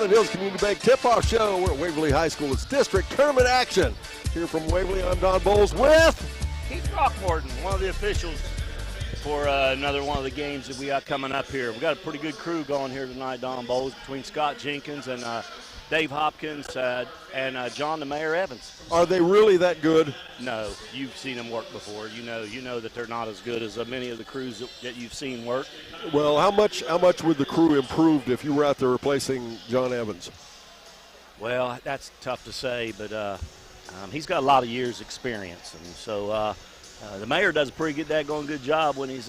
Southern Hills Community Bank tip-off show. We're at Waverly High School. It's district tournament action. Here from Waverly, I'm Don Bowles with Keith Throckmorton, one of the officials for another one of the games that we got coming up here. We got a pretty good crew going here tonight, Don Bowles, between Scott Jenkins and Dave Hopkins and John the Mayor Evans. Are they really that good? No, you've seen them work before. You know that they're not as good as many of the crews that you've seen work. Well, how much would the crew improved if you were out there replacing John Evans? Well, that's tough to say, but he's got a lot of years' experience, and so the mayor does a pretty good job when he's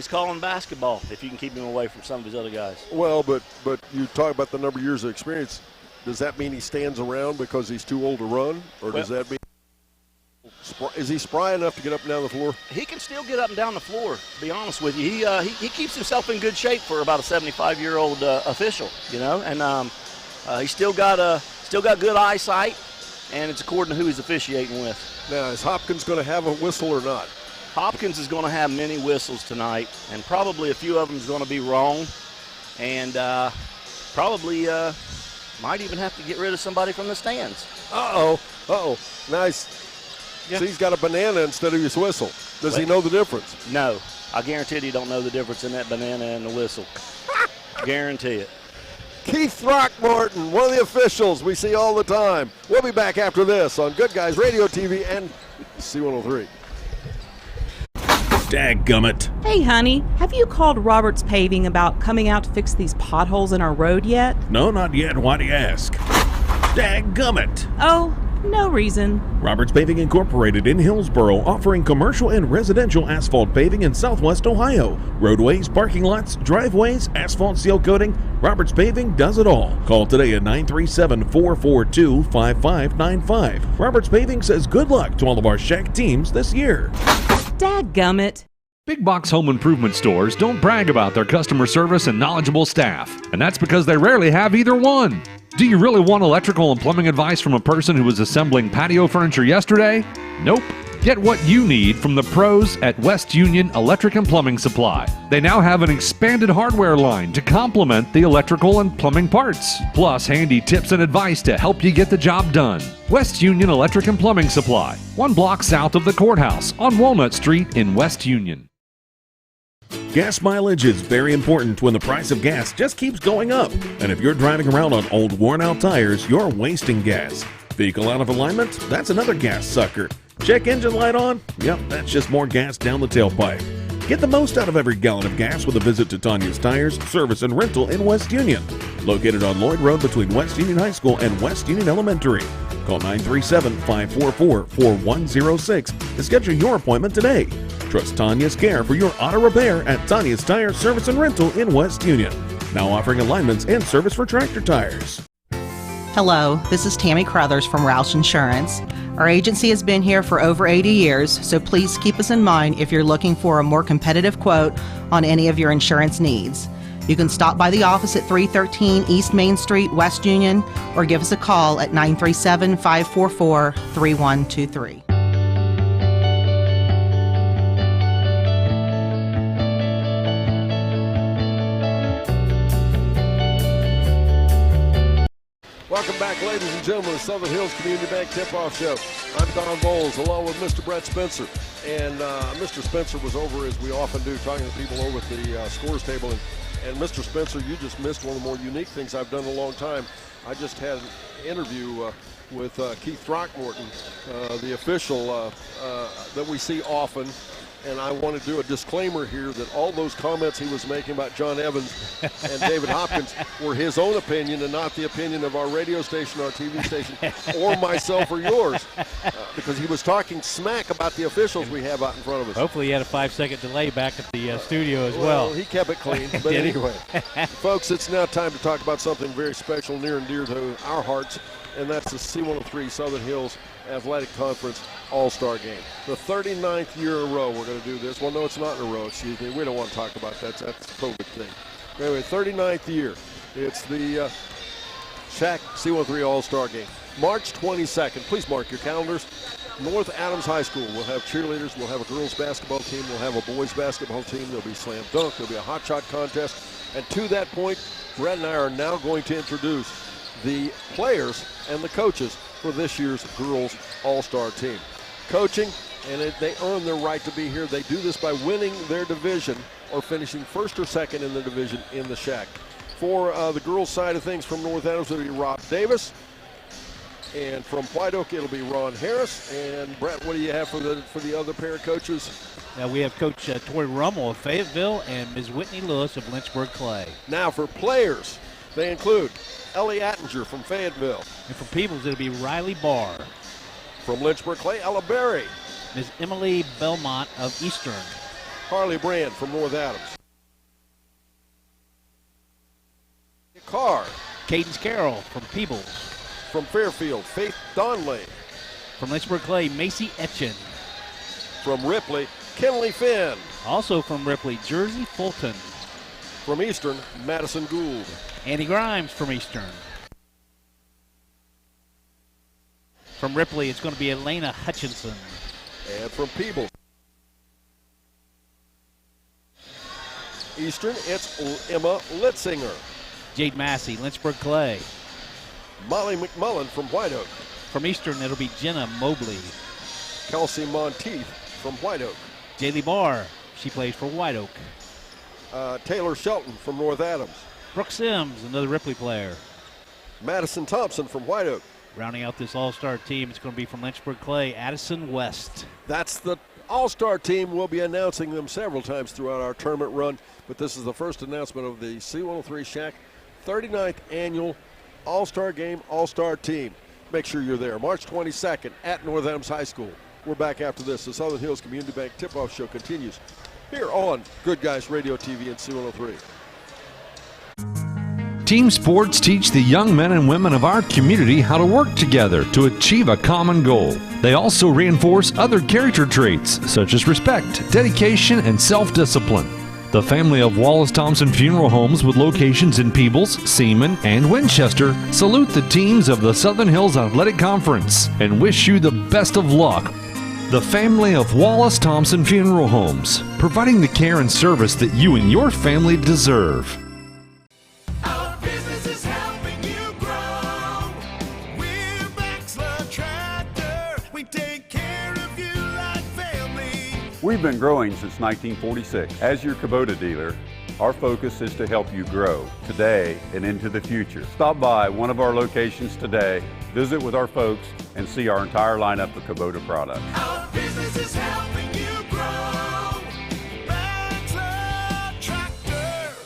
calling basketball. If you can keep him away from some of his other guys. Well, but you talk about the number of years of experience. Does that mean he stands around because he's too old to run, or does that mean is he spry enough to get up and down the floor? He can still get up and down the floor. To be honest with you, he keeps himself in good shape for about a 75-year-old official, and he's still got good eyesight, and it's according to who he's officiating with. Now, is Hopkins going to have a whistle or not? Hopkins is going to have many whistles tonight, and probably a few of them is going to be wrong, and probably might even have to get rid of somebody from the stands. Uh-oh. Nice. Yeah. So he's got a banana instead of his whistle. Does he know the difference? No. I guarantee you don't know the difference in that banana and the whistle. Guarantee it. Keith Throckmorton, one of the officials we see all the time. We'll be back after this on Good Guys Radio TV and C103. Dadgummit. Hey, honey, have you called Roberts Paving about coming out to fix these potholes in our road yet? No, not yet. Why do you ask? Dadgummit. Oh, no reason. Roberts Paving Incorporated in Hillsboro, offering commercial and residential asphalt paving in Southwest Ohio. Roadways, parking lots, driveways, asphalt seal coating. Roberts Paving does it all. Call today at 937-442-5595. Roberts Paving says good luck to all of our Shack teams this year. Dadgummit. Big box home improvement stores don't brag about their customer service and knowledgeable staff, and that's because they rarely have either one. Do you really want electrical and plumbing advice from a person who was assembling patio furniture yesterday? Nope. Get what you need from the pros at West Union Electric and Plumbing Supply. They now have an expanded hardware line to complement the electrical and plumbing parts, plus handy tips and advice to help you get the job done. West Union Electric and Plumbing Supply, 1 block south of the courthouse on Walnut Street in West Union. Gas mileage is very important when the price of gas just keeps going up. And if you're driving around on old worn-out tires, you're wasting gas. Vehicle out of alignment? That's another gas sucker. Check engine light on? Yep, that's just more gas down the tailpipe. Get the most out of every gallon of gas with a visit to Tanya's Tires, Service and Rental in West Union. Located on Lloyd Road between West Union High School and West Union Elementary. Call 937-544-4106 to schedule your appointment today. Trust Tanya's care for your auto repair at Tanya's Tire, Service and Rental in West Union. Now offering alignments and service for tractor tires. Hello, this is Tammy Crothers from Roush Insurance. Our agency has been here for over 80 years, so please keep us in mind if you're looking for a more competitive quote on any of your insurance needs. You can stop by the office at 313 East Main Street, West Union, or give us a call at 937-544-3123. Welcome back, ladies and gentlemen, to Southern Hills Community Bank Tip-Off Show. I'm Don Bowles, along with Mr. Brett Spencer. And Mr. Spencer was over, as we often do, talking to people over at the scores table. And Mr. Spencer, you just missed one of the more unique things I've done in a long time. I just had an interview with Keith Throckmorton, the official that we see often. And I want to do a disclaimer here that all those comments he was making about John Evans and David Hopkins were his own opinion and not the opinion of our radio station, our TV station, or myself or yours, because he was talking smack about the officials we have out in front of us. Hopefully he had a 5-second delay back at the studio as well. He kept it clean. But anyway, folks, it's now time to talk about something very special, near and dear to our hearts, and that's the C103 Southern Hills Athletic Conference All-Star Game. The 39th year in a row we're going to do this. Well, no, it's not in a row, excuse me. We don't want to talk about that. That's a COVID thing. Anyway, 39th year. It's the Shack C103 All-Star Game. March 22nd. Please mark your calendars. North Adams High School. We'll have cheerleaders. We'll have a girls basketball team. We'll have a boys basketball team. There'll be slam dunk. There'll be a hot shot contest. And to that point, Brett and I are now going to introduce the players and the coaches for this year's girls all-star team. Coaching, and they earn their right to be here. They do this by winning their division or finishing first or second in the division in the SHAC. For the girls' side of things from North Adams, it'll be Rob Davis. And from White Oak, it'll be Ron Harris. And Brett, what do you have for the other pair of coaches? We have Coach Tori Rummel of Fayetteville and Ms. Whitney Lewis of Lynchburg Clay. Now for players, they include Ellie Attinger from Fayetteville. And from Peebles, it'll be Riley Barr. From Lynchburg Clay, Ella Berry. Ms. Emily Belmont of Eastern. Harley Brand from North Adams. Carr. Cadence Carroll from Peebles. From Fairfield, Faith Donley. From Lynchburg Clay, Macy Etchen. From Ripley, Kenley Finn. Also from Ripley, Jersey Fulton. From Eastern, Madison Gould. Andy Grimes from Eastern. From Ripley, it's going to be Elena Hutchinson. And from Peebles, Eastern, it's Emma Litzinger. Jade Massey, Lynchburg Clay. Molly McMullen from White Oak. From Eastern, it'll be Jenna Mobley. Kelsey Monteith from White Oak. Jaylee Barr, she plays for White Oak. Taylor Shelton from North Adams. Brooke Sims, another Ripley player. Madison Thompson from White Oak. Rounding out this all-star team, it's going to be from Lynchburg Clay, Addison West. That's the all-star team. We'll be announcing them several times throughout our tournament run, but this is the first announcement of the C103 SHAC 39th Annual All-Star Game, All-Star Team. Make sure you're there. March 22nd at North Adams High School. We're back after this. The Southern Hills Community Bank Tip-Off Show continues here on Good Guys Radio TV and C103. Team sports teach the young men and women of our community how to work together to achieve a common goal. They also reinforce other character traits such as respect, dedication, and self-discipline. The family of Wallace Thompson Funeral Homes with locations in Peebles, Seaman, and Winchester salute the teams of the Southern Hills Athletic Conference and wish you the best of luck. The family of Wallace Thompson Funeral Homes, providing the care and service that you and your family deserve. Our business is helping you grow. We're Baxler Tractor. We take care of you like family. We've been growing since 1946. As your Kubota dealer, our focus is to help you grow today and into the future. Stop by one of our locations today, visit with our folks, and see our entire lineup of Kubota products. Our business is helping you grow. Baxler Tractor.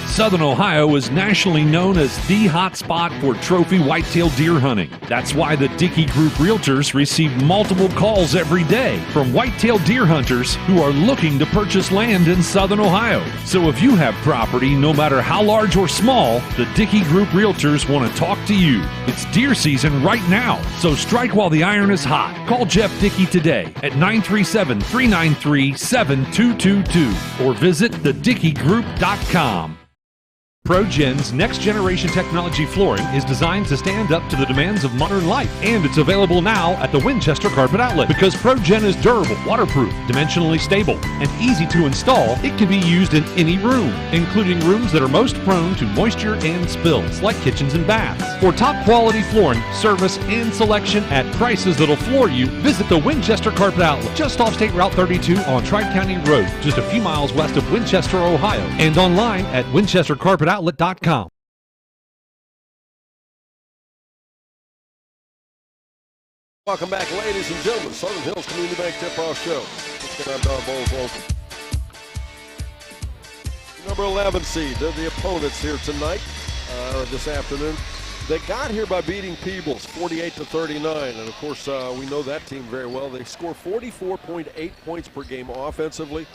Southern Ohio is nationally known as the hot spot for trophy whitetail deer hunting. That's why the Dickey Group Realtors receive multiple calls every day from whitetail deer hunters who are looking to purchase land in Southern Ohio. So if you have property, no matter how large or small, the Dickey Group Realtors want to talk to you. It's deer season right now, so strike while the iron is hot. Call Jeff Dickey today at 937-393-7222 or visit thedickeygroup.com. ProGen's next-generation technology flooring is designed to stand up to the demands of modern life, and it's available now at the Winchester Carpet Outlet. Because ProGen is durable, waterproof, dimensionally stable, and easy to install, it can be used in any room, including rooms that are most prone to moisture and spills, like kitchens and baths. For top-quality flooring, service, and selection at prices that'll floor you, visit the Winchester Carpet Outlet, just off State Route 32 on Tri-County Road, just a few miles west of Winchester, Ohio, and online at winchestercarpetoutlet.com. Welcome back, ladies and gentlemen. Southern Hills Community Bank Tip-Off Show. I'm Don Bowles. Number 11 seed. They're the opponents here tonight, this afternoon. They got here by beating Peebles 48-39, and of course we know that team very well. They score 44.8 points per game offensively.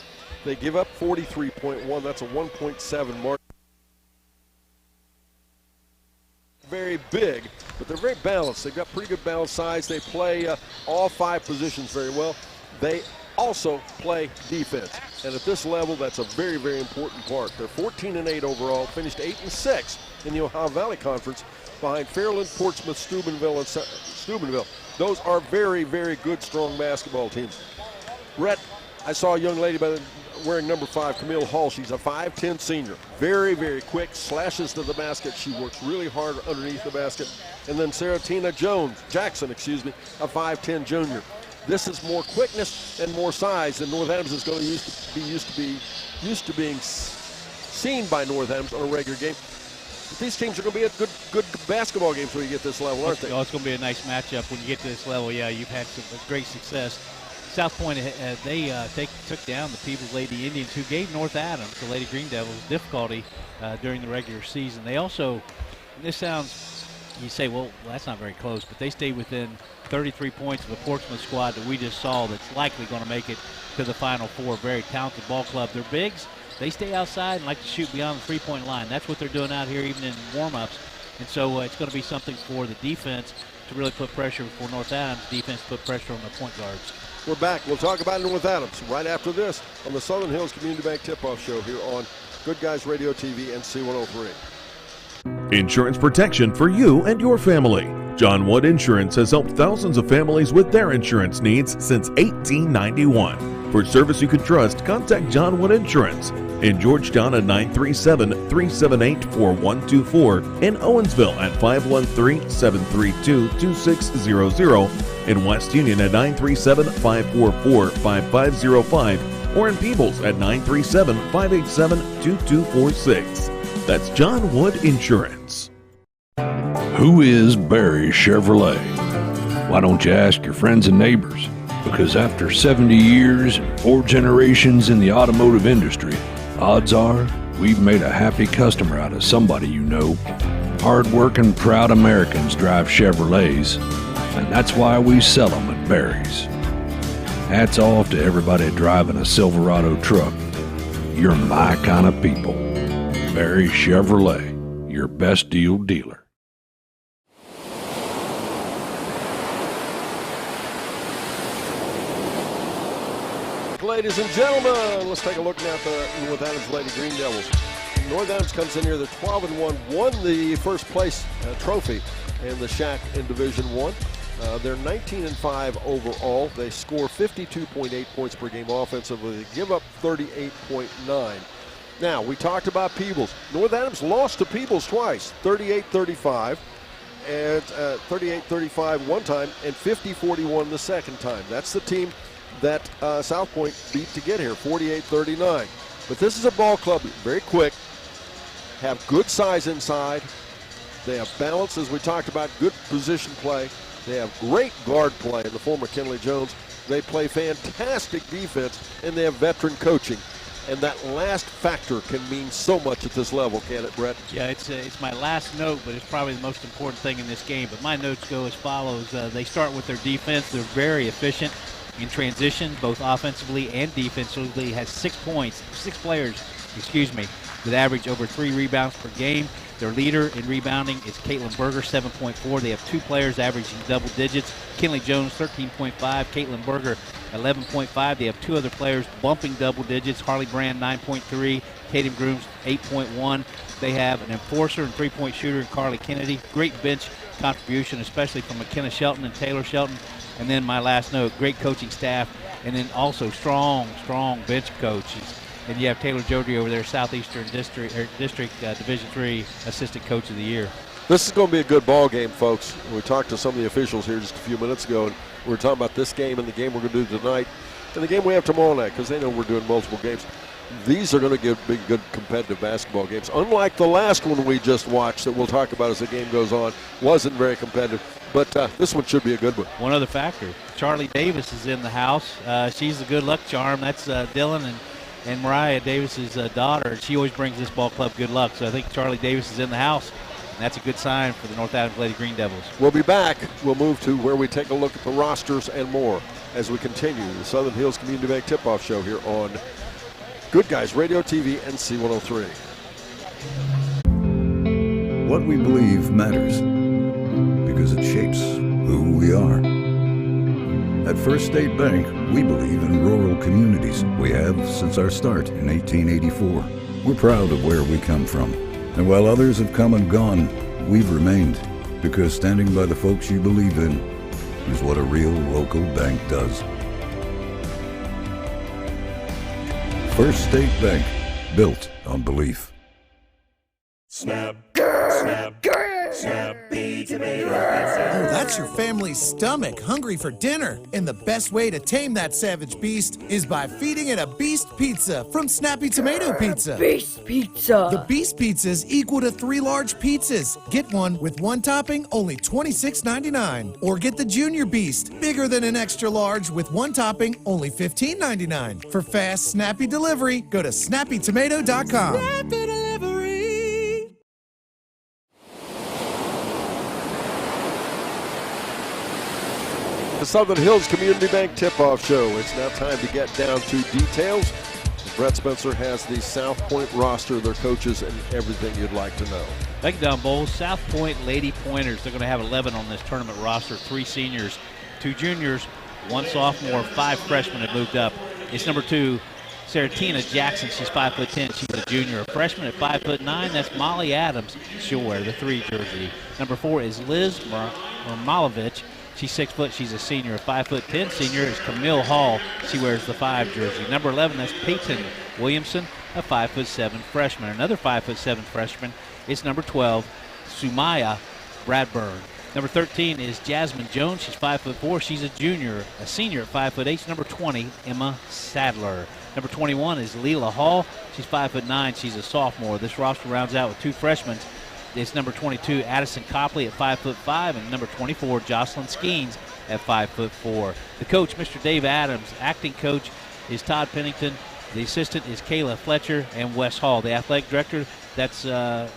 They give up 43.1. That's a 1.7 mark. Very big, but they're very balanced. They've got pretty good balanced size. They play all 5 positions very well. They also play defense, and at this level, that's a very, very important part. They're 14-8 overall, finished 8-6 in the Ohio Valley Conference behind Fairland, Portsmouth, Steubenville, and Steubenville. Those are very, very good, strong basketball teams. Brett, I saw a young lady by the wearing number 5, Camille Hall. She's a 5'10 senior. Very, very quick, slashes to the basket. She works really hard underneath the basket. And then Sarah Tina Jackson, a 5'10 junior. This is more quickness and more size than North Adams is going to used to being seen by North Adams on a regular game. But these teams are going to be at good basketball games when you get this level, aren't they? Oh, it's going to be a nice matchup when you get to this level. Yeah, you've had some great success. South Point, they took down the Peebles Lady Indians, who gave North Adams, the Lady Green Devils, difficulty during the regular season. They also, this sounds, you say, well, that's not very close, but they stayed within 33 points of a Portsmouth squad that we just saw that's likely going to make it to the Final Four. Very talented ball club. They're bigs. They stay outside and like to shoot beyond the three-point line. That's what they're doing out here even in warm-ups. And so it's going to be something for the defense to really put pressure, for North Adams defense to put pressure on the point guards. We're back. We'll talk about North Adams right after this on the Southern Hills Community Bank Tip-Off Show here on Good Guys Radio TV and C103. Insurance protection for you and your family. John Wood Insurance has helped thousands of families with their insurance needs since 1891. For service you can trust, contact John Wood Insurance in Georgetown at 937-378-4124, in Owensville at 513-732-2600, in West Union at 937-544-5505, or in Peebles at 937-587-2246. That's John Wood Insurance. Who is Barry Chevrolet? Why don't you ask your friends and neighbors? Because after 70 years and 4 generations in the automotive industry, odds are we've made a happy customer out of somebody you know. Hard-working, proud Americans drive Chevrolets, and that's why we sell them at Barry's. Hats off to everybody driving a Silverado truck. You're my kind of people. Barry Chevrolet, your best deal dealer. Ladies and gentlemen, let's take a look now at the North Adams Lady Green Devils. North Adams comes in here, they're 12-1, won the first place trophy in the SHAC in Division I. They're 19-5 overall. They score 52.8 points per game offensively. They give up 38.9. Now, we talked about Peebles. North Adams lost to Peebles twice, 38-35, and 38-35 one time, and 50-41 the second time. That's the team that South Point beat to get here, 48-39. But this is a ball club, very quick, have good size inside. They have balance, as we talked about, good position play. They have great guard play in the form of Kinley Jones. They play fantastic defense, and they have veteran coaching. And that last factor can mean so much at this level, can it, Brett? Yeah, it's my last note, but it's probably the most important thing in this game. But my notes go as follows. They start with their defense. They're very efficient in transition, both offensively and defensively. Has 6 players, that average over 3 rebounds per game. Their leader in rebounding is Caitlin Berger, 7.4. They have 2 players averaging double digits. Kinley Jones, 13.5. Caitlin Berger, 11.5. They have 2 other players bumping double digits. Harley Brand, 9.3. Tatum Grooms, 8.1. They have an enforcer and 3-point shooter in Carly Kennedy. Great bench contribution, especially from McKenna Shelton and Taylor Shelton. And then my last note, great coaching staff, and then also strong bench coaches. And you have Taylor Jodry over there, Southeastern District Division III Assistant Coach of the Year. This is going to be a good ball game, folks. We talked to some of the officials here just a few minutes ago, and we were talking about this game and the game we're going to do tonight and the game we have tomorrow night, because they know we're doing multiple games. These are going to be good competitive basketball games. Unlike the last one we just watched that we'll talk about as the game goes on, wasn't very competitive. But this one should be a good one. One other factor, Charlie Davis is in the house. She's a good luck charm. That's Dylan and Mariah Davis's daughter. She always brings this ball club good luck. So I think Charlie Davis is in the house, and that's a good sign for the North Adams Lady Green Devils. We'll be back. We'll move to where we take a look at the rosters and more as we continue the Southern Hills Community Bank Tip-Off Show here on Good Guys Radio TV and C103. What we believe matters because it shapes who we are. At First State Bank, we believe in rural communities. We have since our start in 1884. We're proud of where we come from. And while others have come and gone, we've remained, because standing by the folks you believe in is what a real local bank does. First State Bank, built on belief. Snap, snap, Snappy Tomato Pizza. Oh, that's your family's stomach hungry for dinner. And the best way to tame that savage beast is by feeding it a Beast Pizza from Snappy Tomato Pizza. Beast Pizza. The Beast Pizza is equal to 3 large pizzas. Get one with 1 topping, only $26.99. Or get the Junior Beast, bigger than an extra large with 1 topping, only $15.99. For fast, snappy delivery, go to snappytomato.com. Snappy Delivery. The Southern Hills Community Bank Tip-Off Show. It's now time to get down to details. Brett Spencer has the South Point roster, their coaches, and everything you'd like to know. Thank you, Don Bowles. South Point Lady Pointers, they're going to have 11 on this tournament roster, 3 seniors, 2 juniors, 1 sophomore, 5 freshmen have moved up. It's number 2, Saratina Jackson. She's 5'10". She's a junior. A freshman at 5'9". That's Molly Adams. She'll wear the 3 jersey. Number 4 is Liz Marmalovich. She's 6 foot. She's a senior. A 5'10" senior is Camille Hall. She wears the 5 jersey. Number 11, that's Peyton Williamson, a 5'7" freshman. Another 5'7" freshman is number 12, Sumaya Bradburn. Number 13 is Jasmine Jones. She's 5'4". She's a junior. A senior at 5'8". Number 20, Emma Sadler. Number 21 is Leela Hall. She's 5'9". She's a sophomore. This roster rounds out with 2 freshmen. It's number 22, Addison Copley at 5'5", and number 24, Jocelyn Skeens at 5'4". The coach, Mr. Dave Adams. Acting coach is Todd Pennington. The assistant is Kayla Fletcher and Wes Hall. The athletic director, the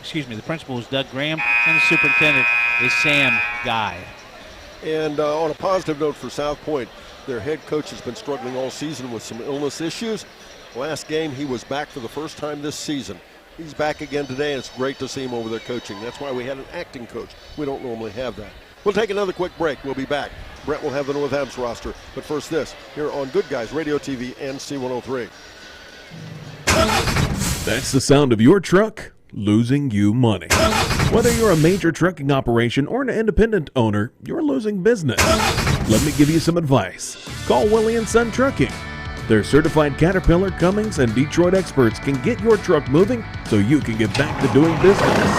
principal is Doug Graham, and the superintendent is Sam Guy. And on a positive note for South Point, their head coach has been struggling all season with some illness issues. Last game, he was back for the first time this season. He's back again today, and it's great to see him over there coaching. That's why we had an acting coach. We don't normally have that. We'll take another quick break. We'll be back. Brett will have the North Adams roster. But first this, here on Good Guys Radio TV and C103. That's the sound of your truck losing you money. Whether you're a major trucking operation or an independent owner, you're losing business. Let me give you some advice. Call Willie & Son Trucking. Their certified Caterpillar, Cummins, and Detroit experts can get your truck moving so you can get back to doing business.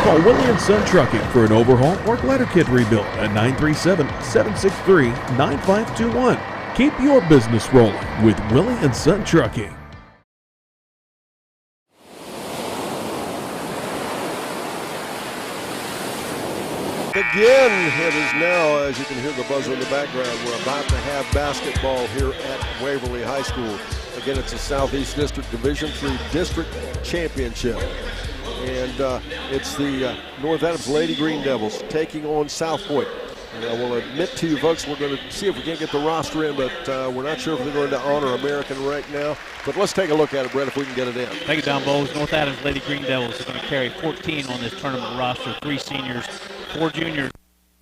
Call Willie & Son Trucking for an overhaul or glider kit rebuild at 937-763-9521. Keep your business rolling with Willie & Son Trucking. Again, it is now, as you can hear the buzzer in the background, we're about to have basketball here at Waverly High School. Again, it's a Southeast District Division III District Championship. And it's the North Adams Lady Green Devils taking on South Point. And I will admit to you folks, we're going to see if we can't get the roster in, but we're not sure if they're going to honor American right now. But let's take a look at it, Brett, if we can get it in. Thank you, Don Bowles. North Adams Lady Green Devils is going to carry 14 on this tournament roster, 3 seniors, 4 juniors,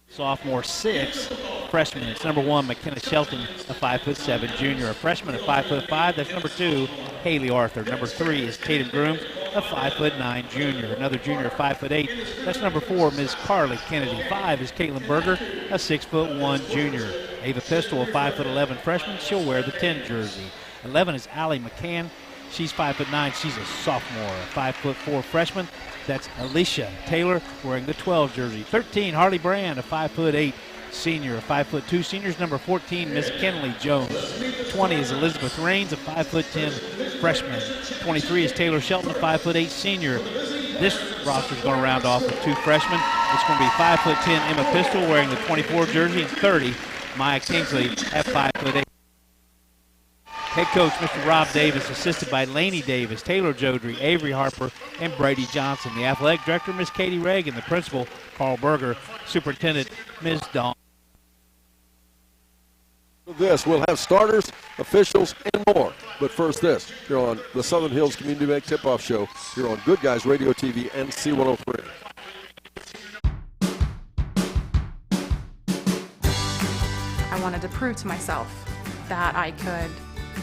sophomore, 6 freshmen. It's number 1, McKenna Shelton, a 5'7" junior. A freshman at 5'5", that's number 2, Haley Arthur. Number 3 is Tatum Grooms, a 5'9" junior. Another junior, 5'8", that's number 4, Ms. Carly Kennedy. 5 is Caitlin Berger, a 6'1" junior. Ava Pistol, a 5'11" freshman. She'll wear the 10 jersey. 11 is Allie McCann. She's 5'9". She's a sophomore. A 5'4" freshman. That's Alicia Taylor wearing the 12 jersey. 13, Harley Brand, a 5'8" senior. A 5'2" senior is number 14, Miss Kenley Jones. 20 is Elizabeth Raines, a 5'10" freshman. 23 is Taylor Shelton, a 5'8" senior. This roster is going to round off with 2 freshmen. It's going to be 5'10" Emma Pistol wearing the 24 jersey, and 30, Maya Kingsley at 5'8". Head coach, Mr. Rob Davis, assisted by Laney Davis, Taylor Jodry, Avery Harper, and Brady Johnson. The athletic director, Miss Katie Reagan. The principal, Carl Berger. Superintendent, Ms. Dawn. This, we'll have starters, officials, and more. But first this, here on the Southern Hills Community Bank Tip-Off Show, here on Good Guys Radio TV and C103. I wanted to prove to myself that I could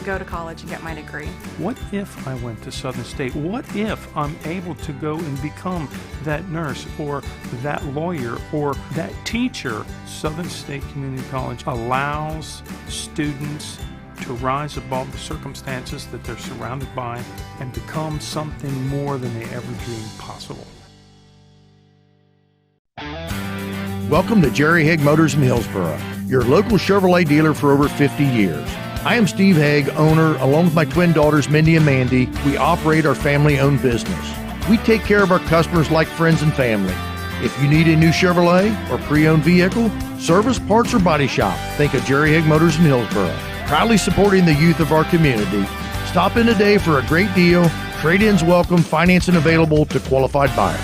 go to college and get my degree. What if I went to Southern State? What if I'm able to go and become that nurse or that lawyer or that teacher? Southern State Community College allows students to rise above the circumstances that they're surrounded by and become something more than they ever dreamed possible. Welcome to Jerry Haig Motors in Hillsboro, your local Chevrolet dealer for over 50 years. I am Steve Haig, owner, along with my twin daughters, Mindy and Mandy. We operate our family-owned business. We take care of our customers like friends and family. If you need a new Chevrolet or pre-owned vehicle, service, parts, or body shop, think of Jerry Haig Motors in Hillsboro. Proudly supporting the youth of our community. Stop in today for a great deal. Trade-ins welcome, financing available to qualified buyers.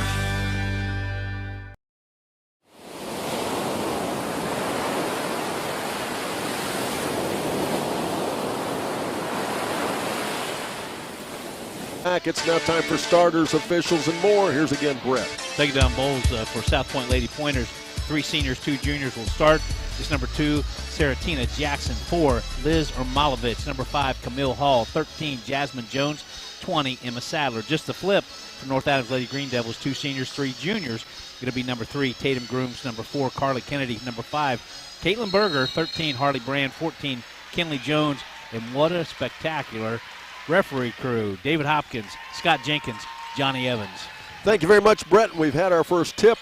It's now time for starters, officials, and more. Here's again Brett. Take it down bowls for South Point Lady Pointers. 3 seniors, 2 juniors will start. It's number 2, Saratina Jackson. 4, Liz Ermalovich. Number 5, Camille Hall. 13, Jasmine Jones. 20, Emma Sadler. Just the flip for North Adams Lady Green Devils. 2 seniors, 3 juniors. Going to be number 3, Tatum Grooms. Number 4, Carly Kennedy. Number 5, Caitlin Berger. 13, Harley Brand. 14, Kinley Jones. And what a spectacular referee crew. David Hopkins, Scott Jenkins, Johnny Evans. Thank you very much, Brett. We've had our first tip.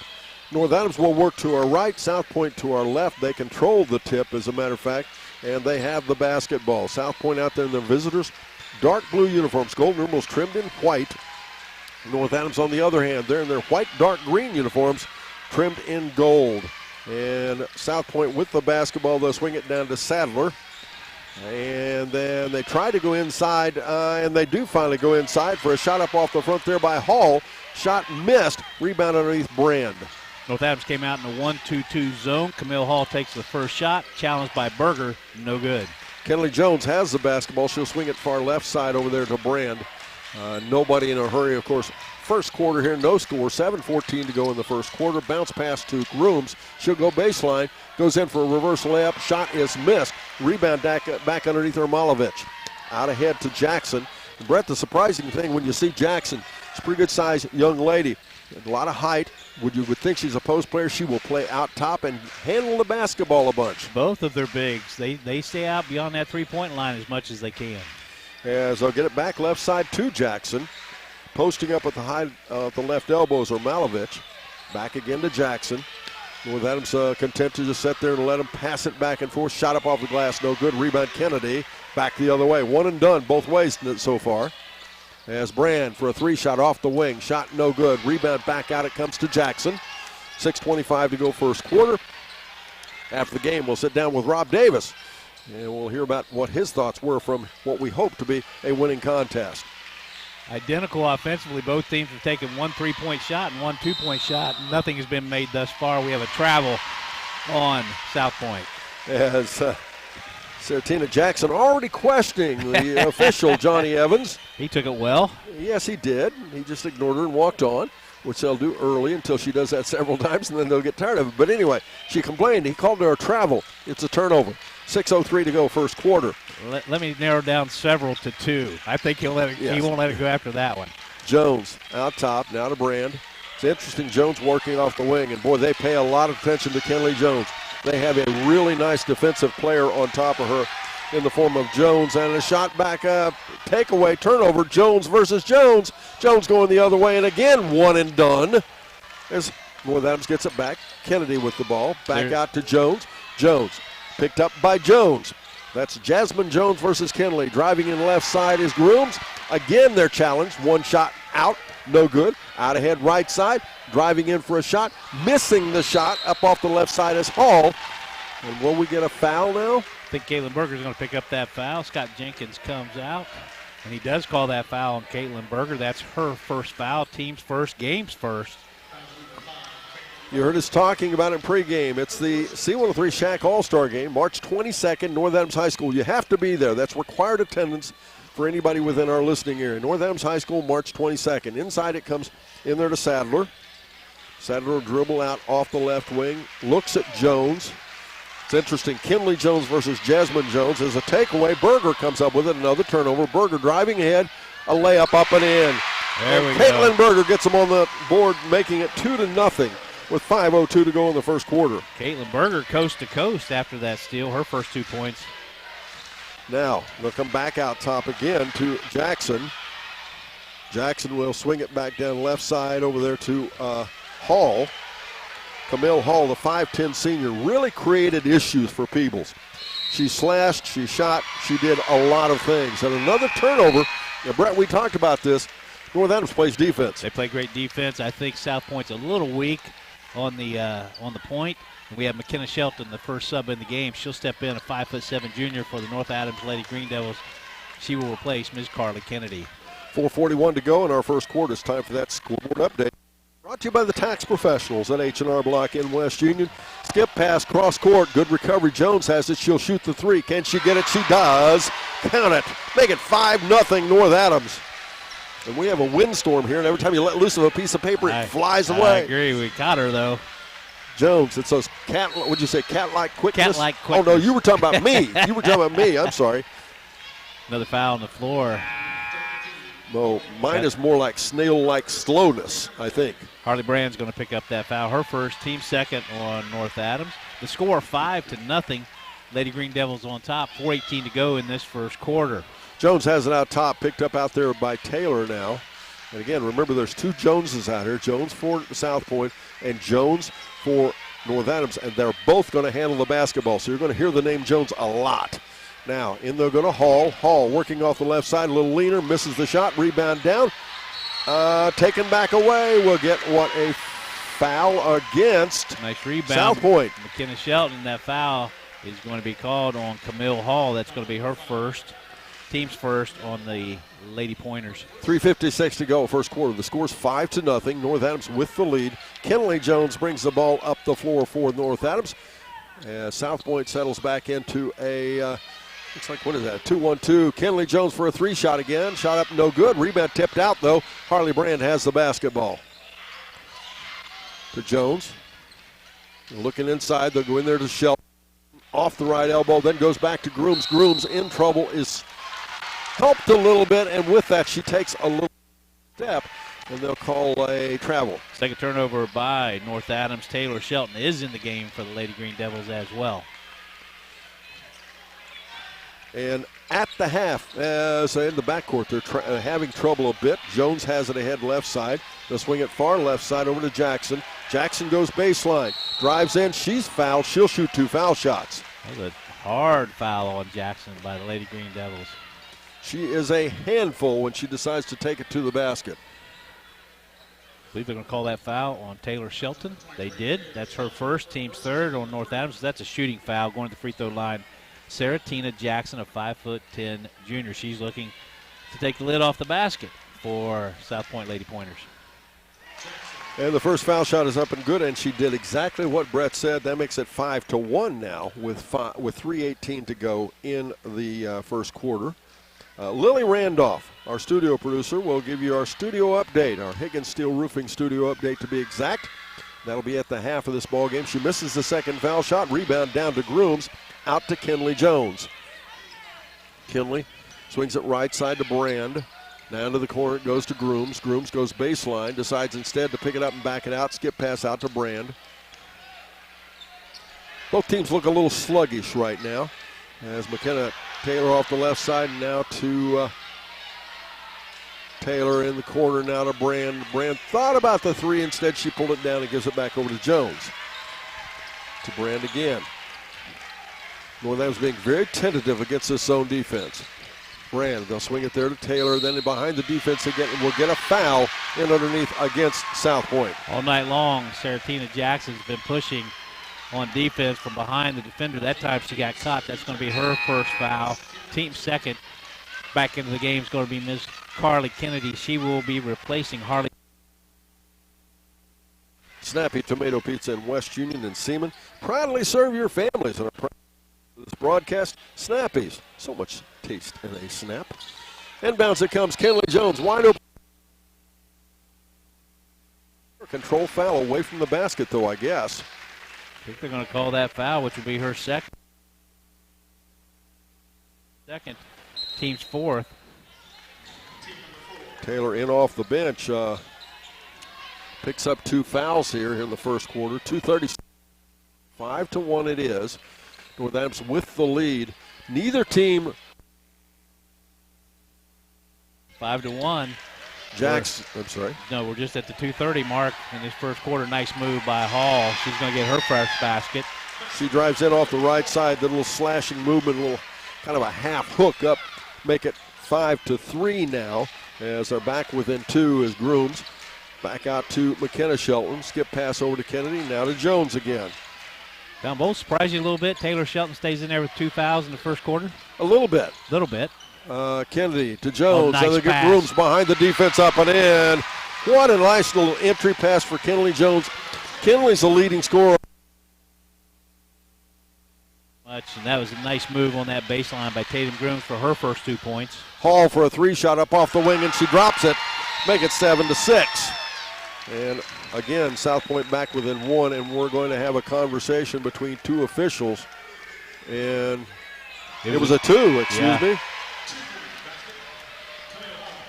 North Adams will work to our right, South Point to our left. They control the tip, as a matter of fact, and they have the basketball. South Point out there in their visitors. Dark blue uniforms, gold numerals trimmed in white. North Adams, on the other hand, they're in their white, dark green uniforms trimmed in gold. And South Point with the basketball, they'll swing it down to Sadler. And then they try to go inside, and they do finally go inside for a shot up off the front there by Hall. Shot missed, rebound underneath Brand. North Adams came out in the 1-2-2 zone. Camille Hall takes the first shot, challenged by Berger, no good. Kenley Jones has the basketball. She'll swing it far left side over there to Brand. Nobody in a hurry, of course. First quarter here, no score, 7:14 to go in the first quarter. Bounce pass to Grooms. She'll go baseline, goes in for a reverse layup. Shot is missed. Rebound back underneath Ermalovich. Out ahead to Jackson. And Brett, the surprising thing when you see Jackson, she's a pretty good sized young lady. A lot of height. You would think she's a post player. She will play out top and handle the basketball a bunch. Both of their bigs, they stay out beyond that three-point line as much as they can. As they'll get it back left side to Jackson. Posting up at the left elbow is Ermalovich. Back again to Jackson. North Adams content to just sit there and let him pass it back and forth. Shot up off the glass, no good. Rebound Kennedy. Back the other way. One and done both ways so far. As Brand for a 3-shot off the wing. Shot no good. Rebound back out. It comes to Jackson. 6:25 to go first quarter. After the game, we'll sit down with Rob Davis. And we'll hear about what his thoughts were from what we hope to be a winning contest. Identical offensively. Both teams have taken 1 3-point shot and 1 2-point shot. Nothing has been made thus far. We have a travel on South Point. As Saratina Jackson already questioning the official, Johnny Evans. He took it well. Yes, he did. He just ignored her and walked on, which they'll do early until she does that several times, and then they'll get tired of it. But anyway, she complained. He called her a travel. It's a turnover. 6:03 to go first quarter. Let me narrow down several to 2. I think he won't let it go after that one. Jones out top, now to Brand. It's interesting, Jones working off the wing, and boy, they pay a lot of attention to Kenley Jones. They have a really nice defensive player on top of her in the form of Jones, and a shot back up, takeaway, turnover, Jones versus Jones. Jones going the other way, and again, one and done. As North Adams gets it back, Kennedy with the ball, back out to Jones. Jones picked up by Jones. That's Jasmine Jones versus Kenley. Driving in left side is Grooms. Again, they're challenged. One shot out, no good. Out ahead right side, driving in for a shot. Missing the shot up off the left side is Hall. And will we get a foul now? I think Caitlin Berger is going to pick up that foul. Scott Jenkins comes out, and he does call that foul on Caitlin Berger. That's her first foul, team's first, game's first. You heard us talking about it pregame. It's the C103 Shack All-Star Game, March 22nd, North Adams High School. You have to be there. That's required attendance for anybody within our listening area. North Adams High School, March 22nd. Inside it comes in there to Sadler. Sadler will dribble out off the left wing, looks at Jones. It's interesting, Kinley Jones versus Jasmine Jones. As a takeaway, Berger comes up with it, another turnover. Berger driving ahead, a layup up and in. Caitlin Berger gets them on the board, making it 2-0. With 5:02 to go in the first quarter. Caitlin Berger coast to coast after that steal, her first 2 points. Now, they'll come back out top again to Jackson. Jackson will swing it back down left side over there to Hall. Camille Hall, the 5'10 senior, really created issues for Peebles. She slashed, she shot, she did a lot of things. And another turnover. Now, Brett, we talked about this. North Adams plays defense. They play great defense. I think South Point's a little weak on the point. We have McKenna Shelton, the first sub in the game. She'll step in, a 5'7" junior for the North Adams Lady Green Devils. She will replace Ms. Carly Kennedy. 4:41 to go in our first quarter. It's time for that scoreboard update. Brought to you by the tax professionals at H&R Block in West Union. Skip pass, cross court, good recovery. Jones has it. She'll shoot the three. Can she get it? She does. Count it. Make it 5-0 North Adams. And we have a windstorm here, and every time you let loose of a piece of paper, it flies away. I agree. We caught her, though. Jones, it's those would you say cat-like quickness? Cat-like quickness. Oh, no, you were talking about me. You were talking about me. I'm sorry. Another foul on the floor. No, mine is more like snail-like slowness, I think. Harley Brand's going to pick up that foul. Her first, team second on North Adams. The score 5-0. Lady Green Devils on top. 4:18 to go in this first quarter. Jones has it out top, picked up out there by Taylor now. And again, remember there's two Joneses out here. Jones for South Point and Jones for North Adams. And they're both going to handle the basketball. So you're going to hear the name Jones a lot. Now, in they're going to Hall. Hall working off the left side, a little leaner, misses the shot, rebound down. Taken back away. We'll get a foul against nice rebound. South Point. McKenna Shelton, that foul is going to be called on Camille Hall. That's going to be her first. Team's first on the Lady Pointers. 3:56 to go, first quarter. The score's 5-0. North Adams with the lead. Kinley Jones brings the ball up the floor for North Adams. South Point settles back into a, looks like, what is that, 2-1-2. Kinley Jones for a three shot again. Shot up, no good. Rebound tipped out, though. Harley Brand has the basketball. To Jones. Looking inside, they'll go in there to Shelton. Off the right elbow, then goes back to Grooms. Grooms in trouble, is helped a little bit, and with that she takes a little step, and they'll call a travel. Second turnover by North Adams. Taylor Shelton is in the game for the Lady Green Devils as well. And at the half, as in the backcourt, they're having trouble a bit. Jones has it ahead left side. They'll swing it far left side over to Jackson. Jackson goes baseline, drives in, she's fouled. She'll shoot two foul shots. That was a hard foul on Jackson by the Lady Green Devils. She is a handful when she decides to take it to the basket. I believe they're going to call that foul on Taylor Shelton. They did. That's her first, team's third on North Adams. That's a shooting foul going to the free throw line. Sarah Tina Jackson, a 5'10" junior. She's looking to take the lid off the basket for South Point Lady Pointers. And the first foul shot is up and good, and she did exactly what Brett said. That makes it 5-1 now with 3:18 to go in the first quarter. Lily Randolph, our studio producer, will give you our studio update, our Higgins Steel Roofing studio update to be exact. That'll be at the half of this ball game. She misses the second foul shot. Rebound down to Grooms, out to Kinley Jones. Kinley swings it right side to Brand. Down to the corner it goes to Grooms. Grooms goes baseline, decides instead to pick it up and back it out. Skip pass out to Brand. Both teams look a little sluggish right now. As McKenna Taylor off the left side, now to Taylor in the corner, now to Brand. Brand thought about the three, instead she pulled it down and gives it back over to Jones. To Brand again. North Adams being very tentative against this zone defense. Brand, they'll swing it there to Taylor, then behind the defense again, and we'll get a foul in underneath against South Point. All night long, Saratina Jackson's been pushing on defense from behind the defender. That time she got caught. That's going to be her first foul. Team second back into the game is going to be Ms. Carly Kennedy. She will be replacing Harley. Snappy Tomato Pizza in West Union and Seaman. Proudly serve your families on this broadcast. Snappies. So much taste in a snap. Inbounds it comes. Kinley Jones wide open. Control foul away from the basket, though, I guess. I think they're going to call that foul, which will be her second. Team's fourth. Taylor in off the bench. Picks up two fouls here in the first quarter. 2:30. 5-1 it is. North Adams with the lead. Neither team 5-1. Jackson, I'm sorry. No, we're just at the 2:30 mark in this first quarter. Nice move by Hall. She's going to get her first basket. She drives in off the right side, the little slashing movement, a little kind of a half hook up, make it 5-3 now, as they're back within 2 as Grooms. Back out to McKenna Shelton. Skip pass over to Kennedy, now to Jones again. Down both surprise you a little bit. Taylor Shelton stays in there with 2 fouls in the first quarter. A little bit. Kennedy to Jones. Nice and they get pass. Grooms behind the defense up and in. What a nice little entry pass for Kenley Jones. Kenley's the leading scorer. And that was a nice move on that baseline by Tatum Grooms for her first 2 points. Hall for a 3-shot up off the wing, and she drops it. Make it 7-6. And again, South Point back within 1, and we're going to have a conversation between 2 officials. And it was a 2, excuse me.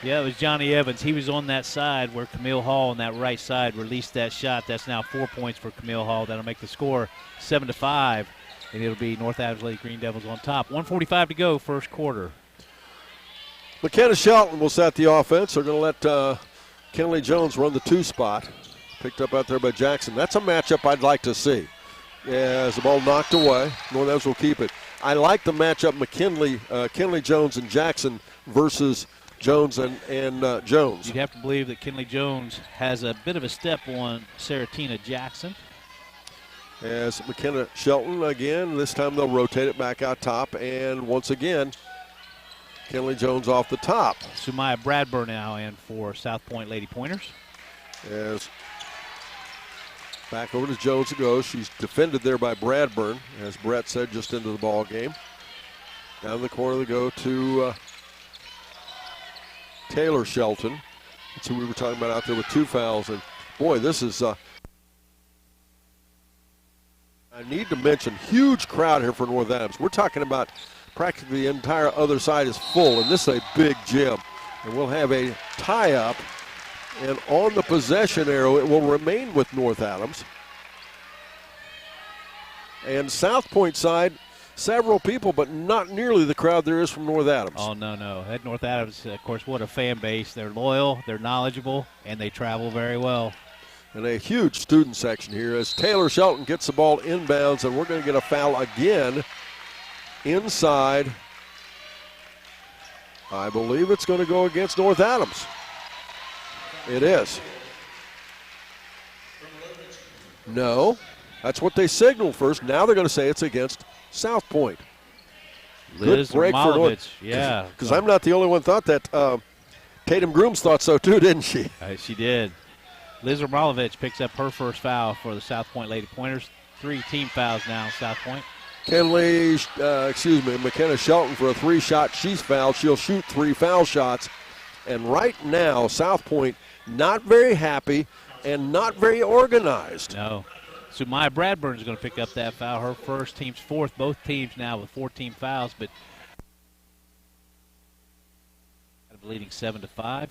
Yeah, it was Johnny Evans. He was on that side where Camille Hall on that right side released that shot. That's now 4 points for Camille Hall. That'll make the score 7-5, and it'll be North Adams Lady Green Devils on top. 1:45 to go, first quarter. McKenna Shelton will set the offense. They're going to let Kenley Jones run the 2 spot. Picked up out there by Jackson. That's a matchup I'd like to see. As the ball knocked away, North Adams will keep it. I like the matchup Kenley Jones and Jackson versus Jones and Jones. You'd have to believe that Kenley Jones has a bit of a step on Saratina Jackson. As McKenna Shelton again, this time they'll rotate it back out top, and once again, Kenley Jones off the top. Sumaya Bradburn now in for South Point Lady Pointers. As back over to Jones it goes. She's defended there by Bradburn, as Brett said, just into the ball game. Down the corner they go to Taylor Shelton. That's who we were talking about out there with 2 fouls. And boy, this is I need to mention, huge crowd here for North Adams. We're talking about practically the entire other side is full, and this is a big gym. And we'll have a tie-up, and on the possession arrow, it will remain with North Adams. And South Point side, several people, but not nearly the crowd there is from North Adams. Oh, no. That North Adams, of course, what a fan base. They're loyal, they're knowledgeable, and they travel very well. And a huge student section here as Taylor Shelton gets the ball inbounds, and we're going to get a foul again inside. I believe it's going to go against North Adams. It is. No, that's what they signaled first. Now they're going to say it's against South Point. Liz Good break for North. Yeah. Because I'm not the only one thought that. Tatum Grooms thought so too, didn't she? She did. Liz Romalovich picks up her first foul for the South Point Lady Pointers. 3 team fouls now, South Point. McKenna Shelton for a 3-shot. She's fouled. She'll shoot 3 foul shots. And right now, South Point not very happy and not very organized. No. Sumaya Bradburn is going to pick up that foul. Her first, team's 4th. Both teams now with 14 fouls, but leading 7-5.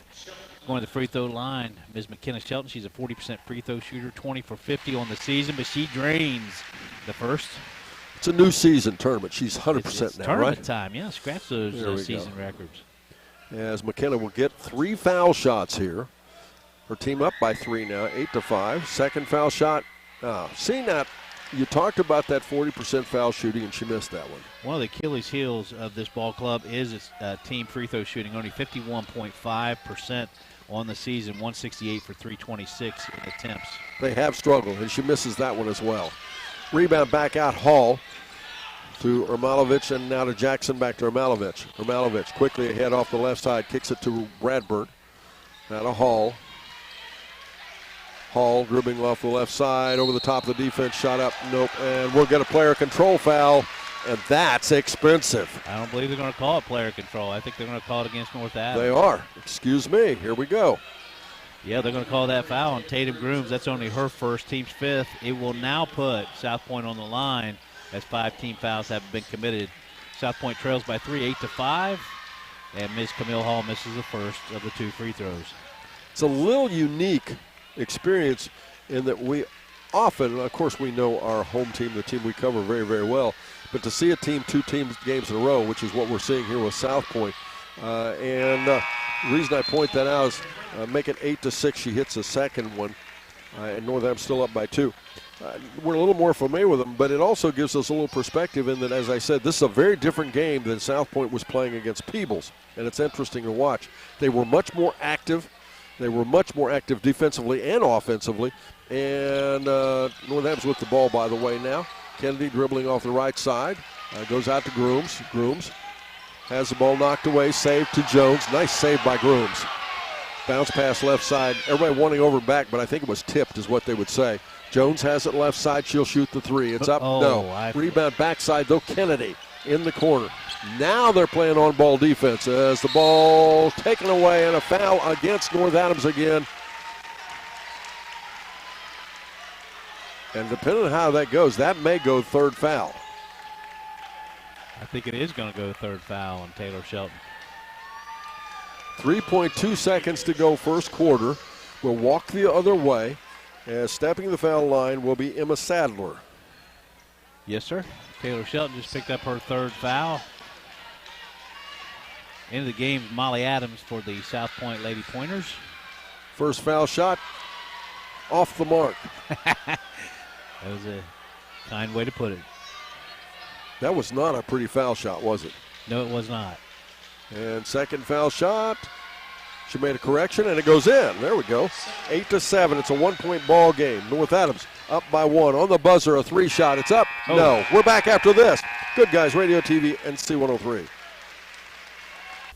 Going to the free throw line, Ms. McKenna Shelton. She's a 40% free throw shooter, 20 for 50 on the season, but she drains the first. It's a new season tournament. She's 100% it's now, tournament right? time, yeah. Scratch those season records. As McKenna will get 3 foul shots here. Her team up by 3 now, 8-5. Second foul shot. Seeing that, you talked about that 40% foul shooting, and she missed that one. One of the Achilles heels of this ball club is its team free throw shooting, only 51.5% on the season, 168 for 326 in attempts. They have struggled, and she misses that one as well. Rebound back out, Hall to Ermalovich, and now to Jackson, back to Ermalovich. Ermalovich quickly ahead off the left side, kicks it to Bradburn. Now to Hall. Hall dribbling off the left side, over the top of the defense, shot up, nope, and we'll get a player control foul, and that's expensive. I don't believe they're going to call it player control. I think they're going to call it against North Adams. They are. Excuse me. Here we go. Yeah, they're going to call that foul on Tatum Grooms. That's only her first, team's 5th. It will now put South Point on the line as 5 team fouls have been committed. South Point trails by 3, 8-5, and Ms. Camille Hall misses the first of the 2 free throws. It's a little unique experience in that we often, of course, we know our home team, the team we cover very, very well, but to see a team 2 teams games in a row, which is what we're seeing here with South Point, and The reason I point that out is make it 8-6. She hits a second one, and Northampton's still up by 2. We're a little more familiar with them, but it also gives us a little perspective in that, as I said, this is a very different game than South Point was playing against Peebles, and it's interesting to watch. They were much more active. They were much more active defensively and offensively, and Northampton's with the ball, by the way, now. Kennedy dribbling off the right side, goes out to Grooms. Grooms has the ball knocked away, saved to Jones. Nice save by Grooms. Bounce pass left side. Everybody wanting over back, but I think it was tipped is what they would say. Jones has it left side. She'll shoot the 3. It's up. Rebound backside, though. Kennedy in the corner. Now they're playing on-ball defense as the ball taken away and a foul against North Adams again. And depending on how that goes, that may go third foul. I think it is going to go third foul on Taylor Shelton. 3.2 seconds to go first quarter. We'll walk the other way. As stepping the foul line will be Emma Sadler. Yes, sir. Taylor Shelton just picked up her third foul. Into the game, Molly Adams for the South Point Lady Pointers. First foul shot off the mark. That was a kind way to put it. That was not a pretty foul shot, was it? No, it was not. And second foul shot. She made a correction, and it goes in. There we go. 8-7. It's a one-point ball game. North Adams up by 1. On the buzzer, a 3 shot. It's up. Oh. No. We're back after this. Good Guys Radio TV and C103.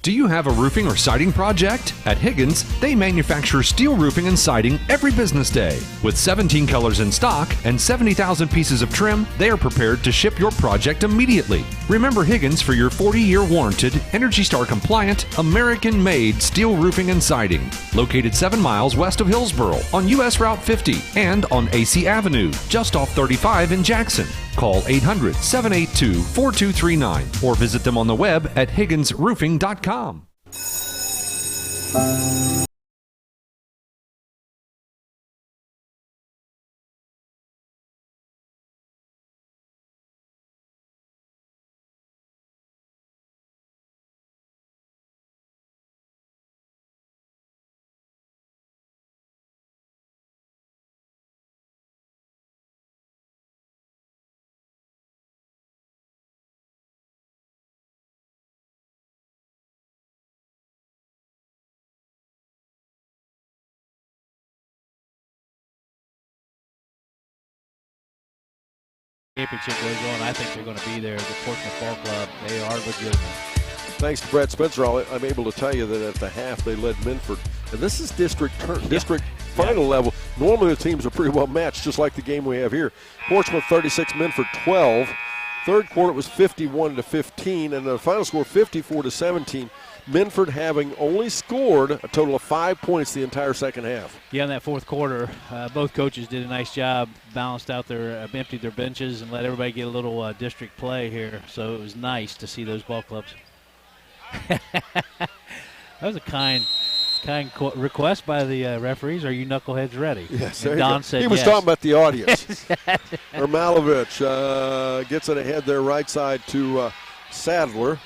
Do you have a roofing or siding project? At Higgins, they manufacture steel roofing and siding every business day. With 17 colors in stock and 70,000 pieces of trim, they are prepared to ship your project immediately. Remember Higgins for your 40-year warranted, Energy Star compliant, American-made steel roofing and siding. Located 7 miles west of Hillsboro on US Route 50 and on AC Avenue, just off 35 in Jackson. Call 800-782-4239 or visit them on the web at higginsroofing.com. Championship goes on, I think they're going to be there. The Portsmouth Ball Club, they are legitimate. Thanks to Brett Spencer, I'm able to tell you that at the half they led Minford. And this is district final level. Normally the teams are pretty well matched, just like the game we have here. Portsmouth 36, Minford 12. Third quarter it was 51-15, and the final score 54-17. Minford having only scored a total of 5 points the entire second half. Yeah, in that fourth quarter, both coaches did a nice job, balanced out emptied their benches and let everybody get a little district play here. So it was nice to see those ball clubs. That was a kind request by the referees. Are you knuckleheads ready? Yes, and Don said he was yes. talking about the audience. Ermalovich gets it ahead there right side to Sadler.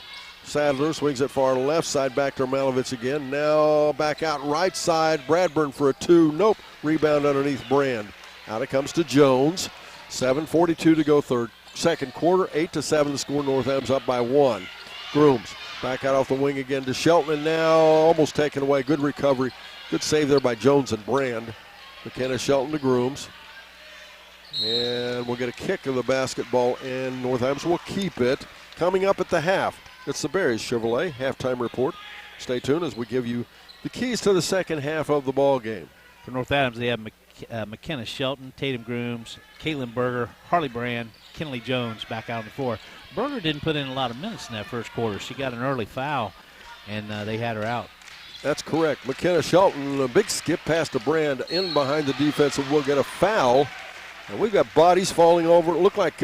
Sadler swings it far left side, back to Ermalovich again. Now back out right side. Bradburn for a 2. Nope. Rebound underneath Brand. Out it comes to Jones. 7:42 to go second quarter. 8-7 the score. North Adams up by 1. Grooms back out off the wing again to Shelton, and now almost taken away. Good recovery. Good save there by Jones and Brand. McKenna Shelton to Grooms. And we'll get a kick of the basketball, and North Adams will keep it. Coming up at the half, it's the Berries Chevrolet halftime report. Stay tuned as we give you the keys to the second half of the ball game. For North Adams, they have McKenna Shelton, Tatum Grooms, Caitlin Berger, Harley Brand, Kinley Jones back out on the floor. Berger didn't put in a lot of minutes in that first quarter. She got an early foul, and they had her out. That's correct. McKenna Shelton, a big skip past to Brand in behind the defense, and we'll get a foul. And we've got bodies falling over. It looked like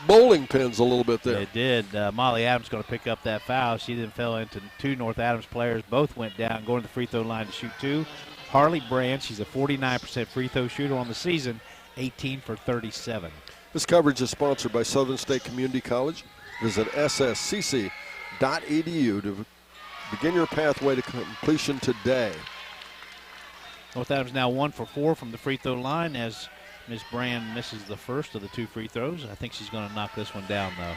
bowling pins a little bit there. It did. Molly Adams going to pick up that foul. She then fell into 2 North Adams players. Both went down, going to the free throw line to shoot 2. Harley Brand, she's a 49% free throw shooter on the season, 18 for 37. This coverage is sponsored by Southern State Community College. Visit sscc.edu to Begin your pathway to completion today. North Adams now 1 for 4 from the free throw line as Miss Brand misses the first of the 2 free throws. I think she's going to knock this one down, though.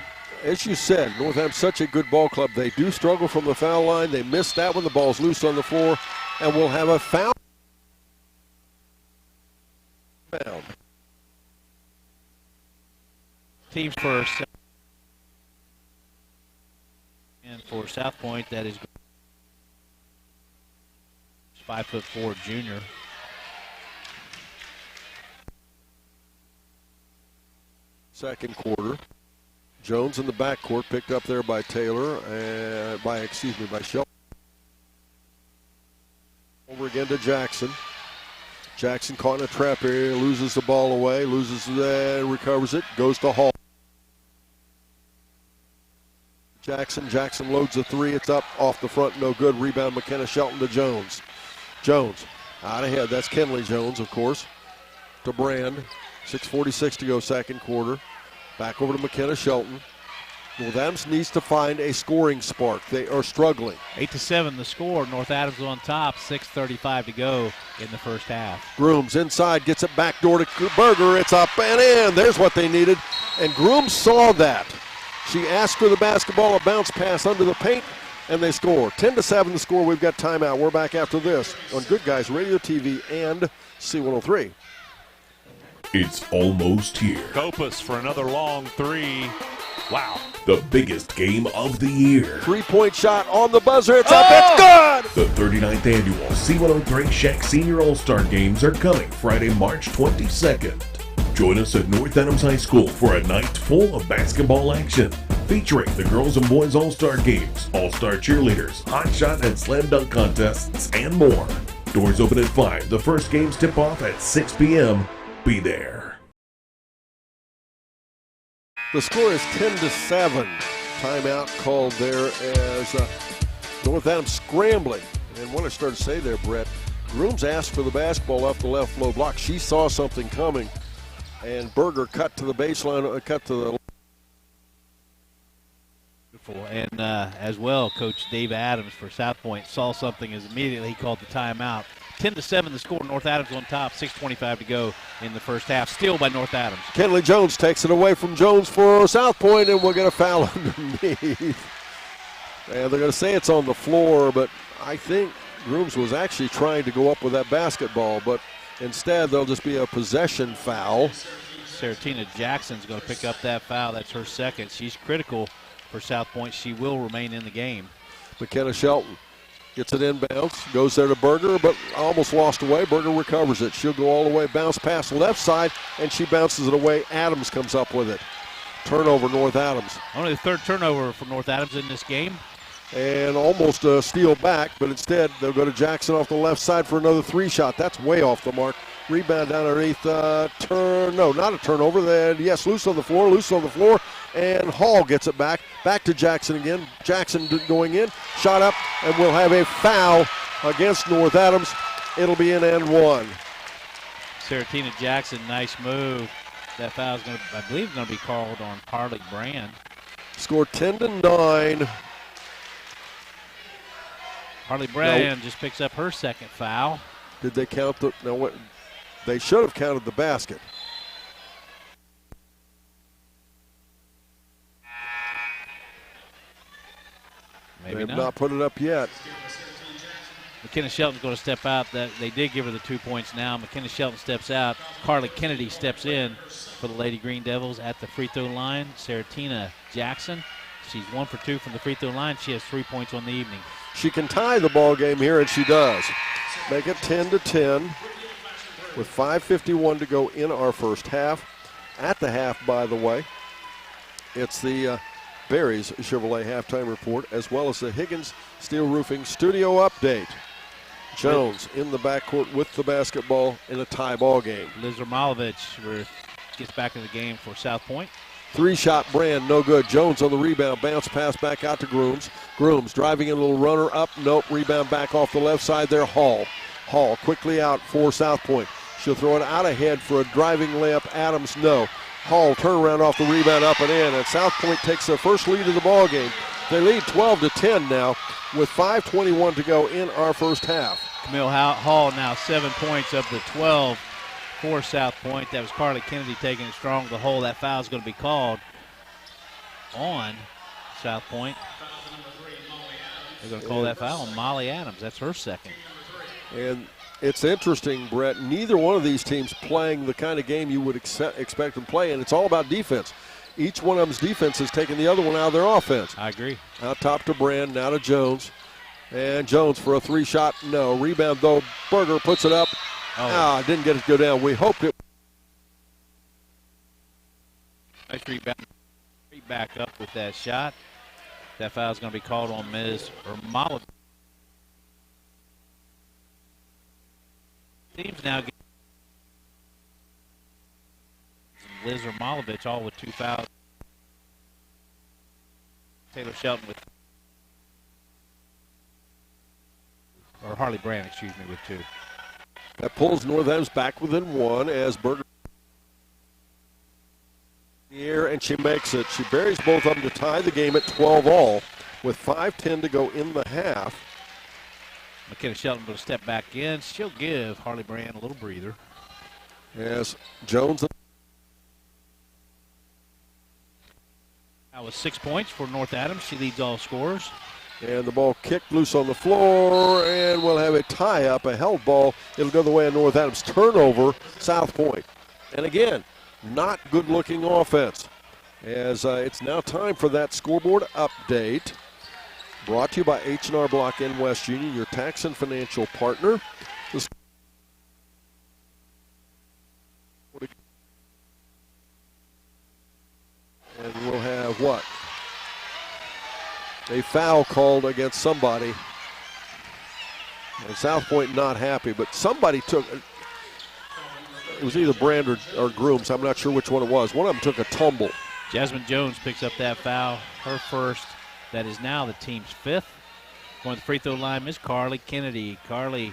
As you said, North Adams such a good ball club. They do struggle from the foul line. They missed that one. The ball's loose on the floor, and we'll have a foul. Teams first. And for South Point, that is 5'4" junior. Second quarter. Jones in the backcourt, picked up there by Taylor and by Shelton. Over again to Jackson. Jackson caught in a trap area, loses the ball away, recovers it, goes to Hall. Jackson loads a 3. It's up off the front, no good. Rebound McKenna Shelton to Jones. Jones out ahead. That's Kenley Jones, of course. To Brand. 6:46 to go, second quarter. Back over to McKenna Shelton. North Adams needs to find a scoring spark. They are struggling. 8-7 the score. North Adams on top. 6:35 to go in the first half. Grooms inside, gets it back door to Berger. It's up and in. There's what they needed. And Grooms saw that. She asked for the basketball, a bounce pass under the paint, and they score. 10-7 the score. We've got timeout. We're back after this on Good Guys Radio TV and C103. It's almost here. Kopus for another long 3. Wow. The biggest game of the year. 3-point shot on the buzzer. It's up. It's good. The 39th annual C103 Shack Senior All-Star Games are coming Friday, March 22nd. Join us at North Adams High School for a night full of basketball action, featuring the girls and boys All-Star Games, All-Star Cheerleaders, Hot Shot and Slam Dunk Contests, and more. Doors open at 5. The first games tip off at 6 p.m. Be there. The score is 10-7. Timeout called there as North Adams scrambling. And what I started to say there, Brett, Grooms asked for the basketball off the left low block. She saw something coming, and Berger cut to the baseline, cut to the. And as well, Coach Dave Adams for South Point saw something as immediately he called the timeout. 10-7 the score. North Adams on top. 6:25 to go in the first half. Steal by North Adams. Kenley Jones takes it away from Jones for South Point, and we'll get a foul underneath. And they're going to say it's on the floor, but I think Grooms was actually trying to go up with that basketball, but instead there'll just be a possession foul. Saratina Jackson's going to pick up that foul. That's her second. She's critical for South Point. She will remain in the game. McKenna Shelton gets it inbounds, goes there to Berger, but almost lost away. Berger recovers it. She'll go all the way, bounce past the left side, and she bounces it away. Adams comes up with it. Turnover, North Adams. Only the third turnover for North Adams in this game. And almost a steal back, but instead they'll go to Jackson off the left side for another 3-shot. That's way off the mark. Rebound down underneath. No, not a turnover. Yes, loose on the floor. And Hall gets it back to Jackson again. Jackson going in, shot up, and we'll have a foul against North Adams. It'll be an and one. Saratina Jackson, nice move. That foul is going to, I believe, going to be called on Carly Brand. Score 10-9. Harley Brand just picks up her second foul. Did they count the? No, what? They should have counted the basket. Maybe They've not put it up yet. McKenna Shelton's going to step out. That they did give her the 2 points now. McKenna Shelton steps out. Carly Kennedy steps in for the Lady Green Devils at the free throw line. Saratina Jackson, she's 1 for 2 from the free throw line. She has 3 points on the evening. She can tie the ball game here, and she does. Make it 10-10 with 5:51 to go in our first half. At the half, by the way, it's the Barry's Chevrolet halftime report, as well as the Higgins Steel Roofing studio update. Jones in the backcourt with the basketball in a tie ball game. Liz Ermalovich gets back in the game for South Point. 3-shot Brand, no good. Jones on the rebound, bounce pass back out to Grooms. Grooms driving in a little runner up, nope, rebound back off the left side there, Hall quickly out for South Point. She'll throw it out ahead for a driving layup. Adams, no. Hall turnaround off the rebound, up and in, and South Point takes their first lead of the ball game. They lead 12-10 now with 5:21 to go in our first half. Camille Hall now 7 points of the 12 for South Point. That was Carly Kennedy taking it strong to the hole. That foul is going to be called on South Point. They're going to call that foul on Molly Adams. That's her second. And it's interesting, Brett, neither one of these teams playing the kind of game you would expect them to play, and it's all about defense. Each one of them's defense has taken the other one out of their offense. I agree. Out top to Brand, now to Jones. And Jones for a three-shot, no. Rebound, though. Berger puts it up. Didn't get it to go down. We hoped it. Nice rebound. Back up with that shot. That foul is going to be called on Ms. Ermolovich. Teams now get Liz Ermolovich all with 2 fouls. Taylor Shelton with, or Harley Brand, excuse me, with 2. That pulls North Adams back within 1 as Berger in the air, and she makes it. She buries both of them to tie the game at 12-all with 5:10 to go in the half. McKenna Shelton will step back in. She'll give Harley Brand a little breather. As Jones. That was 6 points for North Adams. She leads all scorers. And the ball kicked loose on the floor, and we'll have a tie-up, a held ball. It'll go the way of North Adams. Turnover, South Point. And again, not good-looking offense. As it's now time for that scoreboard update. Brought to you by H&R Block and West Union, your tax and financial partner. And we'll have what? A foul called against somebody. And South Point not happy, but somebody took, it was either Brand or Grooms. I'm not sure which one it was. One of them took a tumble. Jasmine Jones picks up that foul, her first. That is now the team's 5th. Going to the free throw line is Carly Kennedy. Carly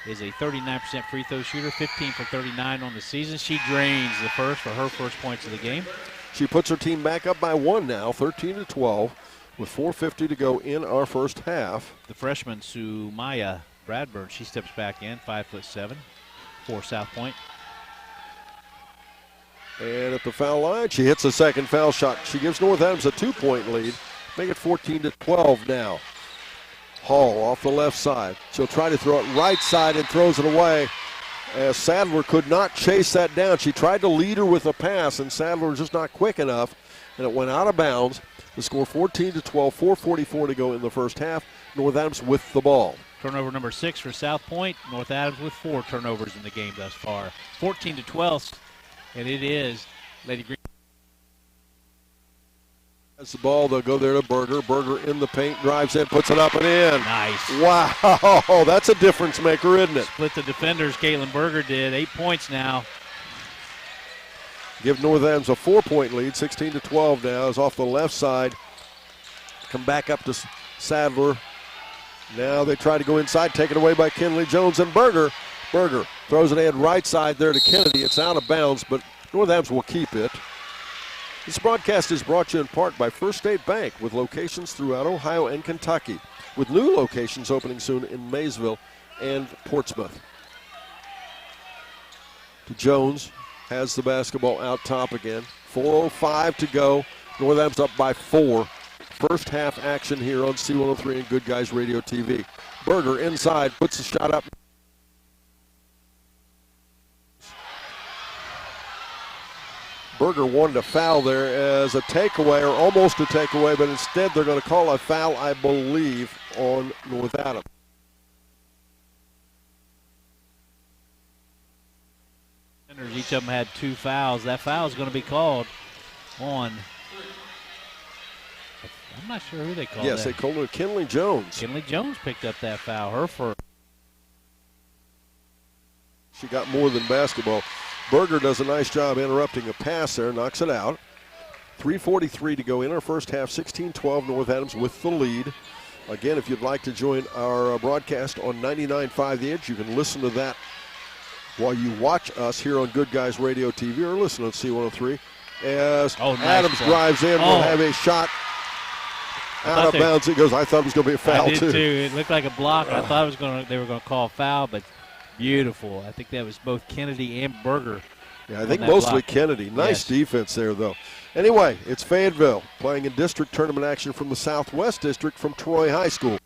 is a 39% free throw shooter, 15 for 39 on the season. She drains the first for her first points of the game. She puts her team back up by 1 now, 13-12, with 4:50 to go in our first half. The freshman, Sumaya Bradburn, she steps back in, 5'7", for South Point. And at the foul line, she hits a second foul shot. She gives North Adams a 2-point lead. Make it 14-12 now. Hall off the left side. She'll try to throw it right side and throws it away. As Sadler could not chase that down. She tried to lead her with a pass, and Sadler was just not quick enough, and it went out of bounds. The score 14-12, 4:44 to go in the first half. North Adams with the ball. Turnover number 6 for South Point. North Adams with 4 turnovers in the game thus far. 14-12, and it is Lady Green. That's the ball. They'll go there to Berger. Berger in the paint, drives in, puts it up and in. Nice. Wow, that's a difference maker, isn't it? Split the defenders. Caitlin Berger did. 8 points now. Give North Adams a 4-point lead. 16-12 now is off the left side. Come back up to Sadler. Now they try to go inside, taken away by Kinley Jones and Berger. Berger throws it in right side there to Kennedy. It's out of bounds, but North Adams will keep it. This broadcast is brought to you in part by First State Bank, with locations throughout Ohio and Kentucky, with new locations opening soon in Maysville and Portsmouth. To Jones, has the basketball out top again. 4:05 to go. North Adams up by 4. First half action here on C103 and Good Guys Radio TV. Berger inside, puts the shot up. Berger wanted a foul there as a takeaway, or almost a takeaway, but instead they're going to call a foul, I believe, on North Adams. Each of them had 2 fouls. That foul is going to be called on, I'm not sure who they called. Yes, that. they called it Kinley Jones. Kinley Jones picked up that foul. Her first. She got more than basketball. Berger does a nice job interrupting a pass there, knocks it out. 3:43 to go in our first half, 16-12, North Adams with the lead. Again, if you'd like to join our broadcast on 99.5 The Edge, you can listen to that while you watch us here on Good Guys Radio TV or listen on C103. As nice Adams ball. drives in, we'll have a shot Out of bounds it goes. I thought it was going to be a foul, I did too. It looked like a block. I thought they were going to call a foul, but beautiful. I think that was both Kennedy and Berger. Yeah, I think mostly block. Kennedy. Nice defense there, though. Anyway, it's Fayetteville playing in district tournament action from the Southwest District from Troy High School.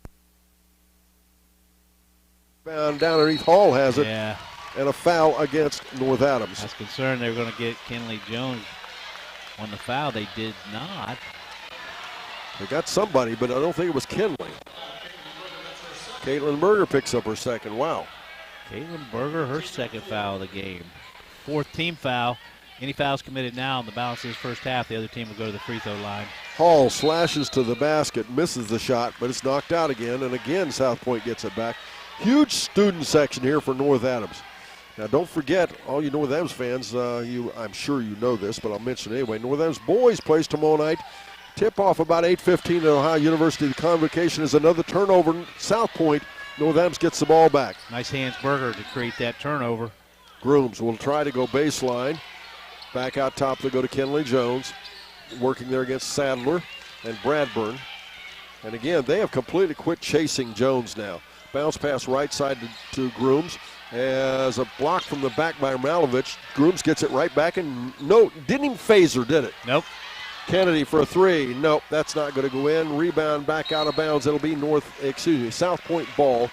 Down underneath Hall has it. Yeah. And a foul against North Adams. I was concerned they were going to get Kenley Jones on the foul. They did not. They got somebody, but I don't think it was Kenley. Caitlin Berger picks up her second. Wow. Caitlin Berger, her second foul of the game. Fourth team foul. Any fouls committed now in the balance of this first half, the other team will go to the free throw line. Hall slashes to the basket, misses the shot, but it's knocked out again, and again South Point gets it back. Huge student section here for North Adams. Now, don't forget, all you North Adams fans, I'm sure you know this, but I'll mention it anyway. North Adams boys plays tomorrow night. Tip-off about 8:15 at Ohio University. The convocation is another turnover. South Point, North Adams gets the ball back. Nice hands Berger to create that turnover. Grooms will try to go baseline. Back out top, they go to Kenley Jones. Working there against Sadler and Bradburn. And again, they have completely quit chasing Jones now. Bounce pass right side to Grooms. As a block from the back by Malovich. Grooms gets it right back, and no, didn't even phase her, did it? Nope. Kennedy for a three. Nope, that's not going to go in. Rebound back out of bounds. It'll be South Point ball.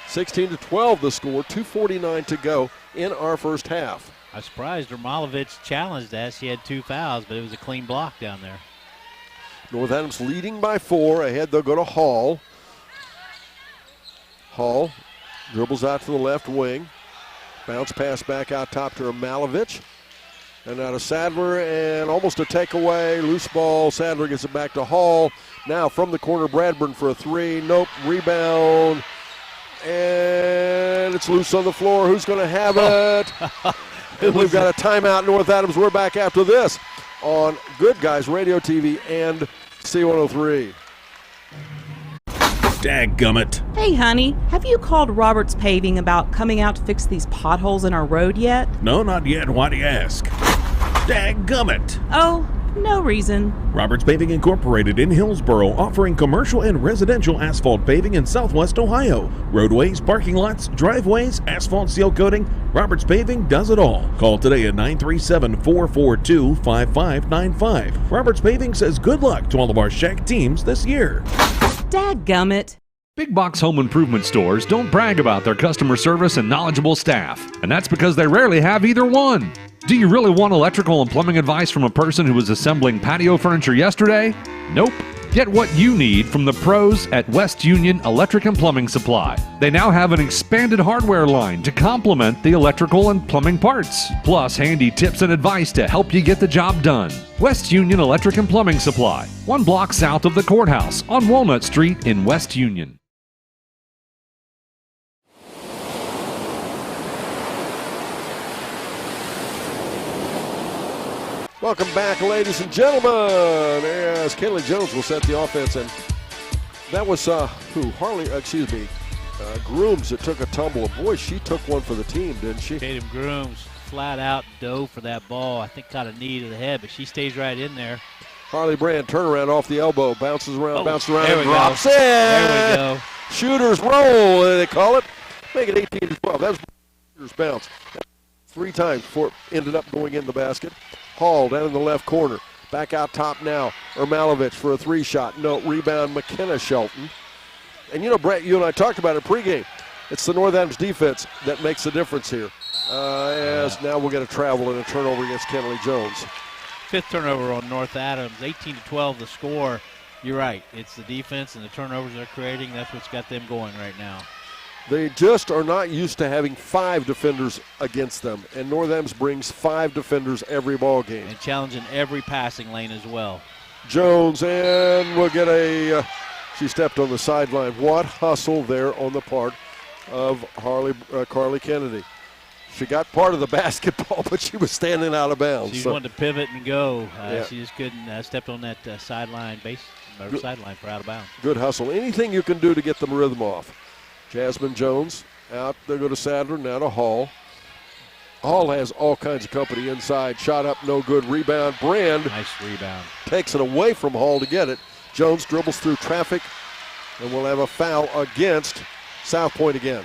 16-12 the score. 2:49 to go in our first half. I was surprised Ermolovich challenged that. She had 2 fouls, but it was a clean block down there. North Adams leading by 4. Ahead they'll go to Hall. Hall dribbles out to the left wing. Bounce pass back out top to Ermolovich. And out of Sadler, and almost a takeaway. Loose ball. Sadler gets it back to Hall. Now from the corner, Bradburn for a 3. Nope. Rebound. And it's loose on the floor. Who's going to have it? And we've got a timeout, North Adams. We're back after this on Good Guys Radio TV and C103. Dadgummit. Hey, honey, have you called Roberts Paving about coming out to fix these potholes in our road yet? No, not yet. Why do you ask? Dadgummit. Oh, no reason. Roberts Paving Incorporated in Hillsboro, offering commercial and residential asphalt paving in Southwest Ohio. Roadways, parking lots, driveways, asphalt seal coating. Roberts Paving does it all. Call today at 937-442-5595. Roberts Paving says good luck to all of our Shack teams this year. Dadgummit. Big box home improvement stores don't brag about their customer service and knowledgeable staff, and that's because they rarely have either one. Do you really want electrical and plumbing advice from a person who was assembling patio furniture yesterday? Nope. Get what you need from the pros at West Union Electric and Plumbing Supply. They now have an expanded hardware line to complement the electrical and plumbing parts, plus handy tips and advice to help you get the job done. West Union Electric and Plumbing Supply, 1 block south of the courthouse on Walnut Street in West Union. Welcome back, ladies and gentlemen, as Kenley Jones will set the offense. And that was, Grooms that took a tumble. Boy, she took one for the team, didn't she? Tatum Grooms flat out dove for that ball. I think got a knee to the head, but she stays right in there. Harley Brand, turnaround off the elbow, bounces around, and drops in. There we go. Shooter's roll, they call it. Make it 18-12. That was shooter's bounce. 3 times before it ended up going in the basket. Hall down in the left corner. Back out top now. Ermolovich for a 3-shot. No, rebound McKenna Shelton. And you know, Brett, you and I talked about it pregame. It's the North Adams defense that makes the difference here. As now we'll get a travel and a turnover against Kenley Jones. 5th turnover on North Adams. 18-12 the score. You're right. It's the defense and the turnovers they're creating. That's what's got them going right now. They just are not used to having 5 defenders against them, and North Adams brings 5 defenders every ball game. And challenging every passing lane as well. Jones, and we'll get she stepped on the sideline. What hustle there on the part of Carly Kennedy. She got part of the basketball, but she was standing out of bounds. She wanted to pivot and go. She just couldn't step on that sideline for out of bounds. Good hustle. Anything you can do to get the rhythm off. Jasmine Jones out. They go to Sadler, now to Hall. Hall has all kinds of company inside. Shot up, no good. Rebound. Brand. Nice rebound. Takes it away from Hall to get it. Jones dribbles through traffic, and we'll have a foul against South Point again.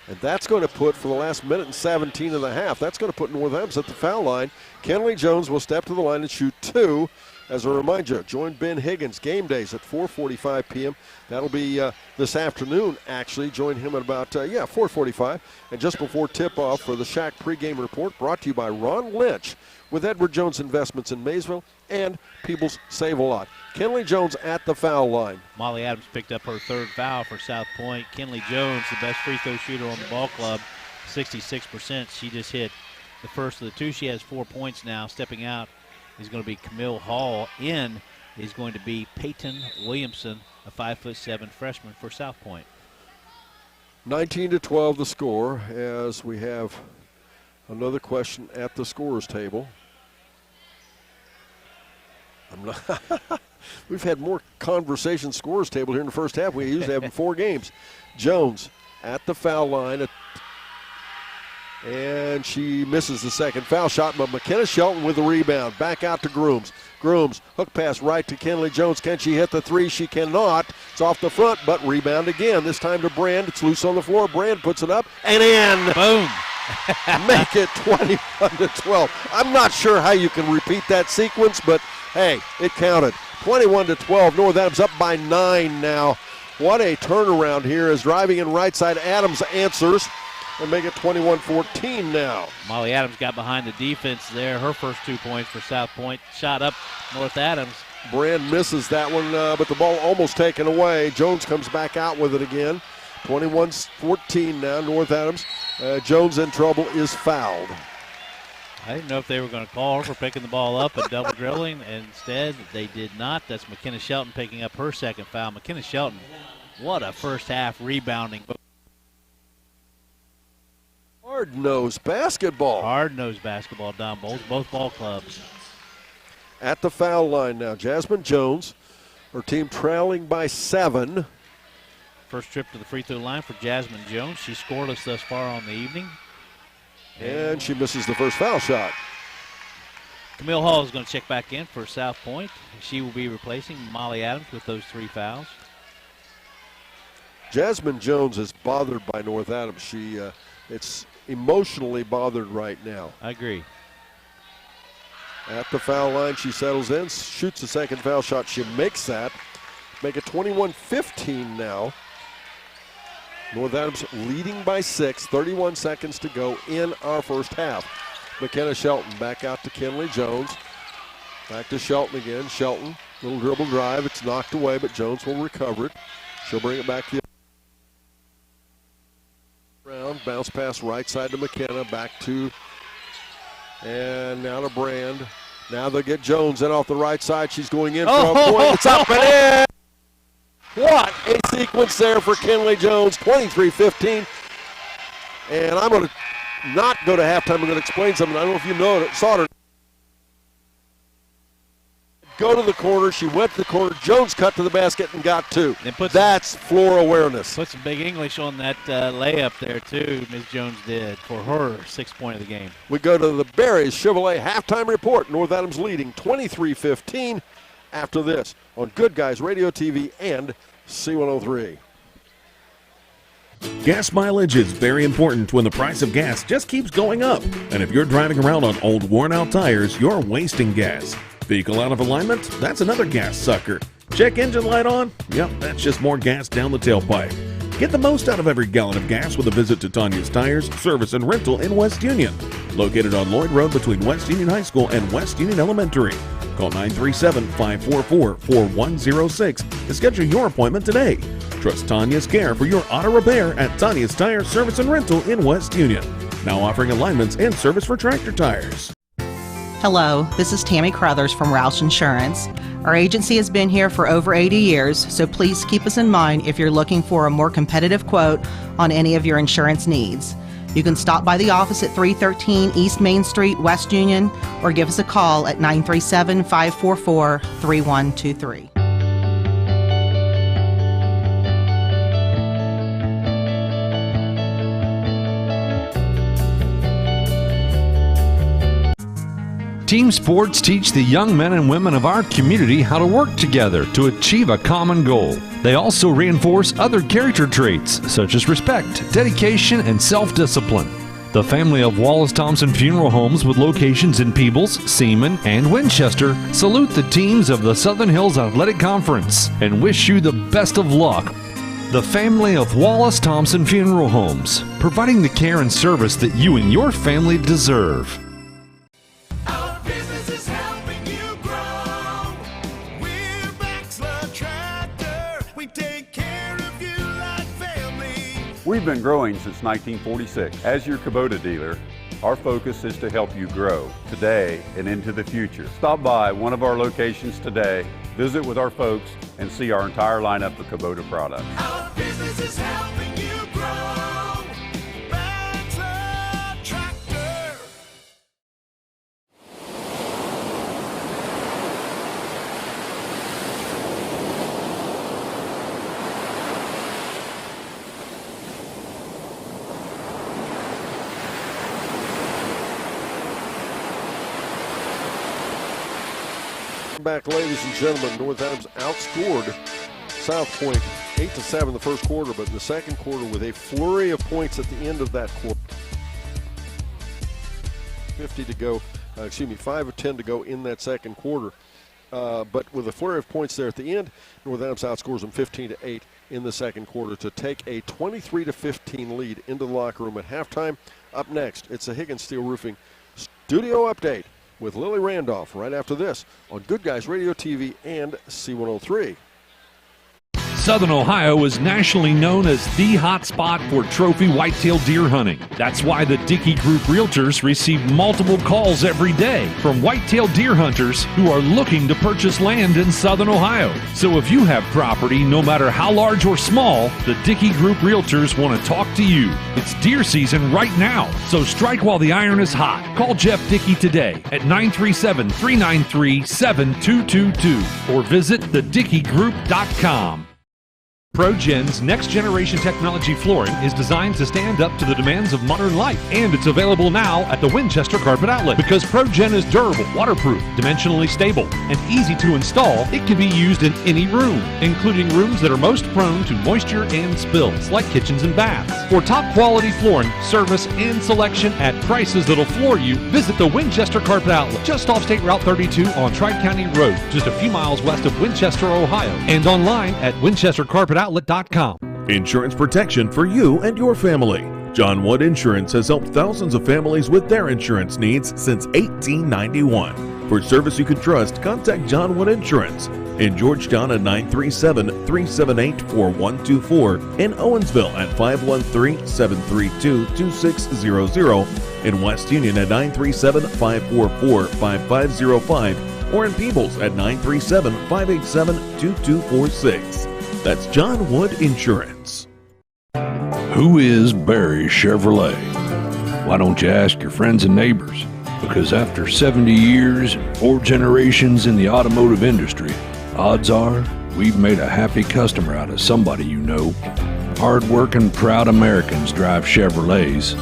And that's going to put, for the last minute and 17 of the half, that's going to put North Adams at the foul line. Kenley Jones will step to the line and shoot 2. As a reminder, join Ben Higgins game days at 4:45 p.m. That'll be this afternoon, actually. Join him at about, 4:45. And just before tip-off for the Shack pregame report, brought to you by Ron Lynch with Edward Jones Investments in Maysville and People's Save-A-Lot. Kenley Jones at the foul line. Molly Adams picked up her 3rd foul for South Point. Kenley Jones, the best free throw shooter on the ball club, 66%. She just hit the first of the 2. She has 4 points now. Stepping out is going to be Camille Hall. In is going to be Peyton Williamson, a 5'7" freshman for South Point. 19-12 the score, as we have another question at the scorer's table. We've had more conversation scorer's table here in the first half. We usually have in 4 games. Jones at the foul line, and she misses the second foul shot, but McKenna Shelton with the rebound. Back out to Grooms. Grooms, hook pass right to Kenley Jones. Can she hit the 3? She cannot. It's off the front, but rebound again. This time to Brand. It's loose on the floor. Brand puts it up and in. Boom. Make it 21-12. I'm not sure how you can repeat that sequence, but hey, it counted. 21-12. North Adams up by 9 now. What a turnaround here as driving in right side. Adams answers and make it 21-14 now. Molly Adams got behind the defense there. Her first 2 points for South Point. Shot up North Adams. Brand misses that one, but the ball almost taken away. Jones comes back out with it again. 21-14 now, North Adams. Jones in trouble, is fouled. I didn't know if they were going to call her for picking the ball up and double dribbling. Instead, they did not. That's McKenna Shelton picking up her second foul. McKenna Shelton, what a first half rebounding. Hard-nosed basketball. Hard-nosed basketball, Don Bowles, both ball clubs. At the foul line now, Jasmine Jones, her team trailing by 7. First trip to the free throw line for Jasmine Jones. She's scoreless thus far on the evening. And she misses the first foul shot. Camille Hall is going to check back in for South Point. She will be replacing Molly Adams with those 3 fouls. Jasmine Jones is bothered by North Adams. She it's emotionally bothered right now. I agree. At the foul line, she settles in, shoots the second foul shot. She makes that. Make it 21-15 now. North Adams leading by 6, 31 seconds to go in our first half. McKenna Shelton back out to Kenley Jones. Back to Shelton again. Shelton, little dribble drive. It's knocked away, but Jones will recover it. She'll bring it back to the round. Bounce pass right side to McKenna. Back to, and now to Brand. Now they'll get Jones in off the right side. She's going in for a point. It's up and in. What a sequence there for Kenley Jones, 23-15. And I'm going to not go to halftime. I'm going to explain something. I don't know if you saw it. Go to the corner. She went to the corner. Jones cut to the basket and got 2. That's floor awareness. Put some big English on that layup there, too, Ms. Jones did for her 6th point of the game. We go to the Barry's Chevrolet halftime report. North Adams leading 23-15 after this on Good Guys Radio TV and C103. Gas mileage is very important when the price of gas just keeps going up. And if you're driving around on old worn-out tires, you're wasting gas. Vehicle out of alignment? That's another gas sucker. Check engine light on? Yep, that's just more gas down the tailpipe. Get the most out of every gallon of gas with a visit to Tanya's Tires, Service and Rental in West Union. Located on Lloyd Road between West Union High School and West Union Elementary. Call 937-544-4106 to schedule your appointment today. Trust Tanya's care for your auto repair at Tanya's Tire, Service and Rental in West Union. Now offering alignments and service for tractor tires. Hello, this is Tammy Crothers from Roush Insurance. Our agency has been here for over 80 years, so please keep us in mind if you're looking for a more competitive quote on any of your insurance needs. You can stop by the office at 313 East Main Street, West Union, or give us a call at 937-544-3123. Team sports teach the young men and women of our community how to work together to achieve a common goal. They also reinforce other character traits such as respect, dedication, and self-discipline. The family of Wallace Thompson Funeral Homes with locations in Peebles, Seaman, and Winchester salute the teams of the Southern Hills Athletic Conference and wish you the best of luck. The family of Wallace Thompson Funeral Homes, providing the care and service that you and your family deserve. Our business is helping you grow. We're Baxler Tractor. We take care of you like family. We've been growing since 1946. As your Kubota dealer, our focus is to help you grow today and into the future. Stop by one of our locations today, visit with our folks, and see our entire lineup of Kubota products. Our business is helping you grow. Baxter Tractor. Back, ladies and gentlemen, North Adams outscored South Point 8-7 the first quarter, but in the second quarter with a flurry of points at the end of that quarter. 5 of 10 to go in that second quarter. But with a flurry of points there at the end, North Adams outscores them 15-8 in the second quarter to take a 23-15 lead into the locker room at halftime. Up next, it's a Higgins Steel Roofing studio update with Lily Randolph right after this on Good Guys Radio TV and C103. Southern Ohio is nationally known as the hot spot for trophy whitetail deer hunting. That's why the Dickey Group Realtors receive multiple calls every day from whitetail deer hunters who are looking to purchase land in Southern Ohio. So if you have property, no matter how large or small, the Dickey Group Realtors want to talk to you. It's deer season right now, so strike while the iron is hot. Call Jeff Dickey today at 937-393-7222 or visit thedickeygroup.com. ProGen's next-generation technology flooring is designed to stand up to the demands of modern life, and it's available now at the Winchester Carpet Outlet. Because ProGen is durable, waterproof, dimensionally stable, and easy to install, it can be used in any room, including rooms that are most prone to moisture and spills, like kitchens and baths. For top-quality flooring, service, and selection at prices that'll floor you, visit the Winchester Carpet Outlet, just off State Route 32 on Tri-County Road, just a few miles west of Winchester, Ohio, and online at winchestercarpetoutlet.com. Insurance protection for you and your family. John Wood Insurance has helped thousands of families with their insurance needs since 1891. For service you can trust, contact John Wood Insurance in Georgetown at 937-378-4124, in Owensville at 513-732-2600, in West Union at 937-544-5505, or in Peebles at 937-587-2246. That's John Wood Insurance. Who is Barry Chevrolet? Why don't you ask your friends and neighbors? Because after 70 years and 4 generations in the automotive industry, odds are we've made a happy customer out of somebody you know. Hard-working, proud Americans drive Chevrolets,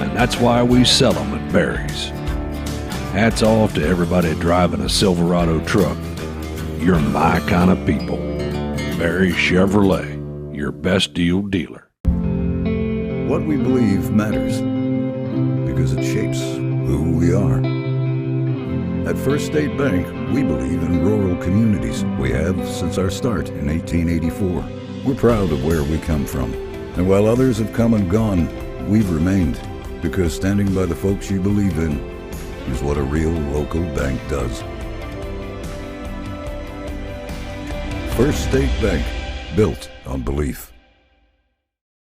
and that's why we sell them at Barry's. Hats off to everybody driving a Silverado truck. You're my kind of people. Barry Chevrolet, your best deal dealer. What we believe matters because it shapes who we are. At First State Bank, we believe in rural communities. We have since our start in 1884. We're proud of where we come from. And while others have come and gone, we've remained because standing by the folks you believe in is what a real local bank does. First State Bank, built on belief.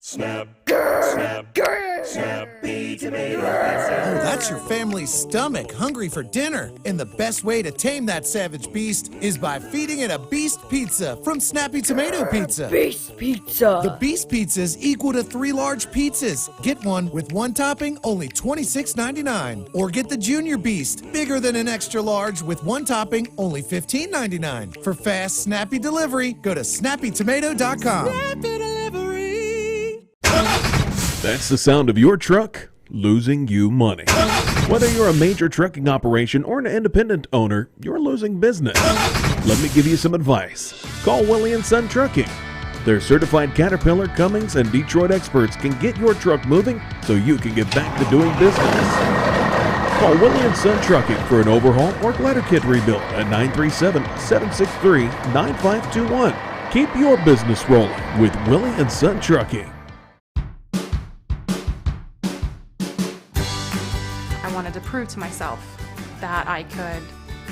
Snap, snap, Snappy Tomato Pizza. Oh, that's your family's stomach hungry for dinner. And the best way to tame that savage beast is by feeding it a Beast Pizza from Snappy Tomato Pizza. Beast Pizza. The Beast Pizza is equal to 3 large pizzas. Get one with 1 topping, only $26.99. Or get the Junior Beast, bigger than an extra large with 1 topping, only $15.99. For fast, snappy delivery, go to snappytomato.com. That's the sound of your truck losing you money. Whether you're a major trucking operation or an independent owner, you're losing business. Let me give you some advice. Call Willie & Son Trucking. Their certified Caterpillar, Cummins, and Detroit experts can get your truck moving so you can get back to doing business. Call Willie & Son Trucking for an overhaul or glider kit rebuild at 937-763-9521. Keep your business rolling with Willie & Son Trucking. I wanted to prove to myself that I could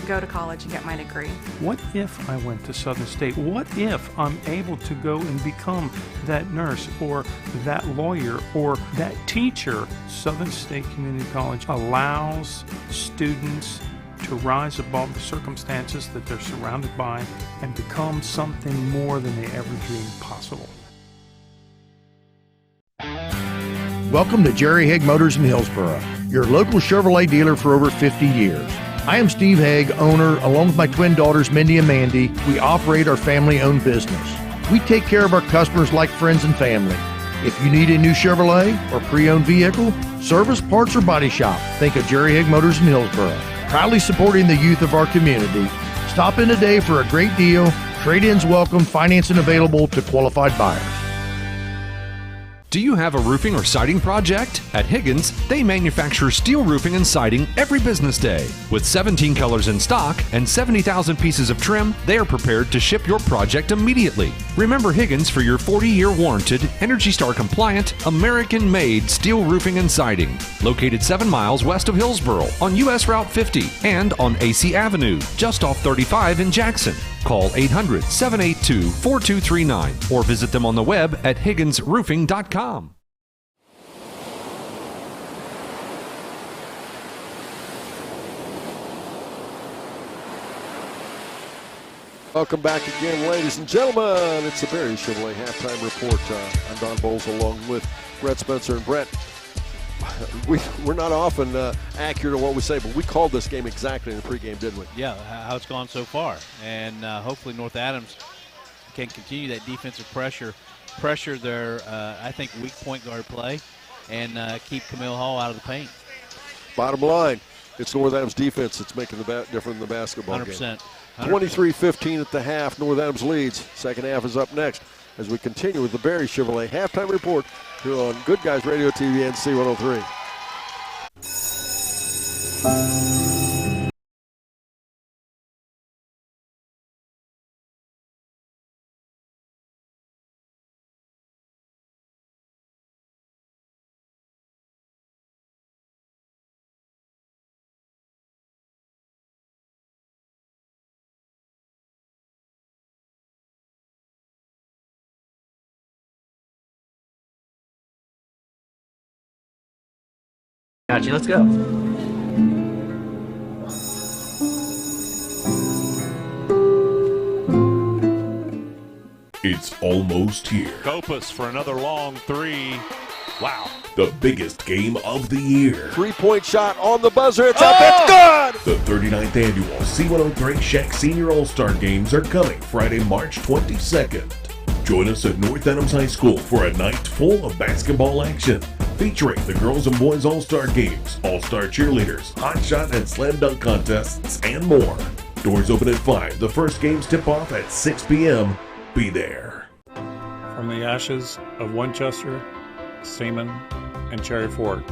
go to college and get my degree. What if I went to Southern State? What if I'm able to go and become that nurse or that lawyer or that teacher? Southern State Community College allows students to rise above the circumstances that they're surrounded by and become something more than they ever dreamed possible. Welcome to Jerry Haig Motors in Hillsboro, your local Chevrolet dealer for over 50 years. I am Steve Haig, owner, along with my twin daughters, Mindy and Mandy. We operate our family-owned business. We take care of our customers like friends and family. If you need a new Chevrolet or pre-owned vehicle, service, parts, or body shop, think of Jerry Haig Motors in Hillsboro. Proudly supporting the youth of our community. Stop in today for a great deal. Trade-ins welcome, financing available to qualified buyers. Do you have a roofing or siding project? At Higgins, they manufacture steel roofing and siding every business day. With 17 colors in stock and 70,000 pieces of trim, they are prepared to ship your project immediately. Remember Higgins for your 40-year warranted, Energy Star compliant, American-made steel roofing and siding. Located 7 miles west of Hillsboro on US Route 50 and on AC Avenue, just off 35 in Jackson. Call 800-782-4239 or visit them on the web at higginsroofing.com. Welcome back again, ladies and gentlemen. It's the Barry Chevrolet Halftime Report. I'm Don Bowles along with Brett Spencer. And Brett, we're not often accurate on what we say, but we called this game exactly in the pregame, didn't we? Yeah, how it's gone so far. And hopefully North Adams can continue that defensive pressure their, I think, weak point guard play and keep Camille Hall out of the paint. Bottom line, it's North Adams defense that's making the difference in the basketball 100%. game. 23-15 at the half. North Adams leads. Second half is up next as we continue with the Barry Chevrolet Halftime Report here on Good Guys Radio TV and C103. Got you. Let's go. It's almost here. Copas for another long three. Wow. The biggest game of the year. Three-point shot on the buzzer. It's up. It's good. The 39th annual C103 Shack Senior All-Star Games are coming Friday, March 22nd. Join us at North Adams High School for a night full of basketball action, featuring the girls and boys all-star games, all-star cheerleaders, hot shot and slam dunk contests, and more. Doors open at 5. The first games tip off at 6 p.m. Be there. From the ashes of Winchester, Seaman, and Cherry Fork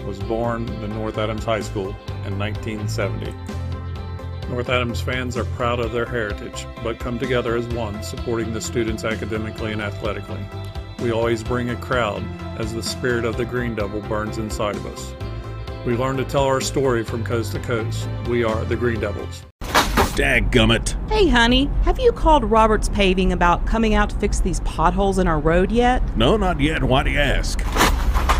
was born the North Adams High School in 1970. North Adams fans are proud of their heritage, but come together as one, supporting the students academically and athletically. We always bring a crowd as the spirit of the Green Devil burns inside of us. We learn to tell our story from coast to coast. We are the Green Devils. Dadgummit. Hey, honey, have you called Roberts Paving about coming out to fix these potholes in our road yet? No, not yet. Why do you ask?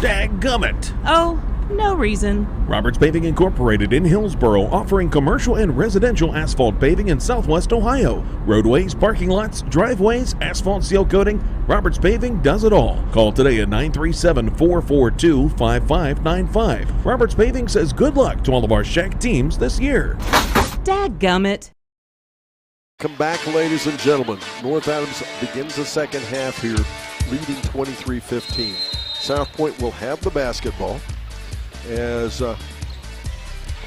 Dadgummit. Oh, no reason. Roberts Paving Incorporated in Hillsboro, offering commercial and residential asphalt paving in Southwest Ohio. Roadways, parking lots, driveways, asphalt seal coating. Roberts Paving does it all. Call today at 937-442-5595. Roberts Paving says good luck to all of our Shack teams this year. Dadgummit. Come back, ladies and gentlemen. North Adams begins the second half here, leading 23-15. South Point will have the basketball. as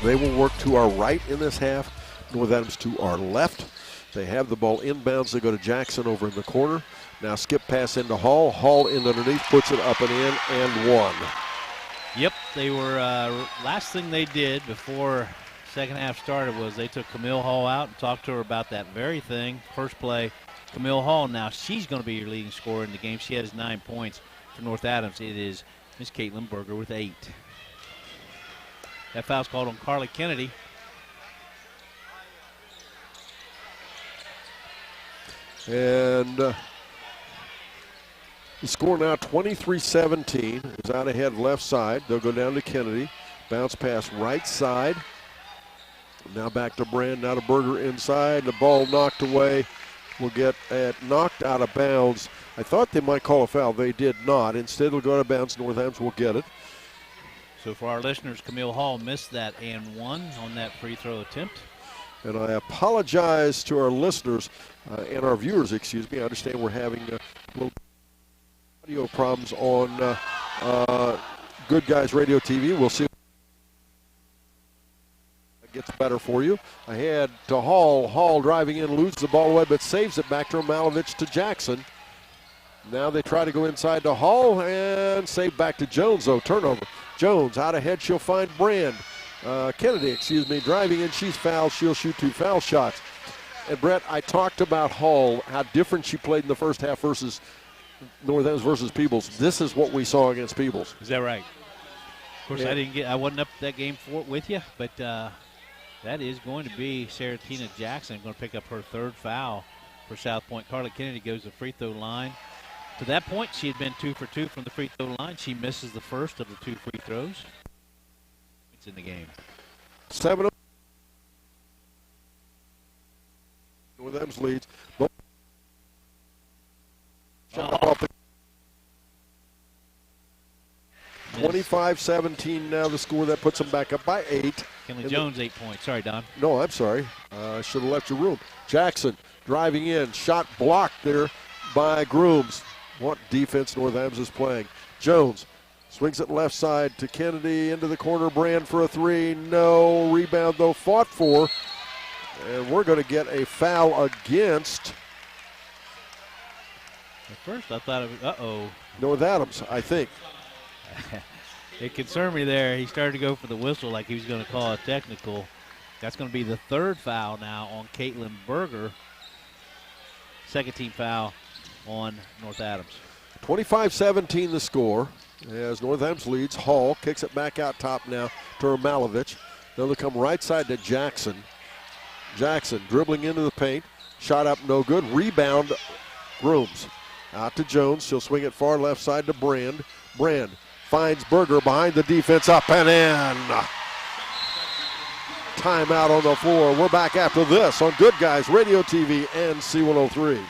they will work to our right in this half. North Adams to our left. They have the ball inbounds. They go to Jackson over in the corner. Now skip pass into Hall. Hall in underneath, puts it up and in, and one. Yep, they were, last thing they did before second half started was they took Camille Hall out and talked to her about that very thing. First play, Camille Hall, now she's going to be your leading scorer in the game. She has 9 points for North Adams. It is Miss Caitlin Berger with 8. That foul's called on Carly Kennedy. And the score now 23-17 is out ahead left side. They'll go down to Kennedy. Bounce pass right side. Now back to Brand, now to Berger inside. The ball knocked away. Will get knocked out of bounds. I thought they might call a foul. They did not. Instead, it'll go out of bounds. North Adams will get it. So for our listeners, Camille Hall missed that and one on that free throw attempt. And I apologize to our listeners and our viewers, excuse me. I understand we're having a little audio problems on Good Guys Radio TV. We'll see if it gets better for you. Ahead to Hall. Hall driving in, loses the ball away, but saves it back to Malovich to Jackson. Now they try to go inside to Hall and save back to Jones, though. Turnover. Jones out ahead. She'll find Brand. Kennedy, excuse me, driving in. She's fouled. She'll shoot 2 foul shots. And, Brett, I talked about Hall, how different she played in the first half versus North Adams versus Peebles. This is what we saw against Peebles. Is that right? Of course, Yeah. I wasn't up that game with you, but that is going to be Saratina Jackson going to pick up her 3rd foul for South Point. Carly Kennedy goes to the free throw line. To that point, she had been 2 for 2 from the free throw line. She misses the first of the 2 free throws. It's in the game. 7-0. North Adams leads. 25-17 now the score. That puts them back up by 8. Kinley Jones 8 points. Sorry, Don. No, I'm sorry. I should have left your room. Jackson driving in. Shot blocked there by Grooms. What defense North Adams is playing. Jones swings it left side to Kennedy into the corner. Brand for a 3. No. Rebound, though, fought for. And we're going to get a foul against. At first, I thought it was, North Adams, I think. It concerned me there. He started to go for the whistle like he was going to call a technical. That's going to be the 3rd foul now on Caitlin Berger. 2nd team foul on North Adams. 25-17 the score as North Adams leads. Hall kicks it back out top now to Malovich. They'll come right side to Jackson. Jackson dribbling into the paint. Shot up, no good. Rebound, Grooms. Out to Jones. She'll swing it far left side to Brand. Brand finds Berger behind the defense, up and in. Timeout on the floor. We're back after this on Good Guys Radio TV and C103.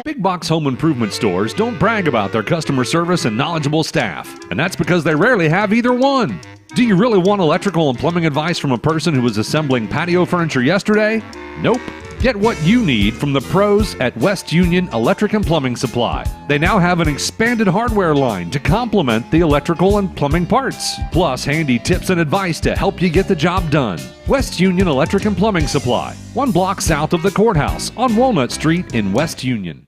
Big box home improvement stores don't brag about their customer service and knowledgeable staff, and that's because they rarely have either one. Do you really want electrical and plumbing advice from a person who was assembling patio furniture yesterday? Nope. Get what you need from the pros at West Union Electric and Plumbing Supply. They now have an expanded hardware line to complement the electrical and plumbing parts, plus handy tips and advice to help you get the job done. West Union Electric and Plumbing Supply, 1 block south of the courthouse on Walnut Street in West Union.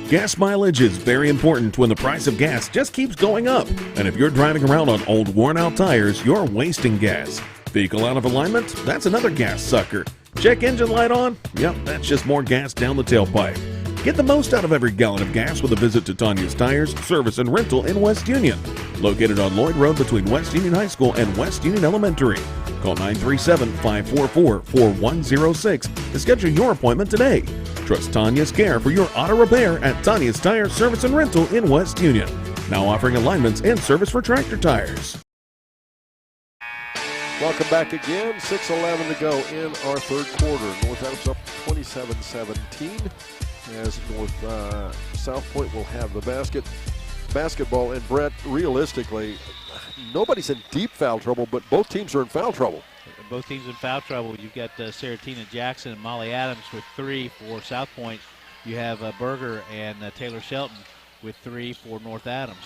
Gas mileage is very important when the price of gas just keeps going up. And if you're driving around on old worn-out tires, you're wasting gas. Vehicle out of alignment? That's another gas sucker. Check engine light on? Yep, that's just more gas down the tailpipe. Get the most out of every gallon of gas with a visit to Tanya's Tires, Service and Rental in West Union. Located on Lloyd Road between West Union High School and West Union Elementary. Call 937-544-4106 to schedule your appointment today. Trust Tanya's care for your auto repair at Tanya's Tire, Service and Rental in West Union. Now offering alignments and service for tractor tires. Welcome back again. 6:11 to go in our 3rd quarter. North Adams up 27-17 as South Point will have the basketball. And Brett, realistically, nobody's in deep foul trouble, but both teams are in foul trouble. Both teams in foul trouble. You've got Saratina Jackson and Molly Adams with 3 for South Point. You have Berger and Taylor Shelton with 3 for North Adams.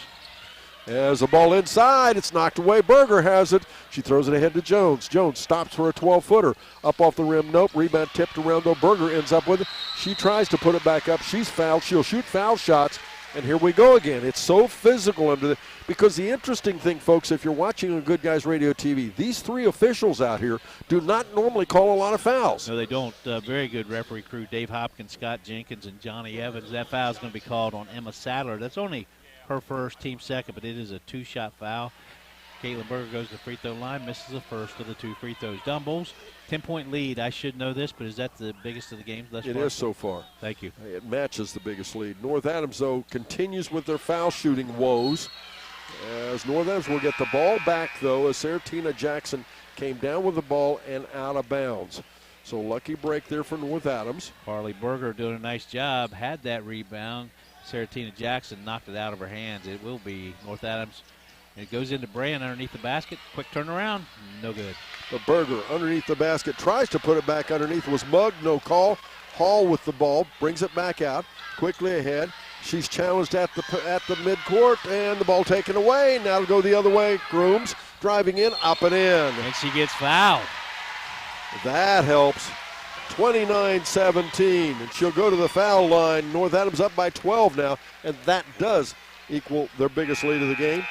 As the ball inside, it's knocked away. Berger has it. She throws it ahead to Jones. Jones stops for a 12-footer. Up off the rim, nope. Rebound tipped around, though. Berger ends up with it. She tries to put it back up. She's fouled. She'll shoot foul shots. And here we go again. It's so physical because the interesting thing, folks, if you're watching on Good Guys Radio TV, these three officials out here do not normally call a lot of fouls. No, they don't. Very good referee crew. Dave Hopkins, Scott Jenkins, and Johnny Evans. That foul is going to be called on Emma Sadler. That's only her first, team second, but it is a two-shot foul. Caitlin Berger goes to the free throw line, misses the first of the two free throws. Don Bowles, 10-point lead. I should know this, but is that the biggest of the games thus far? It is so far. Thank you. It matches the biggest lead. North Adams, though, continues with their foul shooting woes. As North Adams will get the ball back, though, as Saratina Jackson came down with the ball and out of bounds. So lucky break there for North Adams. Farley Berger doing a nice job, had that rebound. Saratina Jackson knocked it out of her hands. It will be North Adams. And it goes into Brand underneath the basket. Quick turnaround, no good. But Berger underneath the basket tries to put it back underneath. Was mugged, no call. Hall with the ball, brings it back out, quickly ahead. She's challenged at the midcourt, and the ball taken away. Now to go the other way. Grooms driving in, up and in. And she gets fouled. That helps. 29-17, and she'll go to the foul line. North Adams up by 12 now, and that does equal their biggest lead of the game.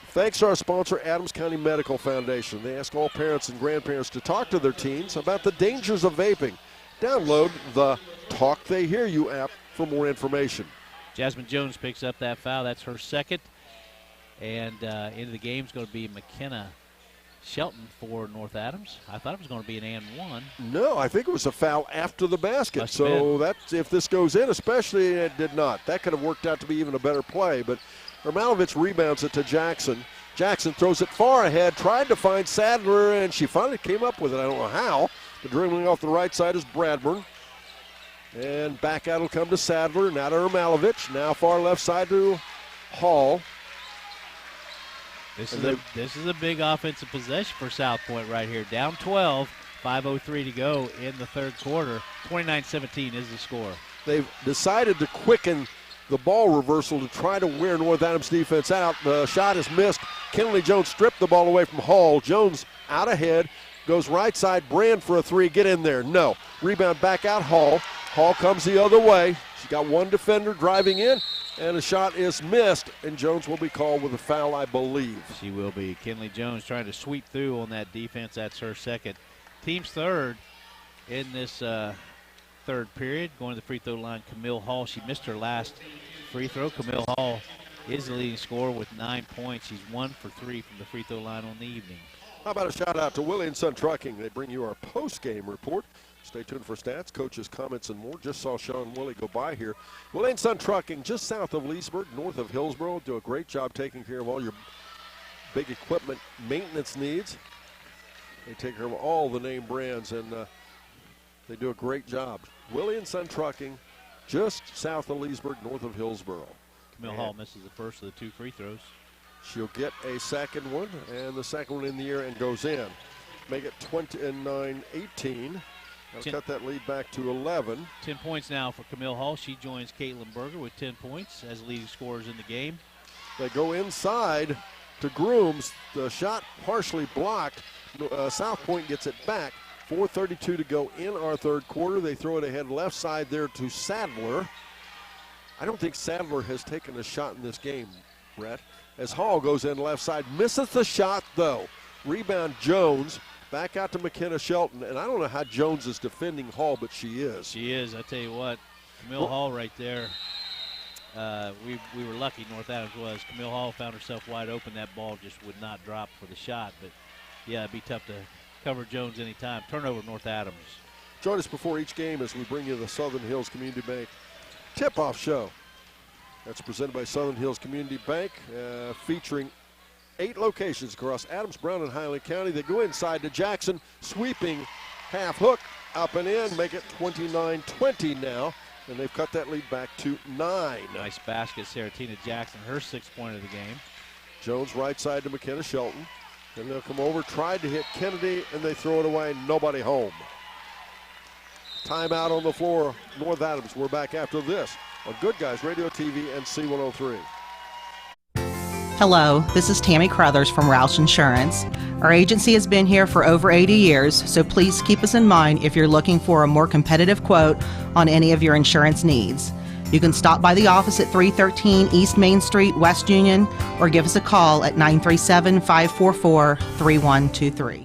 Thanks to our sponsor, Adams County Medical Foundation. They ask all parents and grandparents to talk to their teens about the dangers of vaping. Download the Talk They Hear You app for more information. Jasmine Jones picks up that foul. That's her second. And into the game is going to be McKenna Shelton for North Adams. I thought it was going to be an and one. No, I think it was a foul after the basket. So that's, if this goes in, especially, it did not. That could have worked out to be even a better play. But Ermalovich rebounds it to Jackson. Jackson throws it far ahead, tried to find Sadler, and she finally came up with it. I don't know how. But dribbling off the right side is Bradburn. And back out will come to Sadler. Now to Ermalovich. Now far left side to Hall. This is a big offensive possession for South Point right here. Down 12, 5:03 to go in the third quarter. 29-17 is the score. They've decided to quicken the ball reversal to try to wear North Adams defense out. The shot is missed. Kinley Jones stripped the ball away from Hall. Jones out ahead, goes right side. Brand for a three. Get in there. No. Rebound back out Hall. Hall comes the other way. She's got one defender driving in, and the shot is missed, and Jones will be called with a foul, I believe. She will be. Kinley Jones trying to sweep through on that defense. That's her second. Team's third in this third period. Going to the free throw line, Camille Hall. She missed her last free throw. Camille Hall is the leading scorer with 9 points. She's 1 for 3 from the free throw line on the evening. How about a shout out to Willie & Son Trucking? They bring you our post-game report. Stay tuned for stats, coaches, comments, and more. Just saw Sean and Willie go by here. Willie & Son Trucking, just south of Leesburg, north of Hillsboro. Do a great job taking care of all your big equipment maintenance needs. They take care of all the name brands, and they do a great job. Willie & Son Trucking, just south of Leesburg, north of Hillsboro. Camille Hall misses the first of the two free throws. She'll get a second one, and the second one in the air and goes in. Make it 29-18. That'll cut that lead back to 11. 10 points now for Camille Hall. She joins Caitlin Berger with 10 points as leading scorers in the game. They go inside to Grooms. The shot partially blocked. South Point gets it back. 4:32 to go in our third quarter. They throw it ahead left side there to Sadler. I don't think Sadler has taken a shot in this game, Brett. As Hall goes in left side, misses the shot though. Rebound Jones. Back out to McKenna Shelton, and I don't know how Jones is defending Hall, but she is. She is. I tell you what, Camille Hall right there. We were lucky, North Adams was. Camille Hall found herself wide open. That ball just would not drop for the shot. But, yeah, it'd be tough to cover Jones anytime. Turnover, North Adams. Join us before each game as we bring you the Southern Hills Community Bank tip-off show. That's presented by Southern Hills Community Bank, featuring 8 locations across Adams, Brown, and Highland County. They go inside to Jackson, sweeping half hook, up and in, make it 29-20 now, and they've cut that lead back to 9. Nice basket, Saratina Jackson, her 6th point of the game. Jones right side to McKenna Shelton. Then they'll come over, tried to hit Kennedy, and they throw it away, nobody home. Timeout on the floor, North Adams. We're back after this on Good Guys Radio TV and C103. Hello, this is Tammy Crothers from Roush Insurance. Our agency has been here for over 80 years, so please keep us in mind if you're looking for a more competitive quote on any of your insurance needs. You can stop by the office at 313 East Main Street, West Union, or give us a call at 937-544-3123.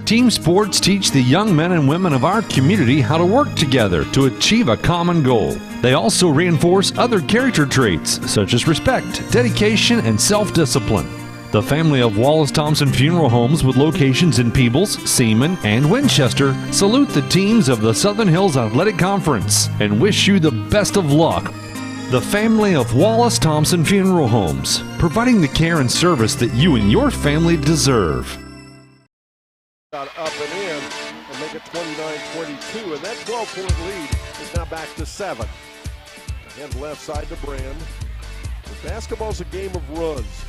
Team sports teach the young men and women of our community how to work together to achieve a common goal. They also reinforce other character traits such as respect, dedication, and self-discipline. The family of Wallace Thompson Funeral Homes with locations in Peebles, Seaman, and Winchester salute the teams of the Southern Hills Athletic Conference and wish you the best of luck. The family of Wallace Thompson Funeral Homes, providing the care and service that you and your family deserve. Up and in and make it 29-22, and that 12-point lead is now back to 7. Again, left side to Brand. But basketball's a game of runs.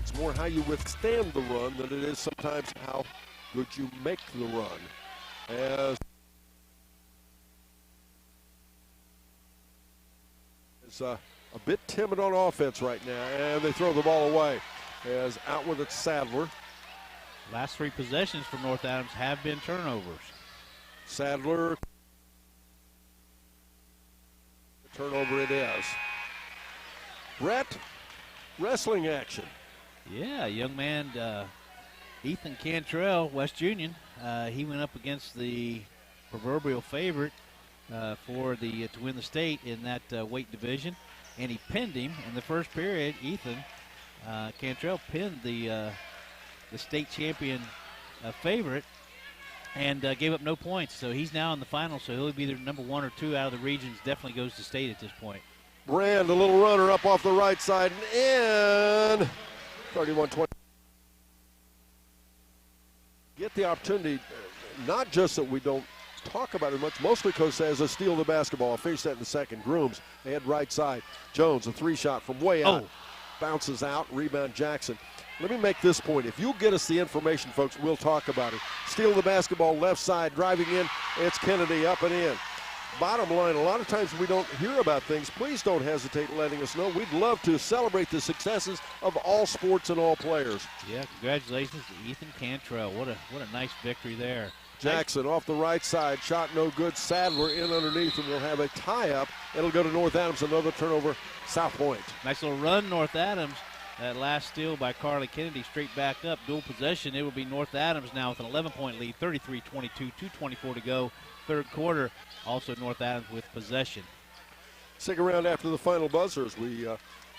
It's more how you withstand the run than it is sometimes how good you make the run. As it's a bit timid on offense right now, and they throw the ball away. As out with it, Sadler. Last 3 possessions for North Adams have been turnovers. Sadler. Turnover it is. Brett, wrestling action. Yeah, young man Ethan Cantrell, West Union. He went up against the proverbial favorite for to win the state in that weight division, and he pinned him in the first period. Ethan Cantrell pinned the state champion favorite and gave up no points. So he's now in the final, so he'll be either number 1 or 2 out of the regions. Definitely goes to state at this point. Brand, a little runner up off the right side and in. 31-20. Get the opportunity, not just that we don't talk about it much, mostly because as a steal the basketball. I'll finish that in the second. Grooms, they had right side. Jones, a 3-shot from way out. Bounces out, rebound Jackson. Let me make this point. If you'll get us the information, folks, we'll talk about it. Steal the basketball, left side, driving in. It's Kennedy up and in. Bottom line, a lot of times we don't hear about things. Please don't hesitate letting us know. We'd love to celebrate the successes of all sports and all players. Yeah, congratulations to Ethan Cantrell. What a nice victory there. Jackson off the right side, shot no good. Sadler in underneath, and we'll have a tie-up. It'll go to North Adams, another turnover, South Point. Nice little run, North Adams. That last steal by Carly Kennedy, straight back up, dual possession. It will be North Adams now with an 11-point lead, 33-22, 2:24 to go, third quarter. Also North Adams with possession. Stick around after the final buzzer as we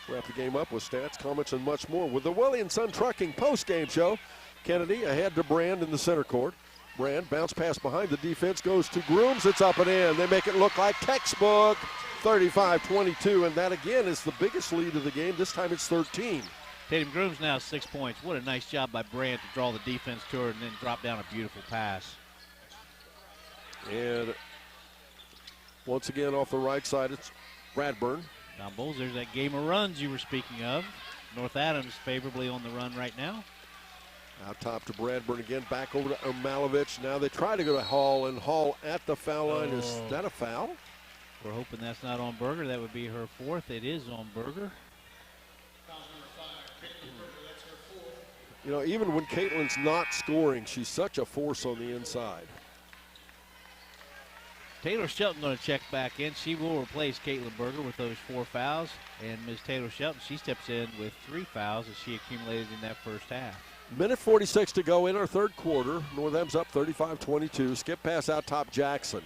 wrap the game up with stats, comments, and much more with the Willie & Son Trucking post-game show. Kennedy ahead to Brand in the center court. Brand, bounce pass behind the defense, goes to Grooms. It's up and in. They make it look like textbook. 35-22, and that again is the biggest lead of the game. This time it's 13. Tatum Grooms now 6 points. What a nice job by Brand to draw the defense to her and then drop down a beautiful pass. And once again off the right side, it's Bradburn. Now, Bowles, there's that game of runs you were speaking of. North Adams favorably on the run right now. Out top to Bradburn again, back over to Ermalovich. Now they try to go to Hall, and Hall at the foul line. Is that a foul? We're hoping that's not on Berger. That would be her 4th. It is on Berger. You know, even when Caitlin's not scoring, she's such a force on the inside. Taylor Shelton going to check back in. She will replace Caitlin Berger with those 4 fouls. And Ms. Taylor Shelton, she steps in with 3 fouls as she accumulated in that first half. Minute 46 to go in our third quarter. North Adams up 35-22. Skip pass out top Jackson.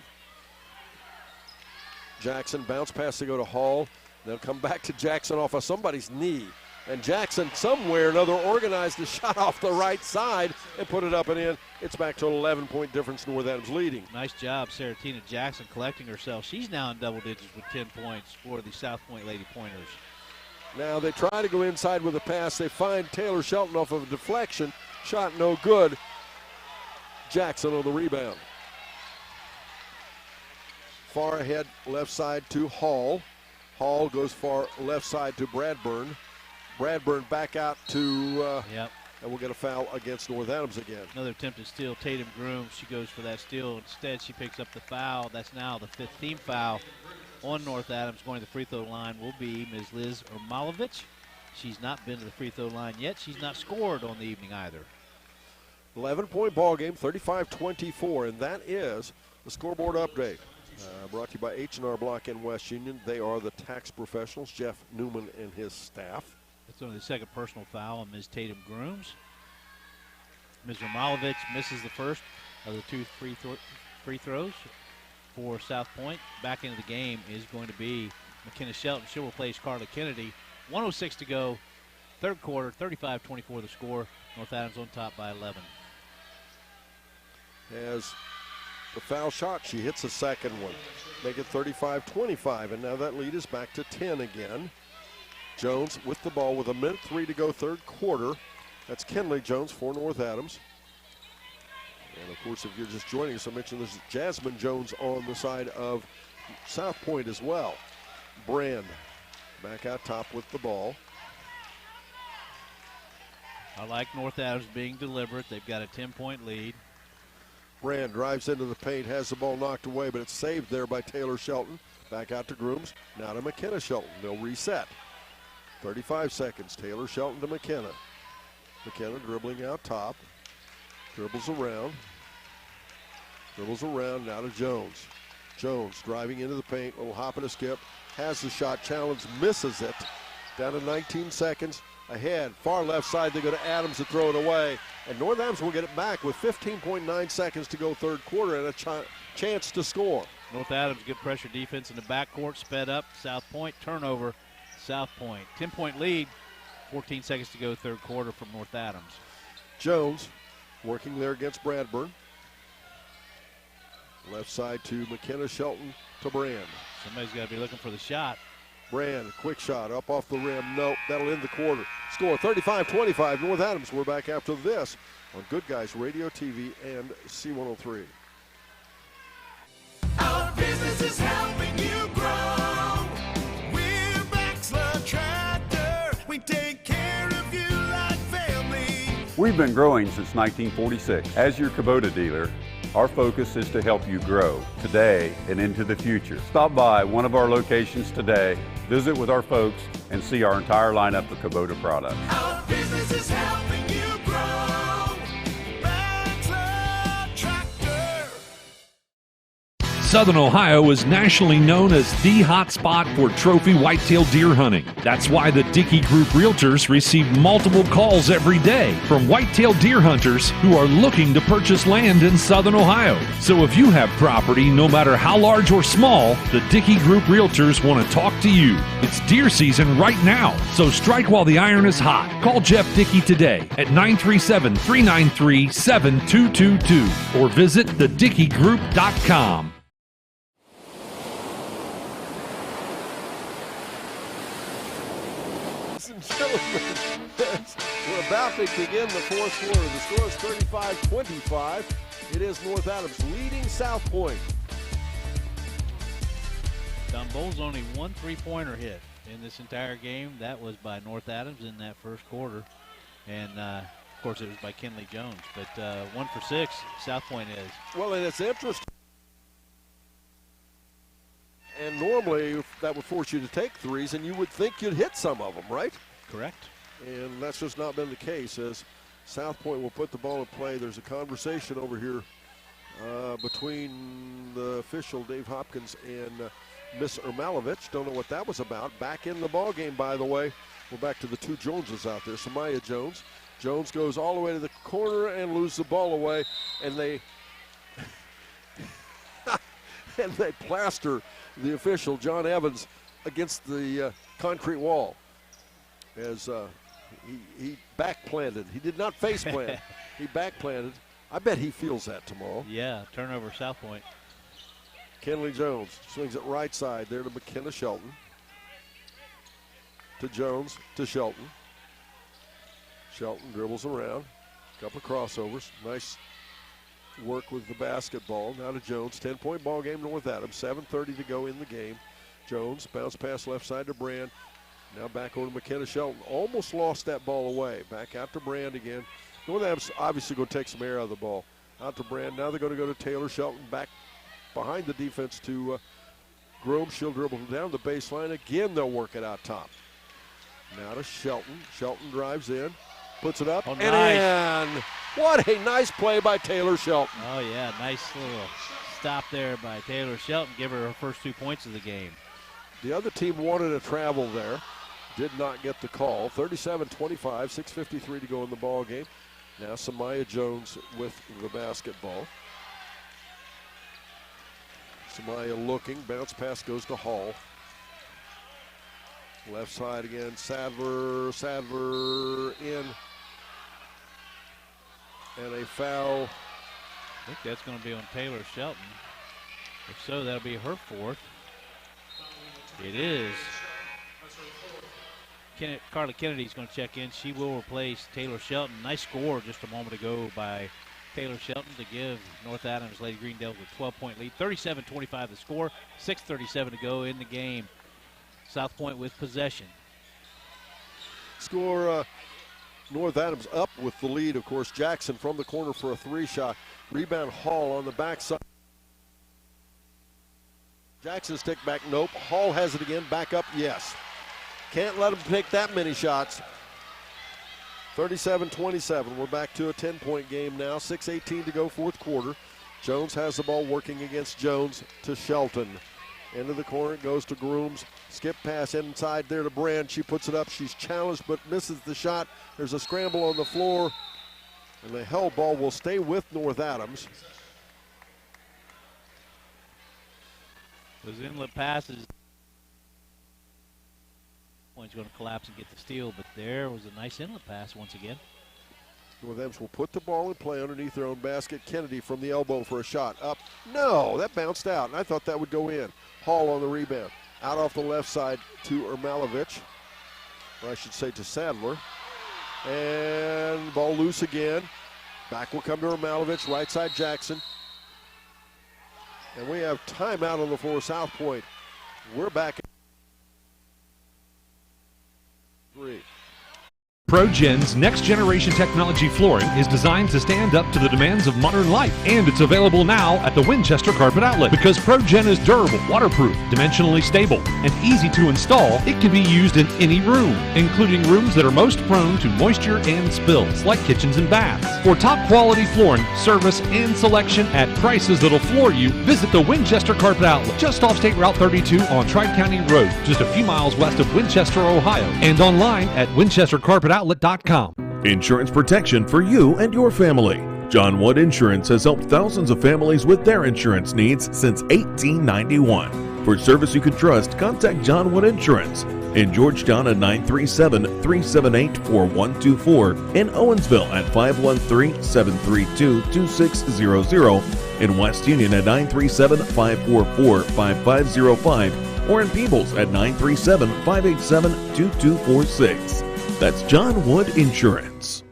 Jackson bounce pass to go to Hall. They'll come back to Jackson off of somebody's knee. And Jackson somewhere or another organized a shot off the right side and put it up and in. It's back to an 11-point difference. North Adams leading. Nice job, Saratina Jackson collecting herself. She's now in double digits with 10 points for the South Point Lady Pointers. Now they try to go inside with a pass. They find Taylor Shelton off of a deflection. Shot no good. Jackson on the rebound. Far ahead, left side to Hall. Hall goes far left side to Bradburn. Bradburn back out to and we'll get a foul against North Adams again. Another attempted steal. Tatum Grooms, she goes for that steal. Instead, she picks up the foul. That's now the 15th foul on North Adams. Going to the free throw line will be Ms. Liz Ermalovich. She's not been to the free throw line yet. She's not scored on the evening either. 11-point ball game, 35-24, and that is the scoreboard update. Brought to you by H&R Block in West Union. They are the tax professionals, Jeff Newman and his staff. That's only the second personal foul on Ms. Tatum Grooms. Ms. Ermalovich misses the first of the two free throws for South Point. Back into the game is going to be McKenna Shelton. She'll replace Carla Kennedy. 1:06 to go, third quarter, 35-24 the score. North Adams on top by 11. As the foul shot, she hits a second one. Make it 35-25, and now that lead is back to 10 again. Jones with the ball with 1:03 to go, third quarter. That's Kenley Jones for North Adams. And of course, if you're just joining us, I mentioned there's Jasmine Jones on the side of South Point as well. Brand back out top with the ball. I like North Adams being deliberate. They've got a 10-point lead. Brand drives into the paint, has the ball knocked away, but it's saved there by Taylor Shelton. Back out to Grooms, now to McKenna Shelton. They'll reset. 35 seconds, Taylor Shelton to McKenna. McKenna dribbling out top, dribbles around, now to Jones. Jones driving into the paint, little hop and a skip, has the shot, challenge, misses it. Down to 19 seconds. Ahead, far left side, they go to Adams to throw it away. And North Adams will get it back with 15.9 seconds to go third quarter and a chance to score. North Adams, good pressure defense in the backcourt, sped up. South Point, turnover, South Point. 10-point lead, 14 seconds to go third quarter from North Adams. Jones working there against Bradburn. Left side to McKenna Shelton to Brand. Somebody's got to be looking for the shot. Brand, quick shot up off the rim. Nope, that'll end the quarter. Score 35-25. North Adams. We're back after this on Good Guys Radio, TV, and C103. Our business is helping you grow. We're Baxler Tractor. We take care of you like family. We've been growing since 1946. As your Kubota dealer, our focus is to help you grow today and into the future. Stop by one of our locations today, visit with our folks, and see our entire lineup of Kubota products. Our business is helping you grow. Baxler Tractor. Southern Ohio is nationally known as the hot spot for trophy whitetail deer hunting. That's why the Dickey Group Realtors receive multiple calls every day from whitetail deer hunters who are looking to purchase land in Southern Ohio. So if you have property, no matter how large or small, the Dickey Group Realtors want to talk to you. It's deer season right now, so strike while the iron is hot. Call Jeff Dickey today at 937-393-7222 or visit thedickeygroup.com. We're about to begin the fourth quarter. The score is 35-25. It is North Adams leading South Point. Don Bowles only one three-pointer hit in this entire game. That was by North Adams in that first quarter. And, of course, it was by Kenley Jones. But 1 for 6, South Point is. Well, and it's interesting. And normally that would force you to take threes, and you would think you'd hit some of them, right? Correct. And that's just not been the case. As South Point will put the ball in play, there's a conversation over here between the official, Dave Hopkins, and Miss Ermalovich. Don't know what that was about. Back in the ball game, by the way. We're back to the two Joneses out there. Samaya Jones. Jones goes all the way to the corner and loses the ball away, and they and they plaster the official, John Evans, against the concrete wall as he back-planted. He did not face-plant. He back-planted. I bet he feels that tomorrow. Yeah, turnover South Point. Kenley Jones swings it right side there to McKenna Shelton. To Jones, to Shelton. Shelton dribbles around. Couple of crossovers. Nice work with the basketball. Now to Jones. 10-point ball game, North Adams. 7:30 to go in the game. Jones, bounce pass left side to Brand. Now back over to McKenna Shelton. Almost lost that ball away. Back out to Brand again. North Adams obviously going to take some air out of the ball. Out to Brand. Now they're going to go to Taylor Shelton. Back behind the defense to Groom. She'll dribble down the baseline. Again, they'll work it out top. Now to Shelton. Shelton drives in. Puts it up. Oh, and nice. in. What a nice play by Taylor Shelton. Oh, yeah, nice little stop there by Taylor Shelton. Give her first 2 points of the game. The other team wanted a travel there. Did not get the call. 37-25, 6:53 to go in the ball game. Now Samaya Jones with the basketball. Samaya looking. Bounce pass goes to Hall. Left side again. Sadler. Sadler in. And a foul. I think that's going to be on Taylor Shelton. If so, that'll be her fourth. It is. Carla Kennedy's going to check in. She will replace Taylor Shelton. Nice score just a moment ago by Taylor Shelton to give North Adams Lady Green Devils a 12-point lead. 37-25 the score. 6:37 to go in the game. South Point with possession. Score North Adams up with the lead. Of course, Jackson from the corner for a 3-shot. Rebound Hall on the backside. Jackson stick back, nope. Hall has it again, back up, yes. Can't let him take that many shots. 37-27, we're back to a 10-point game now. 6:18 to go, fourth quarter. Jones has the ball working against Jones to Shelton. Into the corner, it goes to Grooms. Skip pass inside there to Brand. She puts it up, she's challenged but misses the shot. There's a scramble on the floor. And the held ball will stay with North Adams. Those inlet passes. Point's going to collapse and get the steal, but there was a nice inlet pass once again. North Adams will put the ball in play underneath their own basket. Kennedy from the elbow for a shot. Up. No, that bounced out, and I thought that would go in. Hall on the rebound. Out off the left side to Ermalovich. Or I should say to Sadler. And ball loose again. Back will come to Ermalovich. Right side Jackson. And we have timeout on the floor, South Point. We're back at 3. ProGen's next generation technology flooring is designed to stand up to the demands of modern life, and it's available now at the Winchester Carpet Outlet. Because ProGen is durable, waterproof, dimensionally stable, and easy to install, it can be used in any room, including rooms that are most prone to moisture and spills, like kitchens and baths. For top quality flooring, service, and selection at prices that'll floor you, visit the Winchester Carpet Outlet, just off State Route 32 on Tri-County Road, just a few miles west of Winchester, Ohio, and online at winchestercarpetoutlet.com. Insurance protection for you and your family. John Wood Insurance has helped thousands of families with their insurance needs since 1891. For service you can trust, contact John Wood Insurance in Georgetown at 937-378-4124, in Owensville at 513-732-2600, in West Union at 937-544-5505, or in Peebles at 937-587-2246. That's John Wood Insurance.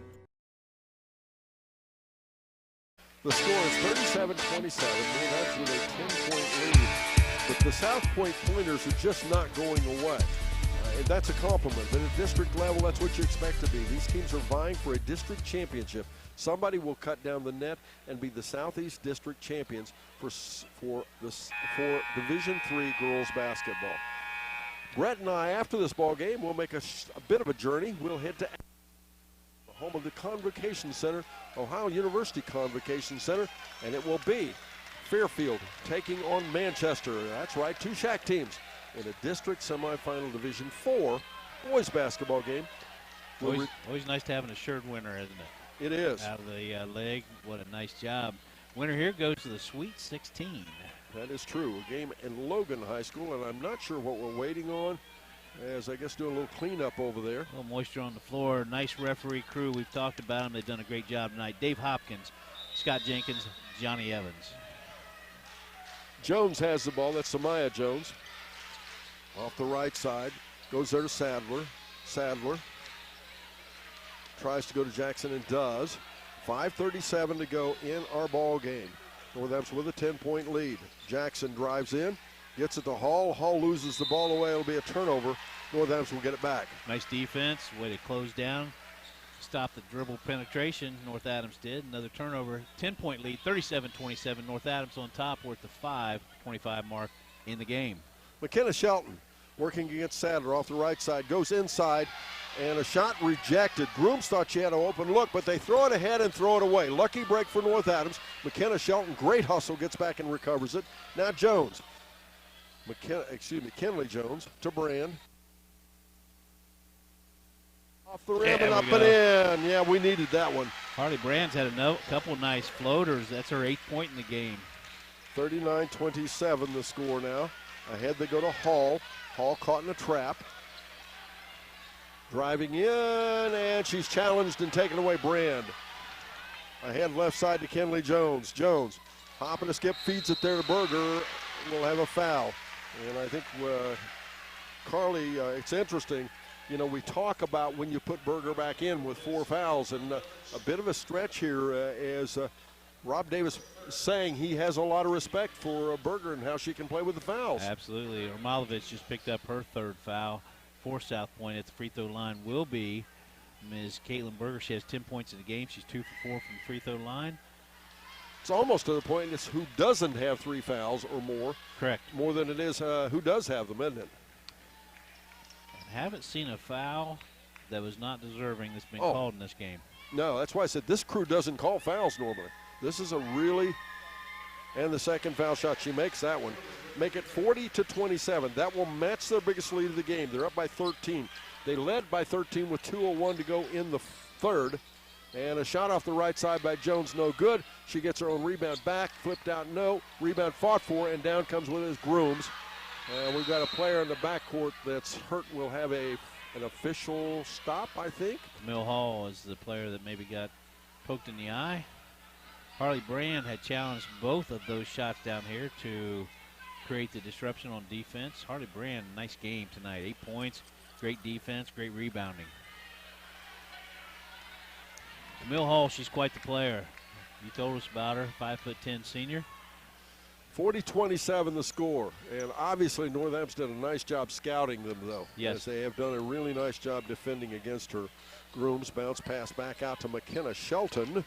The score is 37-27. That's with a 10-point lead. But the South Point Pointers are just not going away. And that's a compliment. But at district level, that's what you expect to be. These teams are vying for a district championship. Somebody will cut down the net and be the Southeast District champions for Division III girls basketball. Brett and I, after this ball game, will make a bit of a journey. We'll head to home of the Convocation Center, Ohio University Convocation Center, and it will be Fairfield taking on Manchester. That's right, 2 SHAC teams in a district semifinal Division IV boys basketball game. Always nice to have an assured winner, isn't it? It is. Out of the leg. What a nice job. Winner here goes to the Sweet 16. That is true. A game in Logan High School, and I'm not sure what we're waiting on, as I guess doing a little cleanup over there. A little moisture on the floor. Nice referee crew. We've talked about them. They've done a great job tonight. Dave Hopkins, Scott Jenkins, Johnny Evans. Jones has the ball. That's Samaya Jones. Off the right side. Goes there to Sadler. Sadler tries to go to Jackson and does. 5:37 to go in our ball game. North Adams with a 10-point lead. Jackson drives in, Gets it to Hall. Hall loses the ball away. It'll be a turnover. North Adams will get it back. Nice defense. Way to close down. Stop the dribble penetration. North Adams did. Another turnover. 10-point lead. 37-27. North Adams on top. We're at the 5:25 mark in the game. McKenna Shelton working against Sadler off the right side. Goes inside. And a shot rejected. Grooms thought she had an open look, but they throw it ahead and throw it away. Lucky break for North Adams. McKenna Shelton, great hustle, gets back and recovers it. Now Jones. Kenley Jones to Brand. Off the rim and up and in. Yeah, we needed that one. Harley Brand's had a couple nice floaters. That's her 8th point in the game. 39-27 the score now. Ahead they go to Hall. Hall caught in a trap. Driving in, and she's challenged and taken away. Brand. Ahead left side to Kenley Jones. Jones hopping a skip, feeds it there to Berger. We'll have a foul. And I think Carly, it's interesting. You know, we talk about when you put Berger back in with 4 fouls, and a bit of a stretch here as Rob Davis saying he has a lot of respect for Berger and how she can play with the fouls. Absolutely. Ermalovich just picked up her 3rd foul for South Point at the free throw line will be Ms. Caitlin Berger. She has 10 points in the game. She's 2 for 4 from the free throw line. It's almost to the point it's who doesn't have 3 fouls or more. Correct. More than it is who does have them, isn't it? I haven't seen a foul that was not deserving that's been called in this game. No, that's why I said this crew doesn't call fouls normally. This is a really, and the 2nd foul shot, she makes that one. Make it 40-27. That will match their biggest lead of the game. They're up by 13. They led by 13 with 2:01 to go in the 3rd. And a shot off the right side by Jones, no good. She gets her own rebound back, flipped out, no. Rebound fought for, and down comes with his Grooms. We've got a player in the backcourt that's hurt. We'll have an official stop, I think. Mill Hall is the player that maybe got poked in the eye. Harley Brand had challenged both of those shots down here to create the disruption on defense. Harley Brand, nice game tonight. 8 points, great defense, great rebounding. Mill Hall, she's quite the player. You told us about her, 5'10" senior. 40-27 the score. And obviously North Adams did a nice job scouting them, though. Yes. As they have done a really nice job defending against her. Grooms bounce pass back out to McKenna Shelton.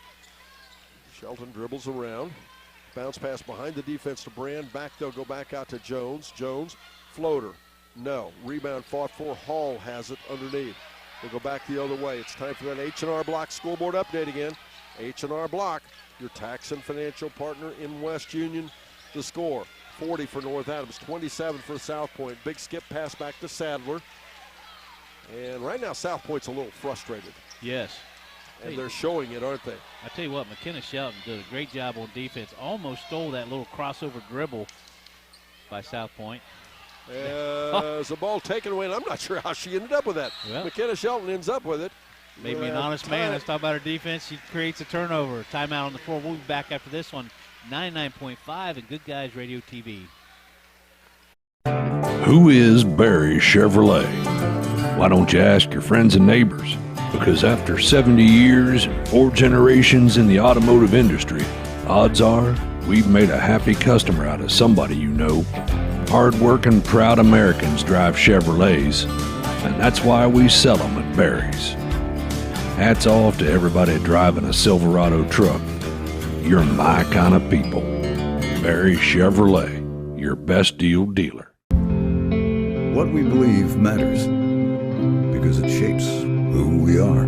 Shelton dribbles around. Bounce pass behind the defense to Brand. Back, they'll go back out to Jones. Jones, floater. No. Rebound fought for. Hall has it underneath. They go back the other way. It's time for that H&R Block scoreboard update again. H&R Block, your tax and financial partner in West Union. The score, 40 for North Adams, 27 for South Point. Big skip pass back to Sadler. And right now South Point's a little frustrated. Yes. And they're showing it, aren't they? I tell you what, McKenna Shelton did a great job on defense. Almost stole that little crossover dribble by South Point. As the ball taken away, and I'm not sure how she ended up with that. Well, McKenna Shelton ends up with it. Maybe an honest man. Let's talk about her defense. She creates a turnover. Timeout on the floor. We'll be back after this one. 99.5 and Good Guys Radio TV. Who is Barry Chevrolet? Why don't you ask your friends and neighbors? Because after 70 years and 4 generations in the automotive industry, odds are we've made a happy customer out of somebody you know. Hard-working, proud Americans drive Chevrolets, and that's why we sell them at Barry's. Hats off to everybody driving a Silverado truck. You're my kind of people. Barry Chevrolet, your best deal dealer. What we believe matters because it shapes who we are.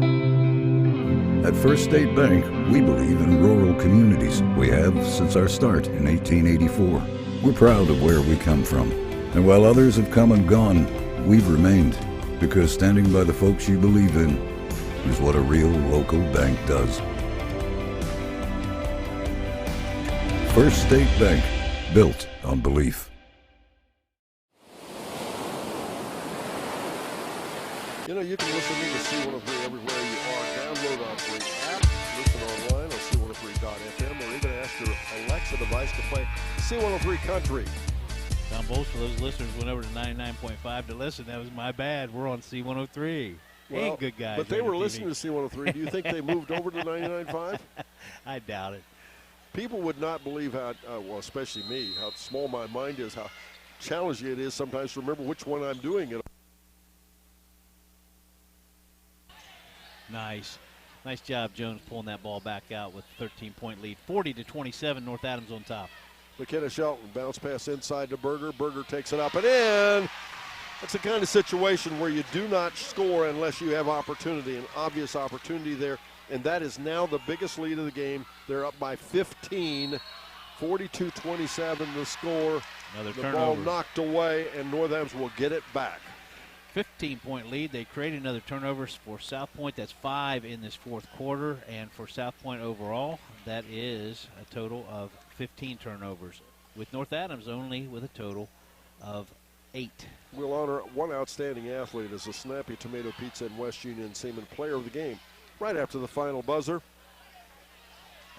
At First State Bank, we believe in rural communities. We have since our start in 1884. We're proud of where we come from. And while others have come and gone, we've remained because standing by the folks you believe in is what a real local bank does. First State Bank, built on belief. You know, you can listen to C103 everywhere you are. Download our free app, listen online on C103.fm, or even ask your Alexa device to play C103 Country. Tom Bowles, for those listeners, went over to 99.5 to listen. That was my bad. We're on C103. Well, hey, Good Guys. But they Radio were TV. listening to C103. Do you think they moved over to 99.5? I doubt it. People would not believe how, well, especially me, how small my mind is, how challenging it is sometimes to remember which one I'm doing it. Nice job, Jones, pulling that ball back out with a 13-point lead. 40-27, North Adams on top. McKenna Shelton bounce pass inside to Berger. Berger takes it up and in. That's the kind of situation where you do not score unless you have opportunity, an obvious opportunity there. And that is now the biggest lead of the game. They're up by 15, 42-27 the score. Another the turnover. ball knocked away, and North Adams will get it back. 15-point lead. They created another turnover for South Point. That's 5 in this fourth quarter. And for South Point overall, that is a total of 15 turnovers, with North Adams only with a total of 8. We'll honor one outstanding athlete as the Snappy Tomato Pizza and West Union Seaman player of the game right after the final buzzer.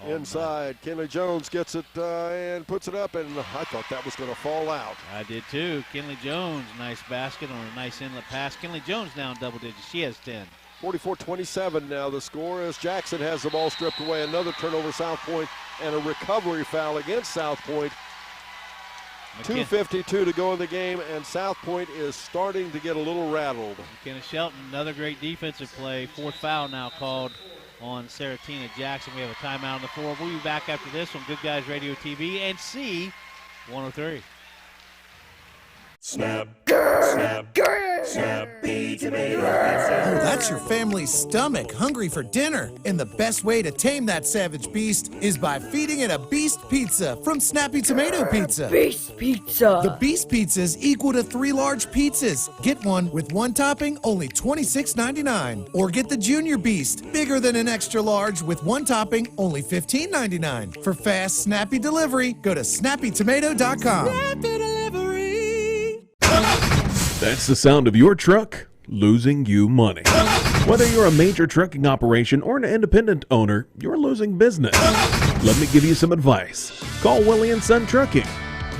Inside, Kenley Jones gets it and puts it up, and I thought that was going to fall out. I did too. Kenley Jones, nice basket on a nice inlet pass. Kenley Jones now in double digits. She has 10. 44-27 now the score as Jackson has the ball stripped away. Another turnover, South Point, and a recovery foul against South Point. 2:52 to go in the game, and South Point is starting to get a little rattled. McKenna Shelton, another great defensive play. 4th foul now called on Saratina Jackson. We have a timeout on the floor. We'll be back after this on Good Guys Radio TV and C103. Snap, snap, Snappy Tomato Pizza. Oh, that's your family's stomach hungry for dinner. And the best way to tame that savage beast is by feeding it a Beast Pizza from Snappy Tomato Pizza. Beast Pizza. The Beast Pizza is equal to 3 large pizzas. Get one with 1 topping, only $26.99. Or get the Junior Beast, bigger than an extra large with 1 topping, only $15.99. For fast, snappy delivery, go to snappytomato.com. Snappy delivery. That's the sound of your truck losing you money. Whether you're a major trucking operation or an independent owner, you're losing business. Let me give you some advice. Call Willie & Son Trucking.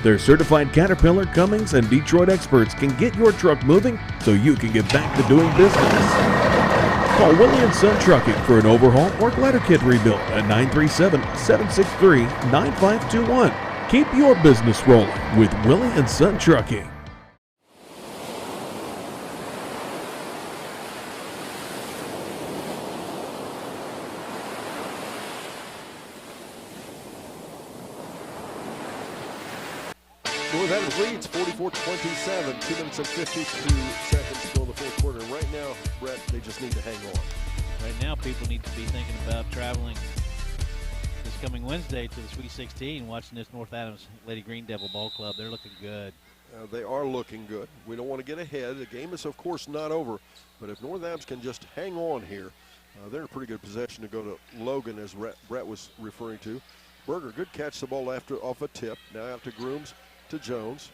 Their certified Caterpillar, Cummins, and Detroit experts can get your truck moving so you can get back to doing business. Call Willie & Son Trucking for an overhaul or glider kit rebuild at 937-763-9521. Keep your business rolling with Willie & Son Trucking. North Adams leads 44-27, 2 minutes and 52 seconds to go in the fourth quarter. And right now, Brett, they just need to hang on. Right now, people need to be thinking about traveling this coming Wednesday to the Sweet 16, watching this North Adams Lady Green Devil Ball Club. They're looking good. They are looking good. We don't want to get ahead. The game is, of course, not over. But if North Adams can just hang on here, they're in a pretty good position to go to Logan, as Brett was referring to. Berger, good catch the ball off a tip. Now out to Grooms, to Jones,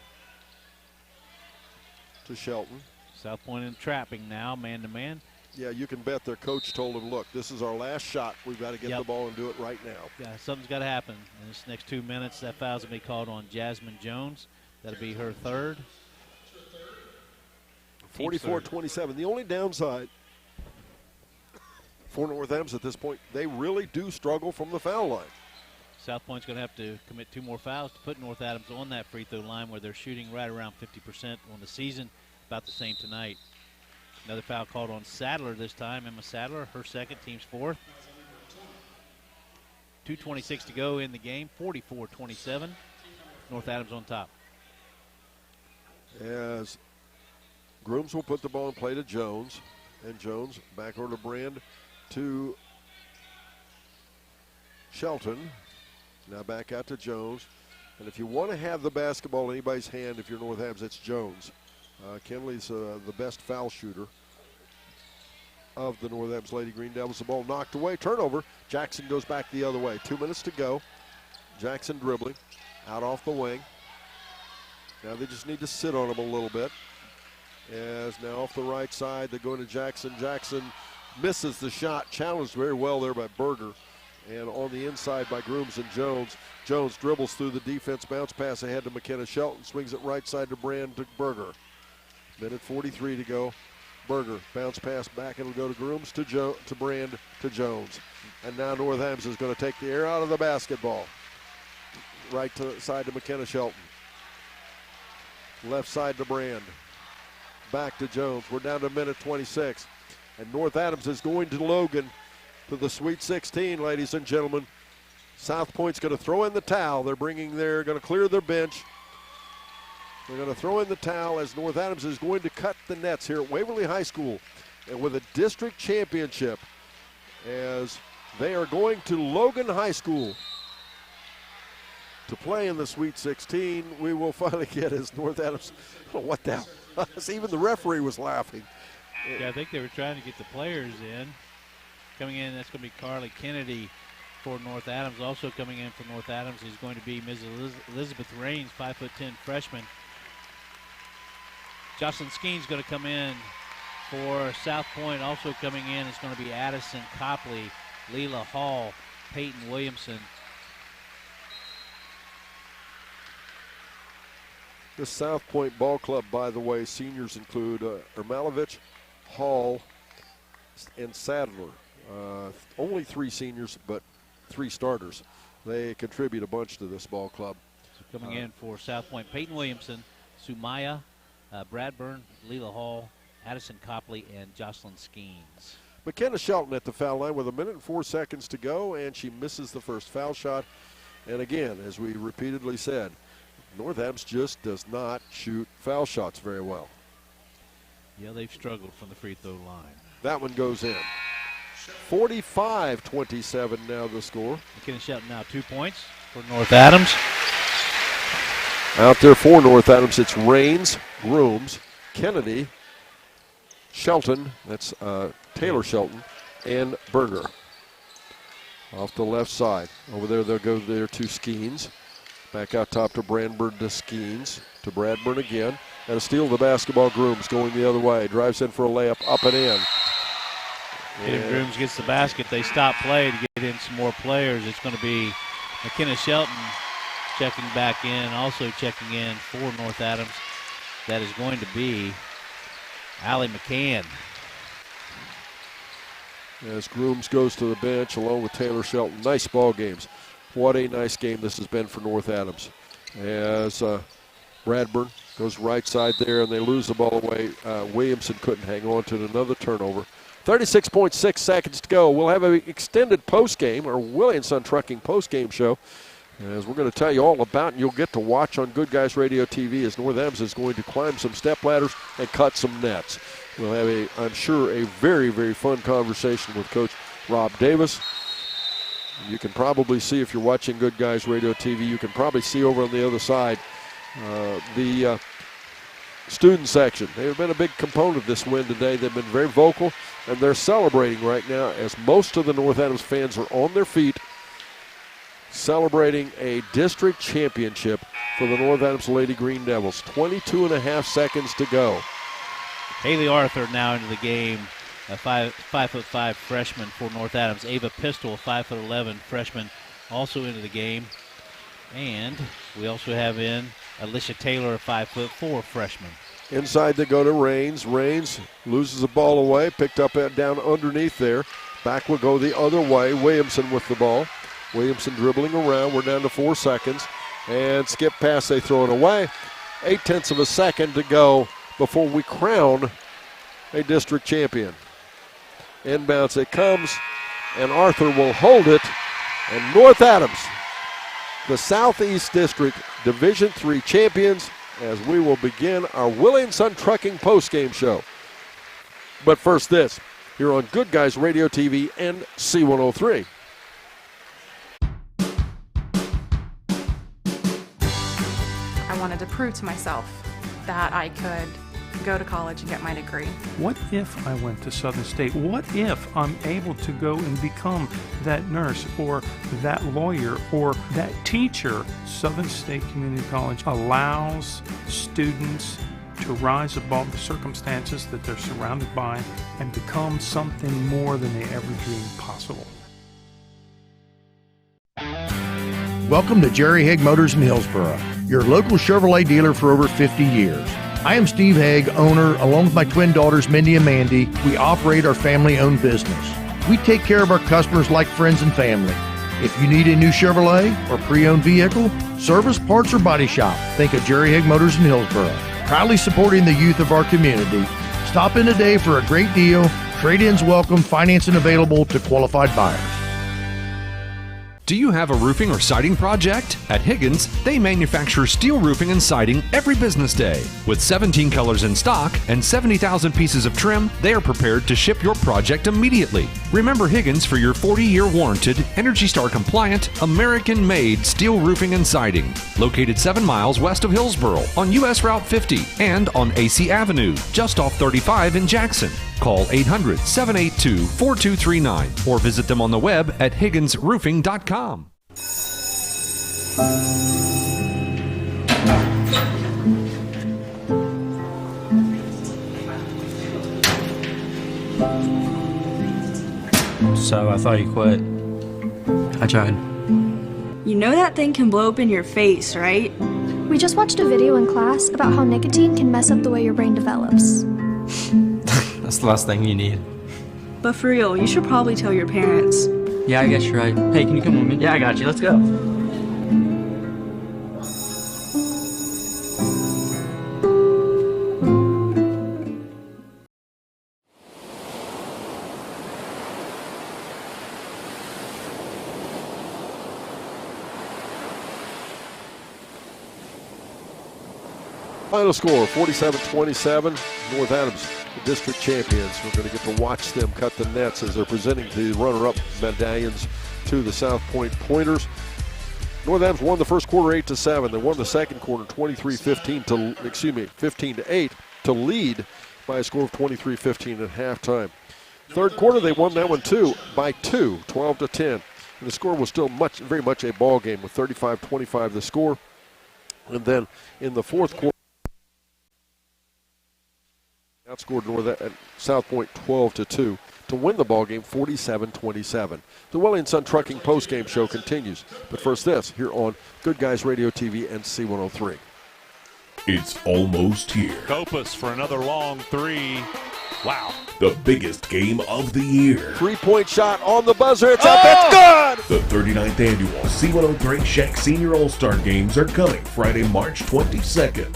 to Shelton. South Point in trapping now, man-to-man. Yeah, you can bet their coach told him, look, this is our last shot. We've got to get the ball and do it right now. Yeah, something's got to happen in this next 2 minutes. That foul's going to be called on Jasmine Jones. That'll be her third. 44-27. The only downside for North Adams at this point, they really do struggle from the foul line. South Point's going to have to commit 2 more fouls to put North Adams on that free throw line, where they're shooting right around 50% on the season, about the same tonight. Another foul called on Sadler this time. Emma Sadler, her second, team's fourth. 2:26 to go in the game, 44-27. North Adams on top. As Grooms will put the ball in play to Jones, and Jones back over to Brand to Shelton. Now back out to Jones. And if you want to have the basketball in anybody's hand, if you're North Adams, it's Jones. Kenley's the best foul shooter of the North Adams Lady Green Devils. The ball knocked away. Turnover. Jackson goes back the other way. 2 minutes to go. Jackson dribbling. Out off the wing. Now they just need to sit on him a little bit. As now off the right side, they go into Jackson. Jackson misses the shot. Challenged very well there by Berger. And on the inside by Grooms and Jones. Jones dribbles through the defense, bounce pass ahead to McKenna Shelton, swings it right side to Brand to Berger. Minute 43 to go. Berger, bounce pass back, it'll go to Grooms, to Brand, to Jones. And now North Adams is going to take the air out of the basketball. Right side to McKenna Shelton. Left side to Brand. Back to Jones. We're down to a minute 26. And North Adams is going to Logan to the Sweet 16, ladies and gentlemen. South Point's going to throw in the towel. They're going to clear their bench. They're going to throw in the towel as North Adams is going to cut the nets here at Waverly High School. And with a district championship, as they are going to Logan High School to play in the Sweet 16, we will finally get as North Adams. Oh, what the hell? Even the referee was laughing. Yeah, I think they were trying to get the players in. Coming in, that's going to be Carly Kennedy for North Adams. Also coming in for North Adams is going to be Ms. Elizabeth Raines, 5'10" freshman. Jocelyn Skeen's going to come in for South Point. Also coming in is going to be Addison Copley, Leela Hall, Peyton Williamson. The South Point Ball Club, by the way, seniors include Ermalovich, Hall, and Sadler. Only 3 seniors, but 3 starters. They contribute a bunch to this ball club. So coming in for South Point, Peyton Williamson, Sumaya, Bradburn, Leela Hall, Addison Copley, and Jocelyn Skeens. McKenna Shelton at the foul line with 1 minute and 4 seconds to go, and she misses the first foul shot. And again, as we repeatedly said, North Adams just does not shoot foul shots very well. Yeah, they've struggled from the free throw line. That one goes in. 45-27 now the score. McKenna Shelton now 2 points for North Adams. Out there for North Adams, it's Raines, Grooms, Kennedy, Shelton, that's Taylor Shelton, and Berger. Off the left side. Over there, they'll go there to Skeens. Back out top to Brandburn to Skeens. To Bradburn again. And a steal of the basketball. Grooms going the other way. Drives in for a layup, up and in. If Grooms gets the basket, they stop play to get in some more players. It's going to be McKenna Shelton checking back in, also checking in for North Adams. That is going to be Allie McCann. As Grooms goes to the bench along with Taylor Shelton. Nice ball games. What a nice game this has been for North Adams. As Bradburn goes right side there and they lose the ball away. Williamson couldn't hang on to it. Another turnover. 36.6 seconds to go. We'll have an extended postgame, or Willie and Son Trucking postgame show, as we're going to tell you all about, and you'll get to watch on Good Guys Radio TV as North Adams is going to climb some step ladders and cut some nets. We'll have, I'm sure, a very, very fun conversation with Coach Rob Davis. You can probably see, if you're watching Good Guys Radio TV, you can probably see over on the other side the student section. They've been a big component of this win today. They've been very vocal, and they're celebrating right now as most of the North Adams fans are on their feet celebrating a district championship for the North Adams Lady Green Devils. 22.5 seconds to go. Haley Arthur now into the game, a 5'5" freshman for North Adams. Ava Pistol, 5'11" freshman, also into the game. And we also have in Alicia Taylor, a 5'4" freshman. Inside they go to Raines. Raines loses the ball away, picked up and down underneath there. Back will go the other way. Williamson with the ball. Williamson dribbling around. We're down to 4 seconds. And skip pass, they throw it away. 0.8 of a second to go before we crown a district champion. Inbounds it comes, and Arthur will hold it. And North Adams, the Southeast District Division III champions, as we will begin our Willie and Son Trucking postgame show. But first this, here on Good Guys Radio TV and C103. I wanted to prove to myself that I could go to college and get my degree. What if I went to Southern State? What if I'm able to go and become that nurse or that lawyer or that teacher? Southern State Community College allows students to rise above the circumstances that they're surrounded by and become something more than they ever dreamed possible. Welcome to Jerry Haig Motors in Hillsboro, your local Chevrolet dealer for over 50 years. I am Steve Haig, owner, along with my twin daughters, Mindy and Mandy. We operate our family-owned business. We take care of our customers like friends and family. If you need a new Chevrolet or pre-owned vehicle, service, parts, or body shop, think of Jerry Haig Motors in Hillsboro. proudly supporting the youth of our community. Stop in today for a great deal. Trade-ins welcome, financing available to qualified buyers. Do you have a roofing or siding project? At Higgins, they manufacture steel roofing and siding every business day. With 17 colors in stock and 70,000 pieces of trim, they are prepared to ship your project immediately. Remember Higgins for your 40-year warranted, Energy Star compliant, American-made steel roofing and siding. Located 7 miles west of Hillsboro on US Route 50 and on AC Avenue, just off 35 in Jackson. Call 800-782-4239 or visit them on the web at higginsroofing.com. So I thought you quit. I tried. You know that thing can blow up in your face, right? We just watched a video in class about how nicotine can mess up the way your brain develops. That's the last thing you need. But for real, you should probably tell your parents. Yeah, I guess you're right. Hey, can you come with me? Yeah, I got you. Let's go. Final score, 47-27. North Adams, the district champions. We're going to get to watch them cut the nets as they're presenting the runner-up medallions to the South Point Pointers. North Adams won the first quarter 8-7. They won the second quarter 15-8 to lead by a score of 23-15 at halftime. Third quarter, they won that one too by 2, 12-10. And the score was still very much a ball game with 35-25 the score. And then in the fourth quarter, outscored South Point 12-2 to win the ball game 47-27. The Willie and Son Trucking postgame show continues. But first this, here on Good Guys Radio TV and C103. It's almost here. Kopus for another long three. Wow. The biggest game of the year. Three-point shot on the buzzer. It's up. It's good. The 39th annual C103 Shack Senior All-Star Games are coming Friday, March 22nd.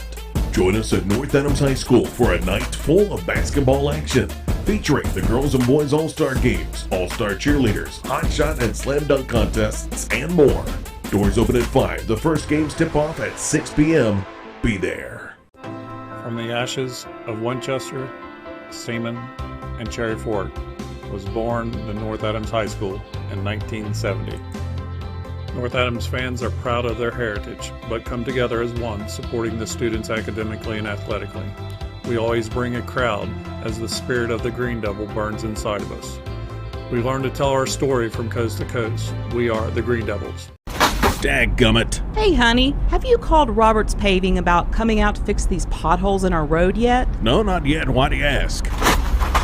Join us at North Adams High School for a night full of basketball action, featuring the girls and boys all-star games, all-star cheerleaders, hot shot and slam dunk contests, and more. Doors open at 5. The first games tip off at 6 p.m. Be there. From the ashes of Winchester, Seaman, and Cherry Fork was born the North Adams High School in 1970. North Adams fans are proud of their heritage, but come together as one, supporting the students academically and athletically. We always bring a crowd as the spirit of the Green Devil burns inside of us. We learn to tell our story from coast to coast. We are the Green Devils. Dadgummit. Hey, honey, have you called Roberts Paving about coming out to fix these potholes in our road yet? No, not yet. Why do you ask?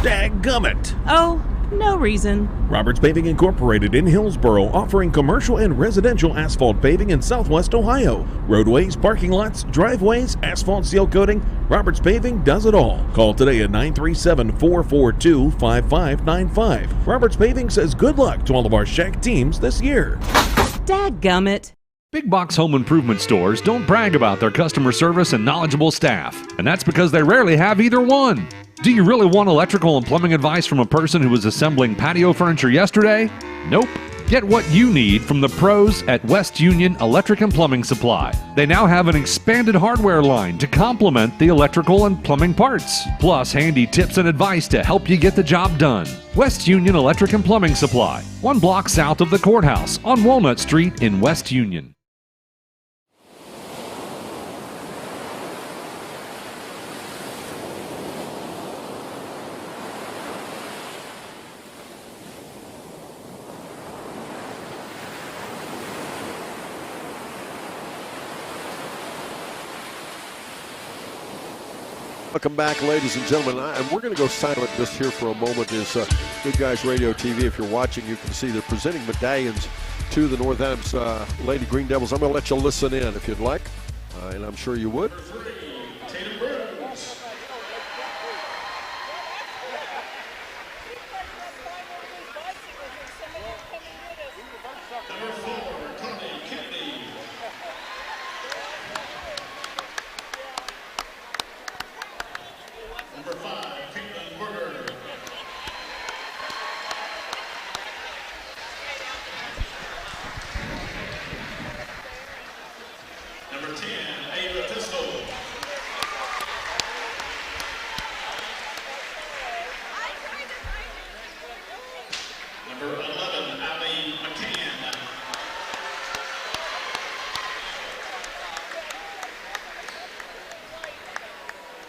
Dadgummit. Oh, no reason. Roberts Paving Incorporated in Hillsboro, offering commercial and residential asphalt paving in Southwest Ohio. Roadways, parking lots, driveways, asphalt seal coating. Roberts Paving does it all. Call today at 937-442-5595. Roberts Paving says good luck to all of our Shack teams this year. Dadgummit. Big box home improvement stores don't brag about their customer service and knowledgeable staff, and that's because they rarely have either one. Do you really want electrical and plumbing advice from a person who was assembling patio furniture yesterday? Nope. Get what you need from the pros at West Union Electric and Plumbing Supply. They now have an expanded hardware line to complement the electrical and plumbing parts, plus handy tips and advice to help you get the job done. West Union Electric and Plumbing Supply, 1 block south of the courthouse on Walnut Street in West Union. Welcome back, ladies and gentlemen. And we're going to go silent just here for a moment. Is Good Guys Radio TV. If you're watching, you can see they're presenting medallions to the North Adams Lady Green Devils. I'm going to let you listen in if you'd like, and I'm sure you would.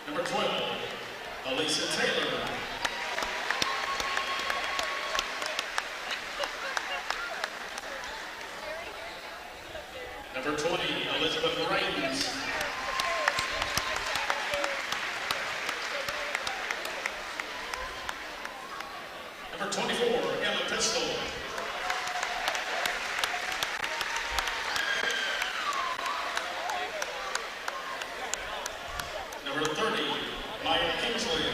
Number 12, Elisa Taylor. Number 20, Elizabeth Raines. Number 24, Emma Pistol. Number 30, Maya Kingsley.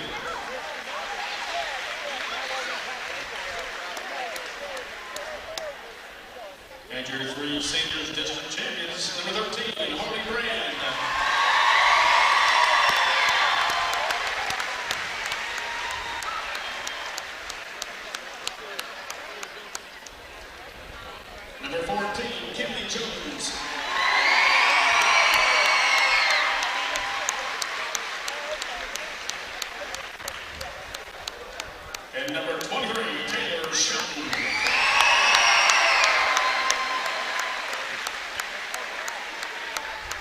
And your three seniors district champions, number 13, Harley Brand. Number 14, Kimmy Jones. And number 23, Taylor Shelton.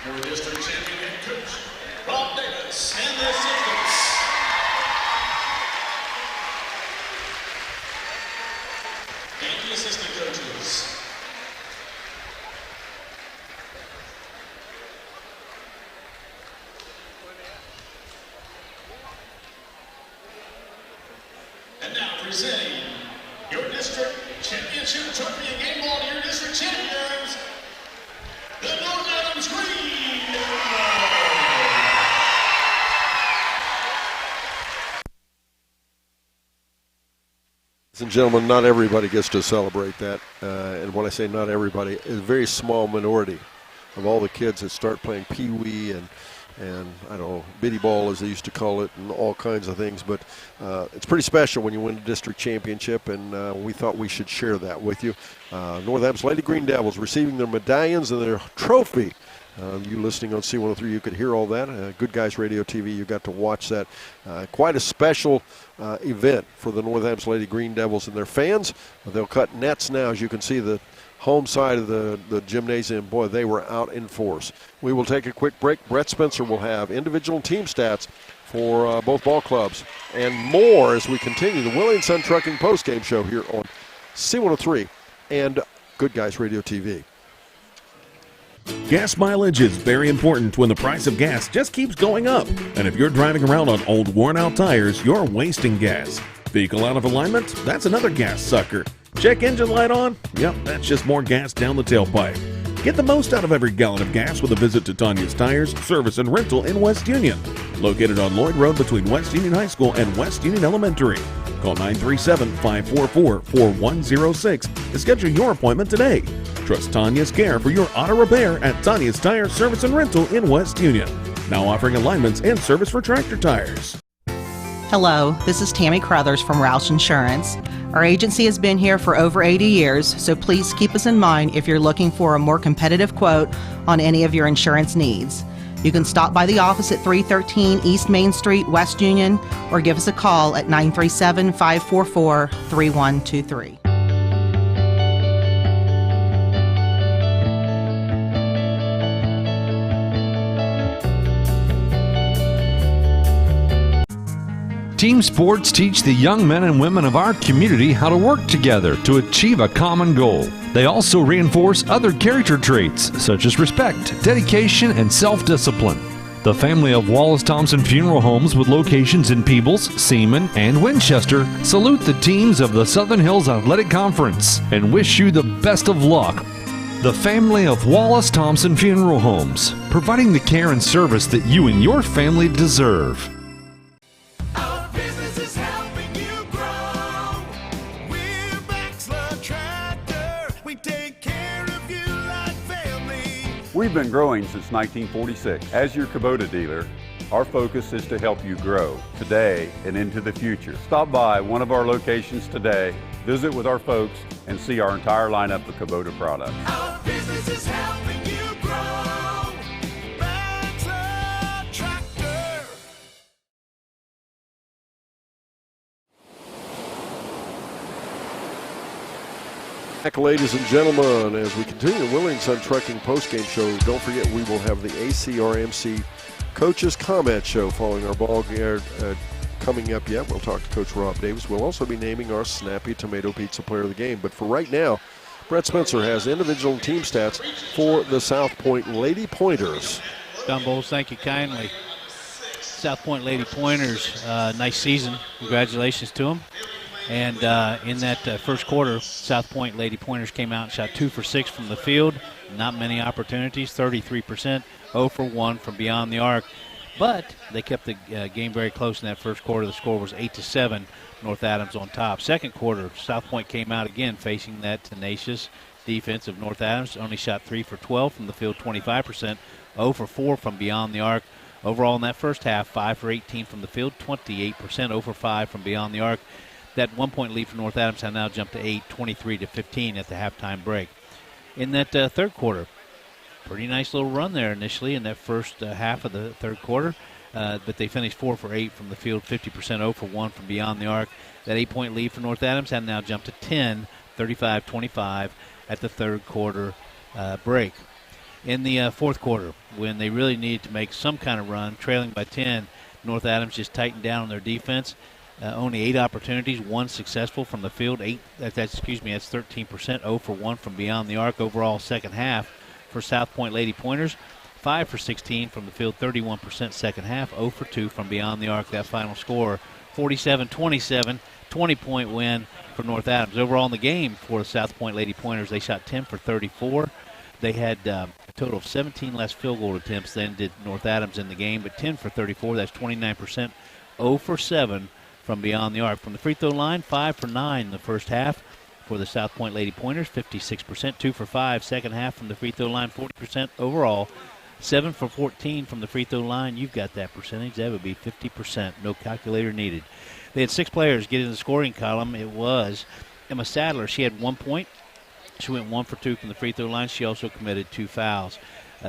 Your district champion head coach, Rob Davis, and the assistants. And the assistant coaches. And now presenting your district championship trophy and game ball to your district champions, the North Adams Green Devils. Ladies and gentlemen, not everybody gets to celebrate that. And when I say not everybody, it's a very small minority of all the kids that start playing pee-wee and I don't know, bitty ball as they used to call it, and all kinds of things. But it's pretty special when you win a district championship, and we thought we should share that with you. North Adams Lady Green Devils receiving their medallions and their trophy. You listening on C103, you could hear all that. Good Guys Radio TV, you got to watch that. Quite a special event for the North Adams Lady Green Devils and their fans. They'll cut nets now, as you can see the home side of the gymnasium. Boy, they were out in force. We will take a quick break. Brett Spencer will have individual and team stats for both ball clubs and more as we continue the Willie & Son Trucking postgame show here on C103 and Good Guys Radio TV. Gas mileage is very important when the price of gas just keeps going up. And if you're driving around on old worn-out tires, you're wasting gas. Vehicle out of alignment? That's another gas sucker. Check engine light on? Yep, that's just more gas down the tailpipe. Get the most out of every gallon of gas with a visit to Tanya's Tires, Service and Rental in West Union. Located on Lloyd Road between West Union High School and West Union Elementary. Call 937-544-4106 to schedule your appointment today. Trust Tanya's care for your auto repair at Tanya's Tires, Service and Rental in West Union. Now offering alignments and service for tractor tires. Hello, this is Tammy Crothers from Roush Insurance. Our agency has been here for over 80 years, so please keep us in mind if you're looking for a more competitive quote on any of your insurance needs. You can stop by the office at 313 East Main Street, West Union, or give us a call at 937-544-3123. Team sports teach the young men and women of our community how to work together to achieve a common goal. They also reinforce other character traits such as respect, dedication, and self-discipline. The family of Wallace Thompson Funeral Homes with locations in Peebles, Seaman, and Winchester salute the teams of the Southern Hills Athletic Conference and wish you the best of luck. The family of Wallace Thompson Funeral Homes, providing the care and service that you and your family deserve. We've been growing since 1946. As your Kubota dealer, our focus is to help you grow today and into the future. Stop by one of our locations today, visit with our folks, and see our entire lineup of Kubota products. Our business is helping you grow. Bachelor Tractor. Back, ladies and gentlemen, as we continue the Willie & Son Trucking postgame show, don't forget we will have the ACRMC Coach's Comment Show following our ball game. Coming up yet, we'll talk to Coach Rob Davis. We'll also be naming our Snappy Tomato Pizza Player of the Game. But for right now, Brett Spencer has individual and team stats for the South Point Lady Pointers. Don Bowles, thank you kindly. South Point Lady Pointers, nice season. Congratulations to them. And in that first quarter, South Point Lady Pointers came out and shot 2 for 6 from the field. Not many opportunities, 33%, 0 for 1 from beyond the arc. But they kept the game very close in that first quarter. The score was 8-7, North Adams on top. Second quarter, South Point came out again facing that tenacious defense of North Adams. Only shot 3 for 12 from the field, 25%, 0 for 4 from beyond the arc. Overall in that first half, 5 for 18 from the field, 28%, 0 for 5 from beyond the arc. That 1-point lead for North Adams had now jumped to 8, 23-15 at the halftime break. In that third quarter, pretty nice little run there initially in that first half of the third quarter, but they finished 4 for 8 from the field, 50%, 0 for 1 from beyond the arc. That 8-point lead for North Adams had now jumped to 10, 35-25 at the third quarter break. In the fourth quarter, when they really needed to make some kind of run, trailing by 10, North Adams just tightened down on their defense. Only 8 opportunities, 1 successful from the field. That's 13%, 0 for 1 from beyond the arc. Overall second half for South Point Lady Pointers, 5 for 16 from the field, 31% second half, 0 for 2 from beyond the arc. That final score, 47-27, 20-point win for North Adams. Overall in the game for the South Point Lady Pointers, they shot 10 for 34. They had a total of 17 less field goal attempts than did North Adams in the game, but 10 for 34, that's 29%, 0 for 7 from beyond the arc. From the free throw line, 5 for 9 in the first half for the South Point Lady Pointers, 56%, 2 for 5 second half from the free throw line, 40% overall, 7 for 14 from the free throw line. You've got that percentage. That would be 50%. No calculator needed. They had 6 players get in the scoring column. It was Emma Sadler. She had 1 point. She went 1 for 2 from the free throw line. She also committed 2 fouls.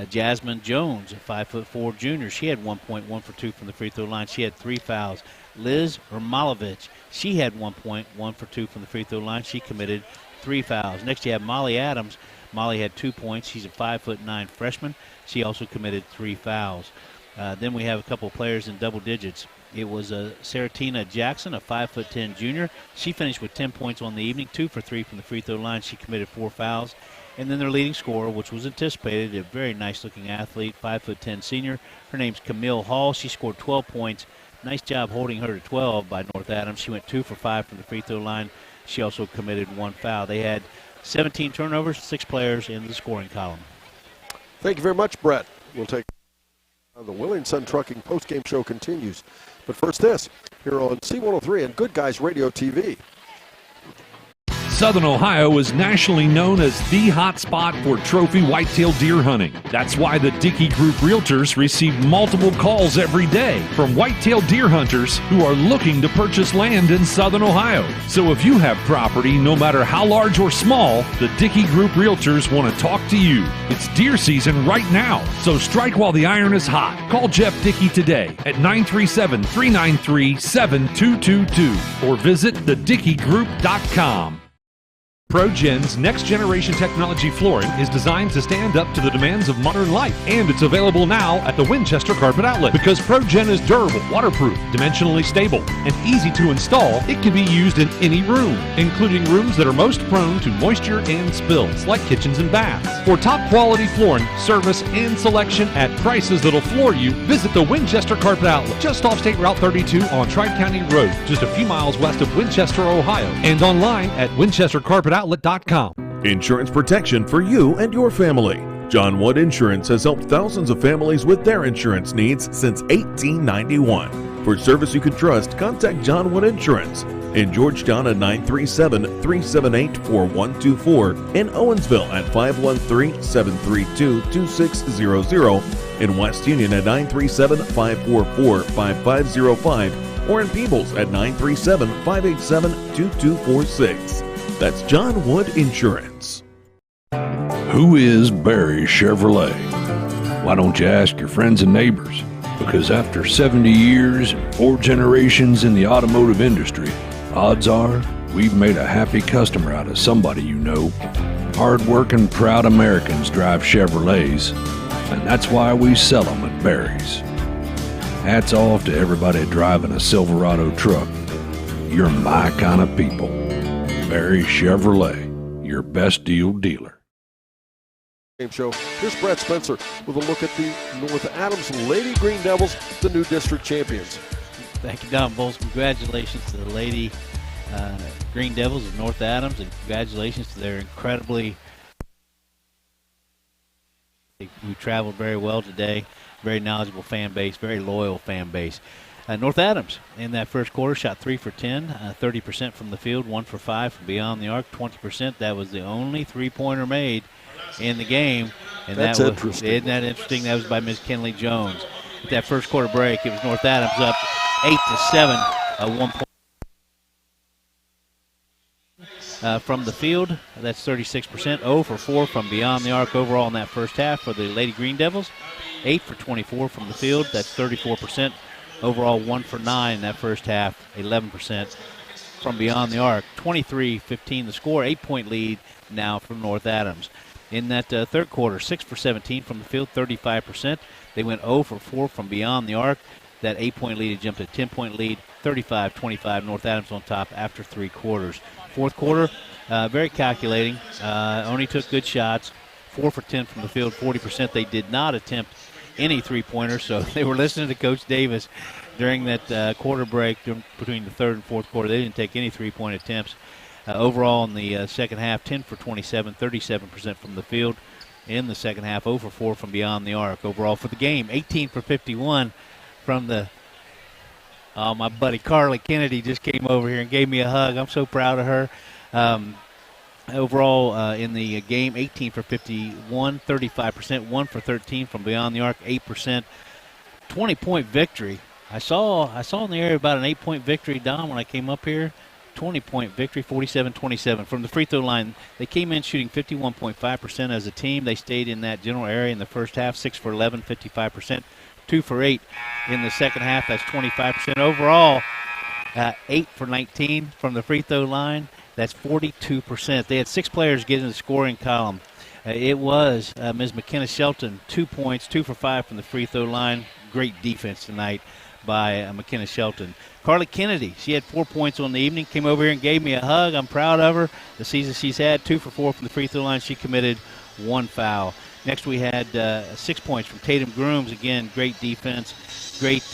Jasmine Jones, a 5'4" junior. She had 1 point, 1 for 2 from the free throw line. She had 3 fouls. Liz Ermalovich, she had 1 point, 1 for 2 from the free throw line. She committed 3 fouls. Next you have Molly Adams. Molly had 2 points. She's a 5'9" freshman. She also committed 3 fouls. Then we have a couple of players in double digits. It was Saratina Jackson, a 5'10" junior. She finished with 10 points on the evening, 2 for 3 from the free throw line. She committed 4 fouls. And then their leading scorer, which was anticipated, a very nice-looking athlete, 5'10" senior. Her name's Camille Hall. She scored 12 points. Nice job holding her to 12 by North Adams. She went 2 for 5 from the free throw line. She also committed 1 foul. They had 17 turnovers, 6 players in the scoring column. Thank you very much, Brett. We'll take the Williamson Trucking postgame show continues. But first this, here on C103 and Good Guys Radio TV. Southern Ohio is nationally known as the hot spot for trophy whitetail deer hunting. That's why the Dickey Group Realtors receive multiple calls every day from whitetail deer hunters who are looking to purchase land in Southern Ohio. So if you have property, no matter how large or small, the Dickey Group Realtors want to talk to you. It's deer season right now, so strike while the iron is hot. Call Jeff Dickey today at 937-393-7222 or visit thedickeygroup.com. ProGen's next-generation technology flooring is designed to stand up to the demands of modern life, and it's available now at the Winchester Carpet Outlet. Because ProGen is durable, waterproof, dimensionally stable, and easy to install, it can be used in any room, including rooms that are most prone to moisture and spills, like kitchens and baths. For top-quality flooring, service, and selection at prices that'll floor you, visit the Winchester Carpet Outlet, just off State Route 32 on Tri-County Road, just a few miles west of Winchester, Ohio, and online at winchestercarpetoutlet.com. Insurance protection for you and your family. John Wood Insurance has helped thousands of families with their insurance needs since 1891. For service you can trust, contact John Wood Insurance in Georgetown at 937-378-4124, in Owensville at 513-732-2600, in West Union at 937-544-5505, or in Peebles at 937-587-2246. That's John Wood Insurance. Who is Barry Chevrolet? Why don't you ask your friends and neighbors? Because after 70 years and 4 generations in the automotive industry, odds are we've made a happy customer out of somebody you know. Hard-working, proud Americans drive Chevrolets, and that's why we sell them at Barry's. Hats off to everybody driving a Silverado truck. You're my kind of people. Barry Chevrolet, your best deal dealer. Game show. Here's Brett Spencer with a look at the North Adams Lady Green Devils, the new district champions. Thank you, Don Bowles. Congratulations to the Lady Green Devils of North Adams, and congratulations to their incredibly. We traveled very well today. Very knowledgeable fan base, very loyal fan base. North Adams in that first quarter shot 3 for 10, 30% from the field, 1 for 5 from beyond the arc, 20%. That was the only three-pointer made in the game. And That's interesting. Isn't that interesting? That was by Ms. Kenley Jones. At that first quarter break, it was North Adams up 8-7, 1 point. From the field, that's 36%. 0 for 4 from beyond the arc overall in that first half for the Lady Green Devils. 8 for 24 from the field, that's 34%. Overall, 1 for 9 in that first half, 11% from beyond the arc. 23-15 the score, 8-point lead now from North Adams. In that third quarter, 6 for 17 from the field, 35%. They went 0 for 4 from beyond the arc. That 8-point lead had jumped to a 10-point lead, 35-25. North Adams on top after 3 quarters. Fourth quarter, very calculating. Only took good shots. 4 for 10 from the field, 40%. They did not attempt any three-pointers, so they were listening to Coach Davis during that quarter break between the third and fourth quarter. They didn't take any three-point attempts. Overall in the second half, 10 for 27, 37% from the field. In the second half, 0 for 4 from beyond the arc. Overall for the game, 18 for 51 from the my buddy Carly Kennedy just came over here and gave me a hug. I'm so proud of her. Overall in the game, 18 for 51, 35%, 1 for 13 from beyond the arc, 8%. 20-point victory. I saw in the area about an 8-point victory, Don, when I came up here. 20-point victory, 47-27. From the free throw line, they came in shooting 51.5% as a team. They stayed in that general area in the first half, 6 for 11, 55%. 2 for 8 in the second half, that's 25%. Overall, 8 for 19 from the free throw line. That's 42%. They had 6 players get in the scoring column. It was Ms. McKenna Shelton, 2 points, 2 for 5 from the free throw line. Great defense tonight by McKenna Shelton. Carly Kennedy, she had 4 points on the evening, came over here and gave me a hug. I'm proud of her. The season she's had, 2 for 4 from the free throw line. She committed 1 foul. Next we had 6 points from Tatum Grooms. Again, great defense, great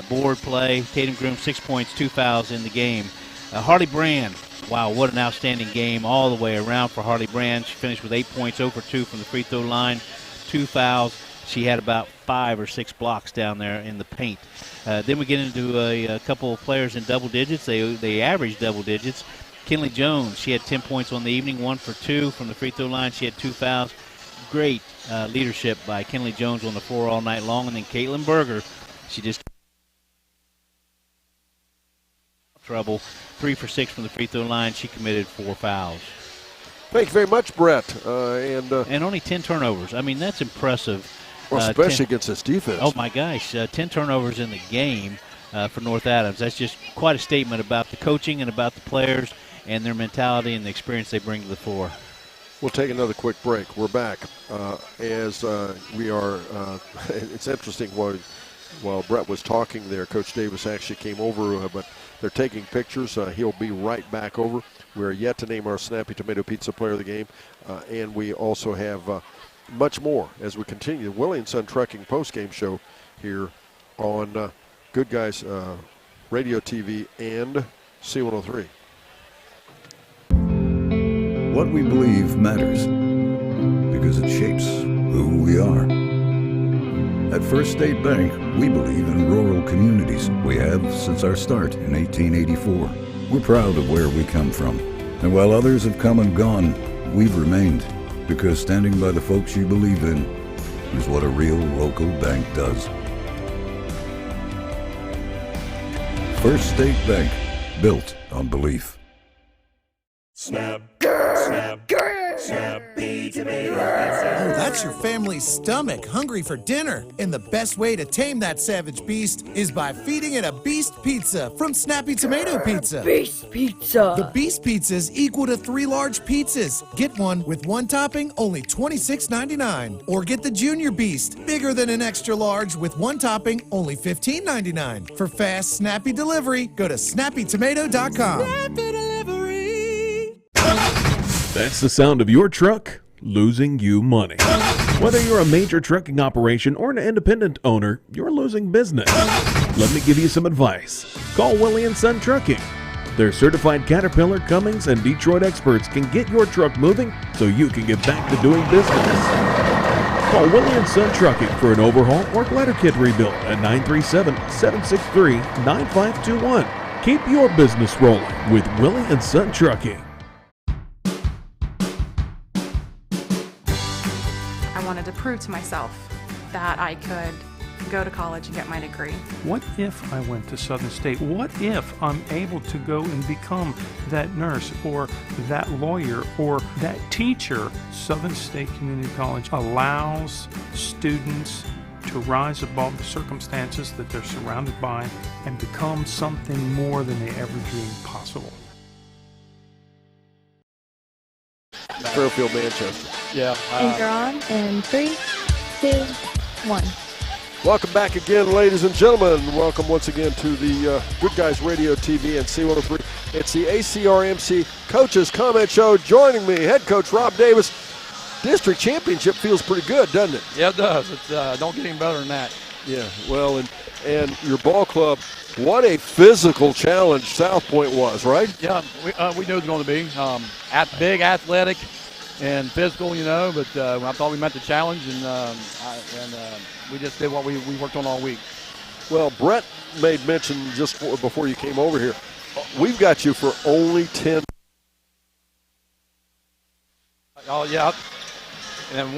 board play. Tatum Grooms, 6 points, 2 fouls in the game. Harley Brand, wow, what an outstanding game all the way around for Harley Brand. She finished with 8 points, 0 for 2 from the free throw line, 2 fouls. She had about 5 or 6 blocks down there in the paint. Then we get into a couple of players in double digits. They averaged double digits. Kenley Jones, she had 10 points on the evening, 1 for 2 from the free throw line. She had 2 fouls. Great leadership by Kenley Jones on the floor all night long. And then Caitlin Berger, she just trouble, 3 for 6 from the free throw line. She committed 4 fouls. Thank you very much, Brett. And only 10 turnovers. I mean, that's impressive. Well, especially against this defense. Oh, my gosh. 10 turnovers in the game for North Adams. That's just quite a statement about the coaching and about the players and their mentality and the experience they bring to the floor. We'll take another quick break. We're back as we are. It's interesting while Brett was talking there, Coach Davis actually came over, but they're taking pictures. He'll be right back over. We're yet to name our Snappy Tomato Pizza Player of the Game, and we also have much more as we continue the Willie & Son Trucking postgame show here on Good Guys Radio TV and C103. What we believe matters because it shapes who we are. At First State Bank, we believe in rural communities. We have since our start in 1884. We're proud of where we come from. And while others have come and gone, we've remained because standing by the folks you believe in is what a real local bank does. First State Bank, built on belief. Snap, snap, Snappy Tomato Pizza. Oh, that's your family's stomach hungry for dinner. And the best way to tame that savage beast is by feeding it a Beast Pizza from Snappy Tomato Pizza. Beast Pizza. The Beast Pizzas equal to 3 large pizzas. Get one with 1 topping, only $26.99. Or get the Junior Beast, bigger than an extra large with 1 topping, only $15.99. For fast, snappy delivery, go to snappytomato.com. Snappy delivery. That's the sound of your truck losing you money. Whether you're a major trucking operation or an independent owner, you're losing business. Let me give you some advice. Call Willie & Son Trucking. Their certified Caterpillar, Cummins, and Detroit experts can get your truck moving so you can get back to doing business. Call Willie & Son Trucking for an overhaul or glider kit rebuild at 937-763-9521. Keep your business rolling with Willie & Son Trucking. I wanted to prove to myself that I could go to college and get my degree. What if I went to Southern State? What if I'm able to go and become that nurse or that lawyer or that teacher? Southern State Community College allows students to rise above the circumstances that they're surrounded by and become something more than they ever dreamed possible. Fairfield, Manchester. Yeah. And you're on in 3, 2, 1. Welcome back again, ladies and gentlemen. Welcome once again to the Good Guys Radio TV and C103. It's the ACRMC Coaches Comment Show. Joining me, head coach Rob Davis. District championship feels pretty good, doesn't it? Yeah, it does. It's don't get any better than that. Yeah, well, and your ball club, what a physical challenge South Point was, right? Yeah, we knew it was going to be big, athletic, and physical, but I thought we met the challenge, and we just did what we worked on all week. Well, Brett made mention just before you came over here. We've got you for only 10. Oh yeah, and then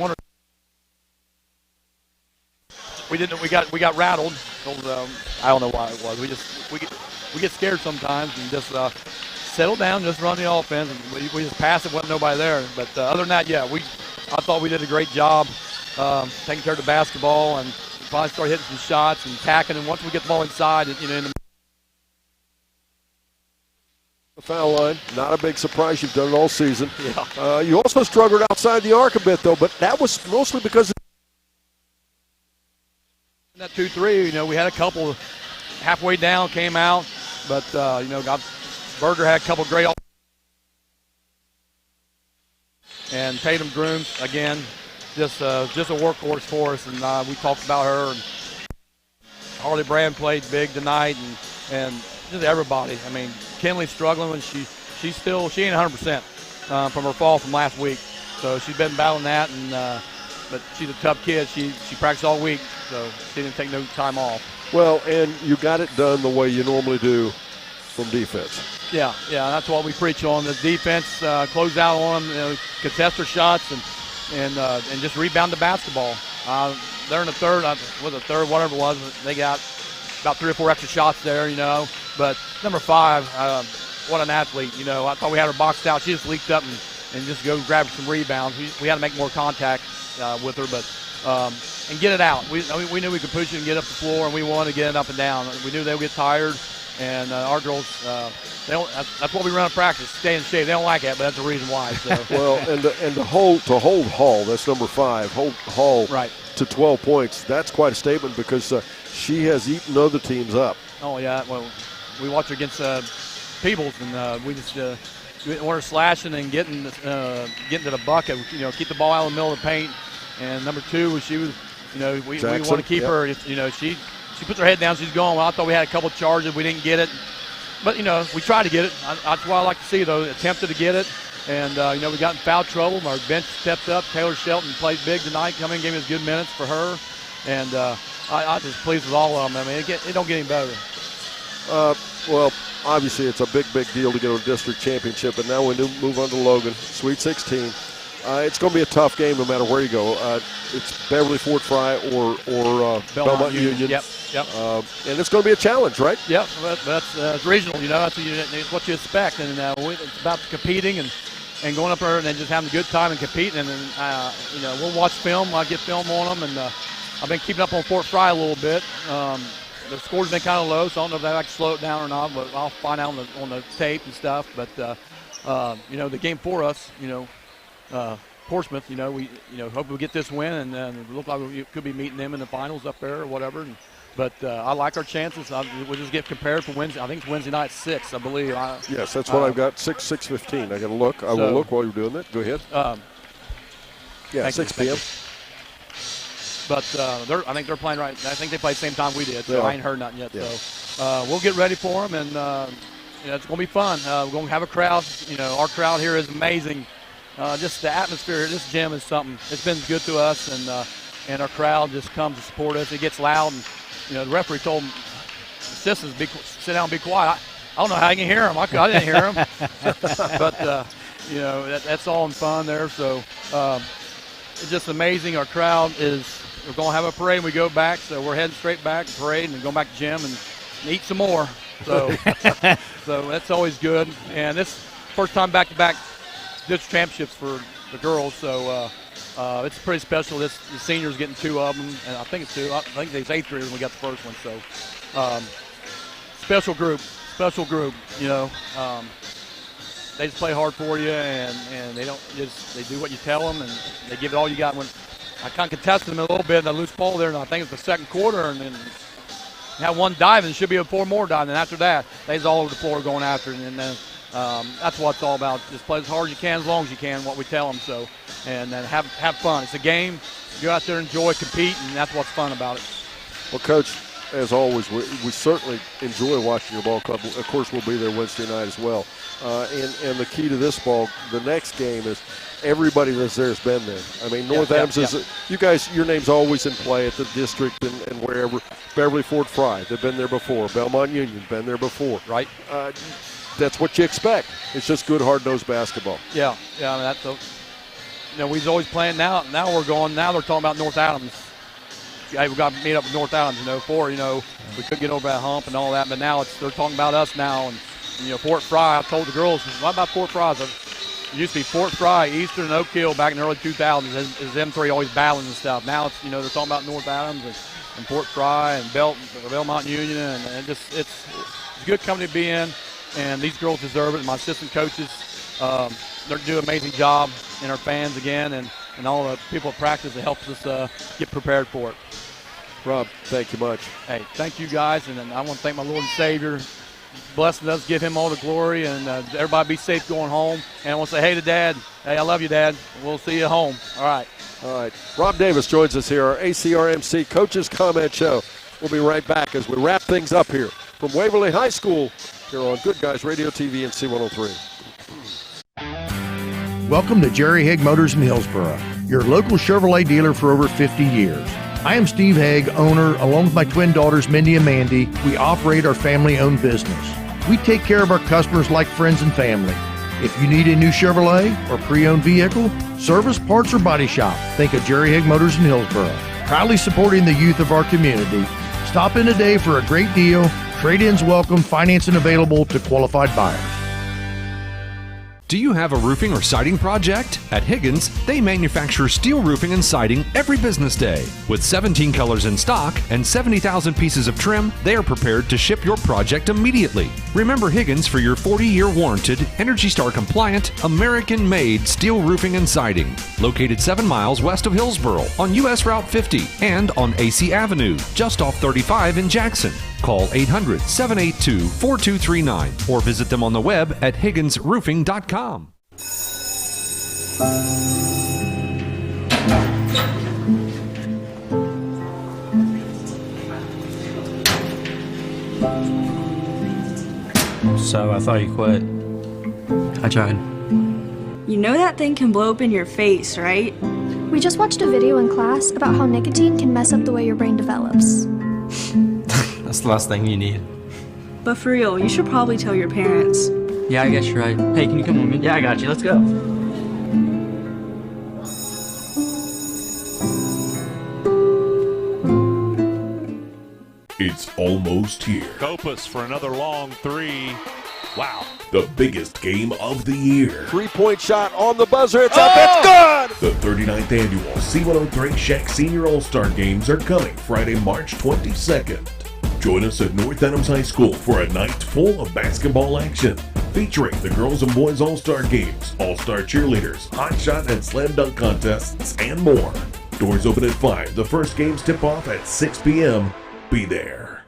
we got rattled. So, I don't know why it was. We get scared sometimes and just settle down, just run the offense, and we just pass it. Wasn't nobody there. But other than that, yeah, I thought we did a great job taking care of the basketball and finally started hitting some shots and tacking. And once we get the ball inside, in the foul line, not a big surprise. You've done it all season. Yeah. You also struggled outside the arc a bit, though, but that was mostly because that 2-3, we had a couple halfway down, came out, but Berger had a couple great and Tatum Grooms again, just a workhorse for us, and we talked about her. And Harley Brand played big tonight, and just everybody. I mean, Kenley's struggling, and she ain't 100% from her fall from last week, so she's been battling that, and but she's a tough kid. She practiced all week, so she didn't take no time off. Well, and you got it done the way you normally do from defense. Yeah, that's what we preach on. The defense, close out on them, contest their shots, and just rebound the basketball. They're in the third, whatever it was. They got about 3 or 4 extra shots there, But number 5, what an athlete, I thought we had her boxed out. She just leaked up and just go grab some rebounds. We had to make more contact with her, but and get it out. We knew we could push it and get up the floor, and we wanted to get it up and down. We knew they would get tired, and our girls, that's what we run in practice, stay in shape. They don't like it, but that's the reason why. So. Well, and to hold Hall, that's number 5, hold Hall right to 12 points. That's quite a statement because she has eaten other teams up. Oh yeah, well, we watch her against Peebles, and we just want her slashing and getting to the bucket. Keep the ball out of the middle of the paint. And number 2, she was, we want to keep her. She puts her head down, she's going. Well, I thought we had a couple charges, we didn't get it, but we tried to get it. That's what I like to see, though. Attempted to get it, and we got in foul trouble. Our bench stepped up. Taylor Shelton played big tonight. Come in, gave us good minutes for her, and I just pleased with all of them. I mean, it don't get any better. Well, obviously it's a big deal to get a district championship, and now we move on to Logan, Sweet 16. It's going to be a tough game no matter where you go. It's Beverly Fort Fry or Belmont Union. Yep. And it's going to be a challenge, right? Yep. That's regional. That's what you expect, and it's about competing and and going up there and then just having a good time and competing. And then, we'll watch film. I'll get film on them. And I've been keeping up on Fort Fry a little bit. The score's been kind of low, so I don't know if I can slow it down or not, but I'll find out on the tape and stuff. But, the game for us, Portsmouth, we hope we get this win, and it look like we could be meeting them in the finals up there or whatever. But I like our chances. We'll just get prepared for Wednesday. I think it's Wednesday night at 6, I believe. Yes, that's what I've got, 6:15. I got to look. I will look while you're doing that. Go ahead. 6 p.m. But I think they're playing right. I think they play the same time we did, so Yeah. I ain't heard nothing yet. Yeah. So we'll get ready for them, and it's going to be fun. We're going to have a crowd. Our crowd here is amazing. Just the atmosphere at this gym is something. It's been good to us, and our crowd just comes to support us. It gets loud, and the referee told them, assistants, sit down and be quiet. I don't know how you can hear them. I didn't hear them. But, that's all in fun there. So it's just amazing. Our crowd we're going to have a parade when we go back. So we're heading straight back, parade, and going back to gym and eat some more. So, so that's always good. And this first time back-to-back district championships for the girls. So it's pretty special. The seniors getting 2 of them, and I think it's 2. I think it's 8th graders when we got the first one. So special group. They just play hard for you, and they don't they do what you tell them, and they give it all you got. When I kind of contested them a little bit in the loose ball there, and I think it's the second quarter, and then had one dive, and there should be 4 more dive, and after that, they was all over the floor going after it, and then that's what it's all about. Just play as hard as you can, as long as you can, what we tell them. So, and then have fun. It's a game. Go out there, enjoy, compete, and that's what's fun about it. Well, Coach, as always, we certainly enjoy watching your ball club. Of course, we'll be there Wednesday night as well. And the key to this the next game is everybody that's there has been there. I mean, North Adams is, you guys, your name's always in play at the district and wherever. Beverly Fort Fry, they've been there before. Belmont Union, been there before. Right. That's what you expect. It's just good, hard-nosed basketball. Yeah. I mean, we was always playing now. Now we're going. Now they're talking about North Adams. Hey, we got to meet up with North Adams. We couldn't get over that hump and all that. But now they're talking about us now. And Fort Fry. I told the girls, what about Fort Fry? It used to be Fort Fry, Eastern, and Oak Hill back in the early 2000s. Is them 3 always battling and stuff. Now it's they're talking about North Adams and Fort Fry and Belmont Union, and it's a good company to be in. And these girls deserve it. And my assistant coaches, they do an amazing job, and our fans again, and all the people at practice that helps us get prepared for it. Rob, thank you much. Hey, thank you guys, and I want to thank my Lord and Savior, blessing us, give him all the glory, and everybody be safe going home. And I want to say hey to Dad. Hey, I love you, Dad. We'll see you at home. All right. Rob Davis joins us here, our ACRMC Coaches Comment Show. We'll be right back as we wrap things up here from Waverly High School here on Good Guys Radio TV and C103. Welcome to Jerry Haig Motors in Hillsboro, your local Chevrolet dealer for over 50 years. I am Steve Haig, owner, along with my twin daughters, Mindy and Mandy. We operate our family-owned business. We take care of our customers like friends and family. If you need a new Chevrolet or pre-owned vehicle, service, parts, or body shop, think of Jerry Haig Motors in Hillsboro. Proudly supporting the youth of our community. Stop in today for a great deal. Trade-ins welcome, financing available to qualified buyers. Do you have a roofing or siding project? At Higgins, they manufacture steel roofing and siding every business day. With 17 colors in stock and 70,000 pieces of trim, they are prepared to ship your project immediately. Remember Higgins for your 40-year warranted, Energy Star compliant, American-made steel roofing and siding. Located 7 miles west of Hillsboro on US Route 50 and on AC Avenue, just off 35 in Jackson. Call 800-782-4239 or visit them on the web at higginsroofing.com. So I thought you quit. I tried. You know that thing can blow up in your face, right? We just watched a video in class about how nicotine can mess up the way your brain develops. That's the last thing you need. But for real, you should probably tell your parents. Yeah, I guess you're right. Hey, can you come with me? Yeah, I got you. Let's go. It's almost here. Copas for another long 3. Wow. The biggest game of the year. Three-point shot on the buzzer. It's up. It's good. The 39th annual C103 Shack Senior All-Star Games are coming Friday, March 22nd. Join us at North Adams High School for a night full of basketball action, featuring the girls and boys All-Star Games, All-Star Cheerleaders, Hot Shot and Slam Dunk contests, and more. Doors open at 5. The first games tip off at 6 p.m. Be there.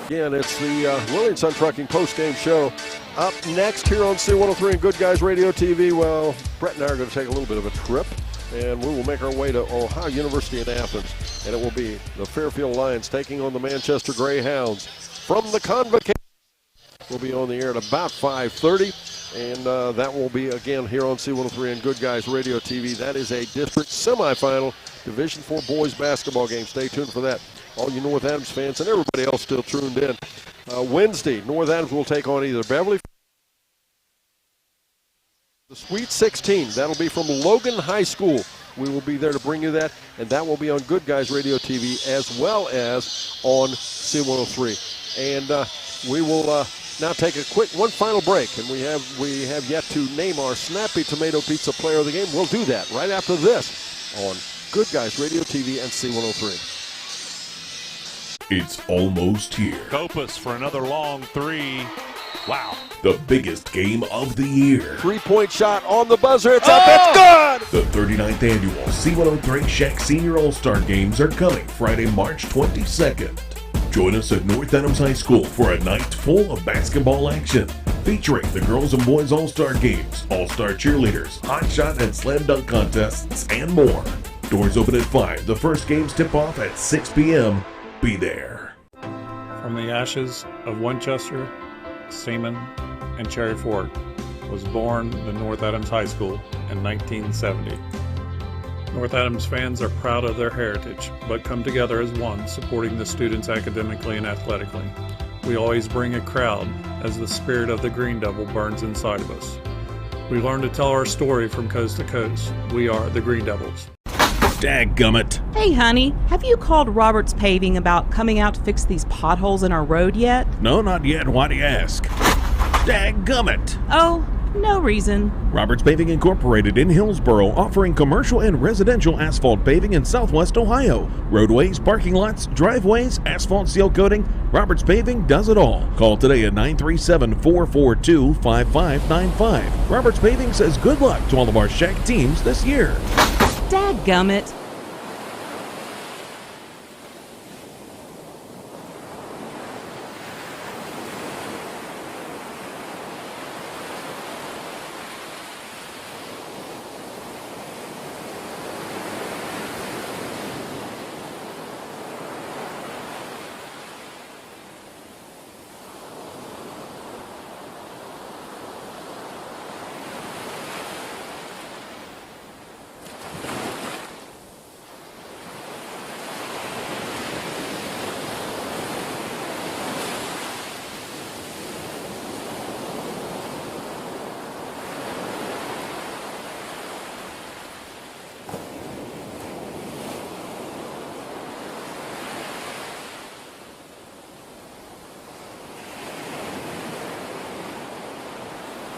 Again, it's the Williams Sun Trucking post-game show. Up next here on C103 and Good Guys Radio TV, well, Brett and I are going to take a little bit of a trip, and we will make our way to Ohio University in Athens, and it will be the Fairfield Lions taking on the Manchester Greyhounds from the Convocation. We'll be on the air at about 5:30, and that will be, again, here on C103 and Good Guys Radio TV. That is a district semifinal Division IV boys basketball game. Stay tuned for that. All you North Adams fans and everybody else still tuned in. Wednesday, North Adams will take on either Beverly. The Sweet 16, that'll be from Logan High School. We will be there to bring you that, and that will be on Good Guys Radio TV as well as on C103. And we will now take a quick one final break, and we have yet to name our Snappy Tomato Pizza Player of the Game. We'll do that right after this on Good Guys Radio TV and C103. It's almost here. Kopus for another long three. Wow. The biggest game of the year. Three-point shot on the buzzer. It's up. It's good. The 39th annual C103 Shack Senior All-Star Games are coming Friday, March 22nd. Join us at North Adams High School for a night full of basketball action, featuring the girls and boys All-Star Games, All-Star Cheerleaders, Hot Shot and Slam Dunk contests, and more. Doors open at 5. The first games tip off at 6 p.m. Be there. From the ashes of Winchester, Seaman, and Cherry Fork was born the North Adams High School in 1970. North Adams fans are proud of their heritage, but come together as one, supporting the students academically and athletically. We always bring a crowd as the spirit of the Green Devil burns inside of us. We learn to tell our story from coast to coast. We are the Green Devils. Dadgummit. Hey, honey, have you called Roberts Paving about coming out to fix these potholes in our road yet? No, not yet. Why do you ask? Dadgummit. Oh, no reason. Roberts Paving Incorporated in Hillsboro, offering commercial and residential asphalt paving in Southwest Ohio. Roadways, parking lots, driveways, asphalt seal coating. Roberts Paving does it all. Call today at 937-442-5595. Roberts Paving says good luck to all of our Shack teams this year. Dadgummit.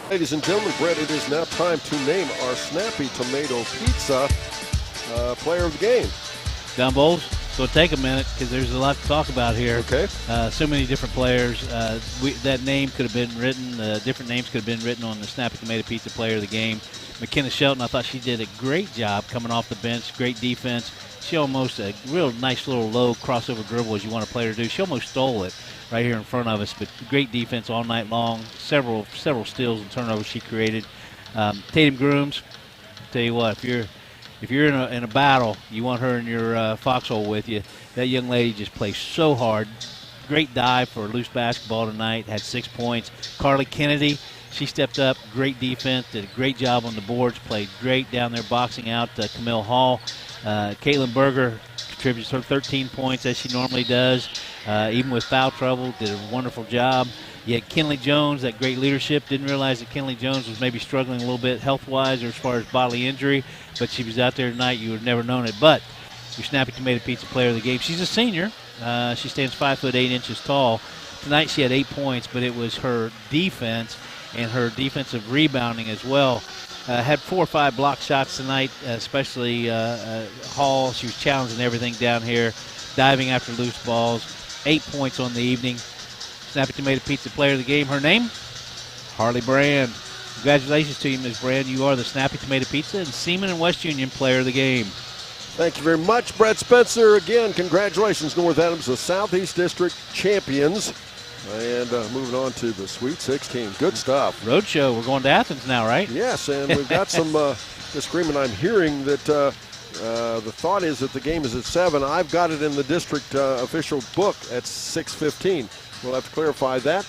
Ladies and gentlemen, Brett, it is now time to name our Snappy Tomato Pizza player of the game. Gun Bowles, so take a minute because there's a lot to talk about here. Okay. So many different players. That name could have been written, different names could have been written on the Snappy Tomato Pizza player of the game. McKenna Shelton, I thought she did a great job coming off the bench, great defense. She almost, a real nice little low crossover dribble as you want a player to do. She almost stole it right here in front of us, but great defense all night long. Several steals and turnovers she created. Tatum Grooms, tell you what, if you're in a battle, you want her in your foxhole with you. That young lady just plays so hard. Great dive for loose basketball tonight, had 6 points. Carly Kennedy, she stepped up, great defense, did a great job on the boards, played great down there boxing out Camille Hall. Caitlin Berger contributes her 13 points as she normally does. Even with foul trouble, did a wonderful job. You had Kinley Jones, that great leadership. Didn't realize that Kinley Jones was maybe struggling a little bit health-wise or as far as bodily injury, but she was out there tonight. You would have never known it. But your Snappy Tomato Pizza player of the game. She's a senior. She stands 5'8" tall. Tonight she had 8 points, but it was her defense and her defensive rebounding as well. Had 4 or 5 block shots tonight, especially Hall. She was challenging everything down here, diving after loose balls. 8 points on the evening. Snappy Tomato Pizza player of the game. Her name? Harley Brand. Congratulations to you, Ms. Brand. You are the Snappy Tomato Pizza and Seaman and West Union player of the game. Thank you very much, Brett Spencer. Again, congratulations, North Adams, the Southeast District champions. And moving on to the Sweet 16. Good stuff. Roadshow. We're going to Athens now, right? Yes, and we've got some disagreement. I'm hearing that the thought is that the game is at 7. I've got it in the district official book at 6:15. We'll have to clarify that.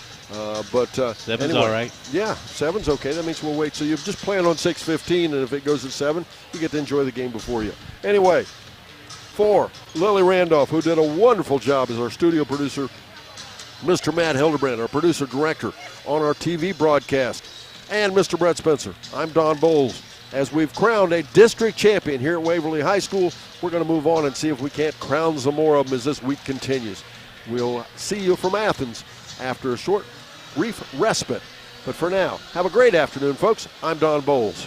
But 7's anyway, all right. Yeah, 7's okay. That means we'll wait. So you just plan on 6:15, and if it goes at 7, you get to enjoy the game before you. Anyway, for Lily Randolph, who did a wonderful job as our studio producer, Mr. Matt Hildebrand, our producer director on our TV broadcast, and Mr. Brett Spencer, I'm Don Bowles. As we've crowned a district champion here at Waverly High School, we're going to move on and see if we can't crown some more of them as this week continues. We'll see you from Athens after a short, brief respite. But for now, have a great afternoon, folks. I'm Don Bowles.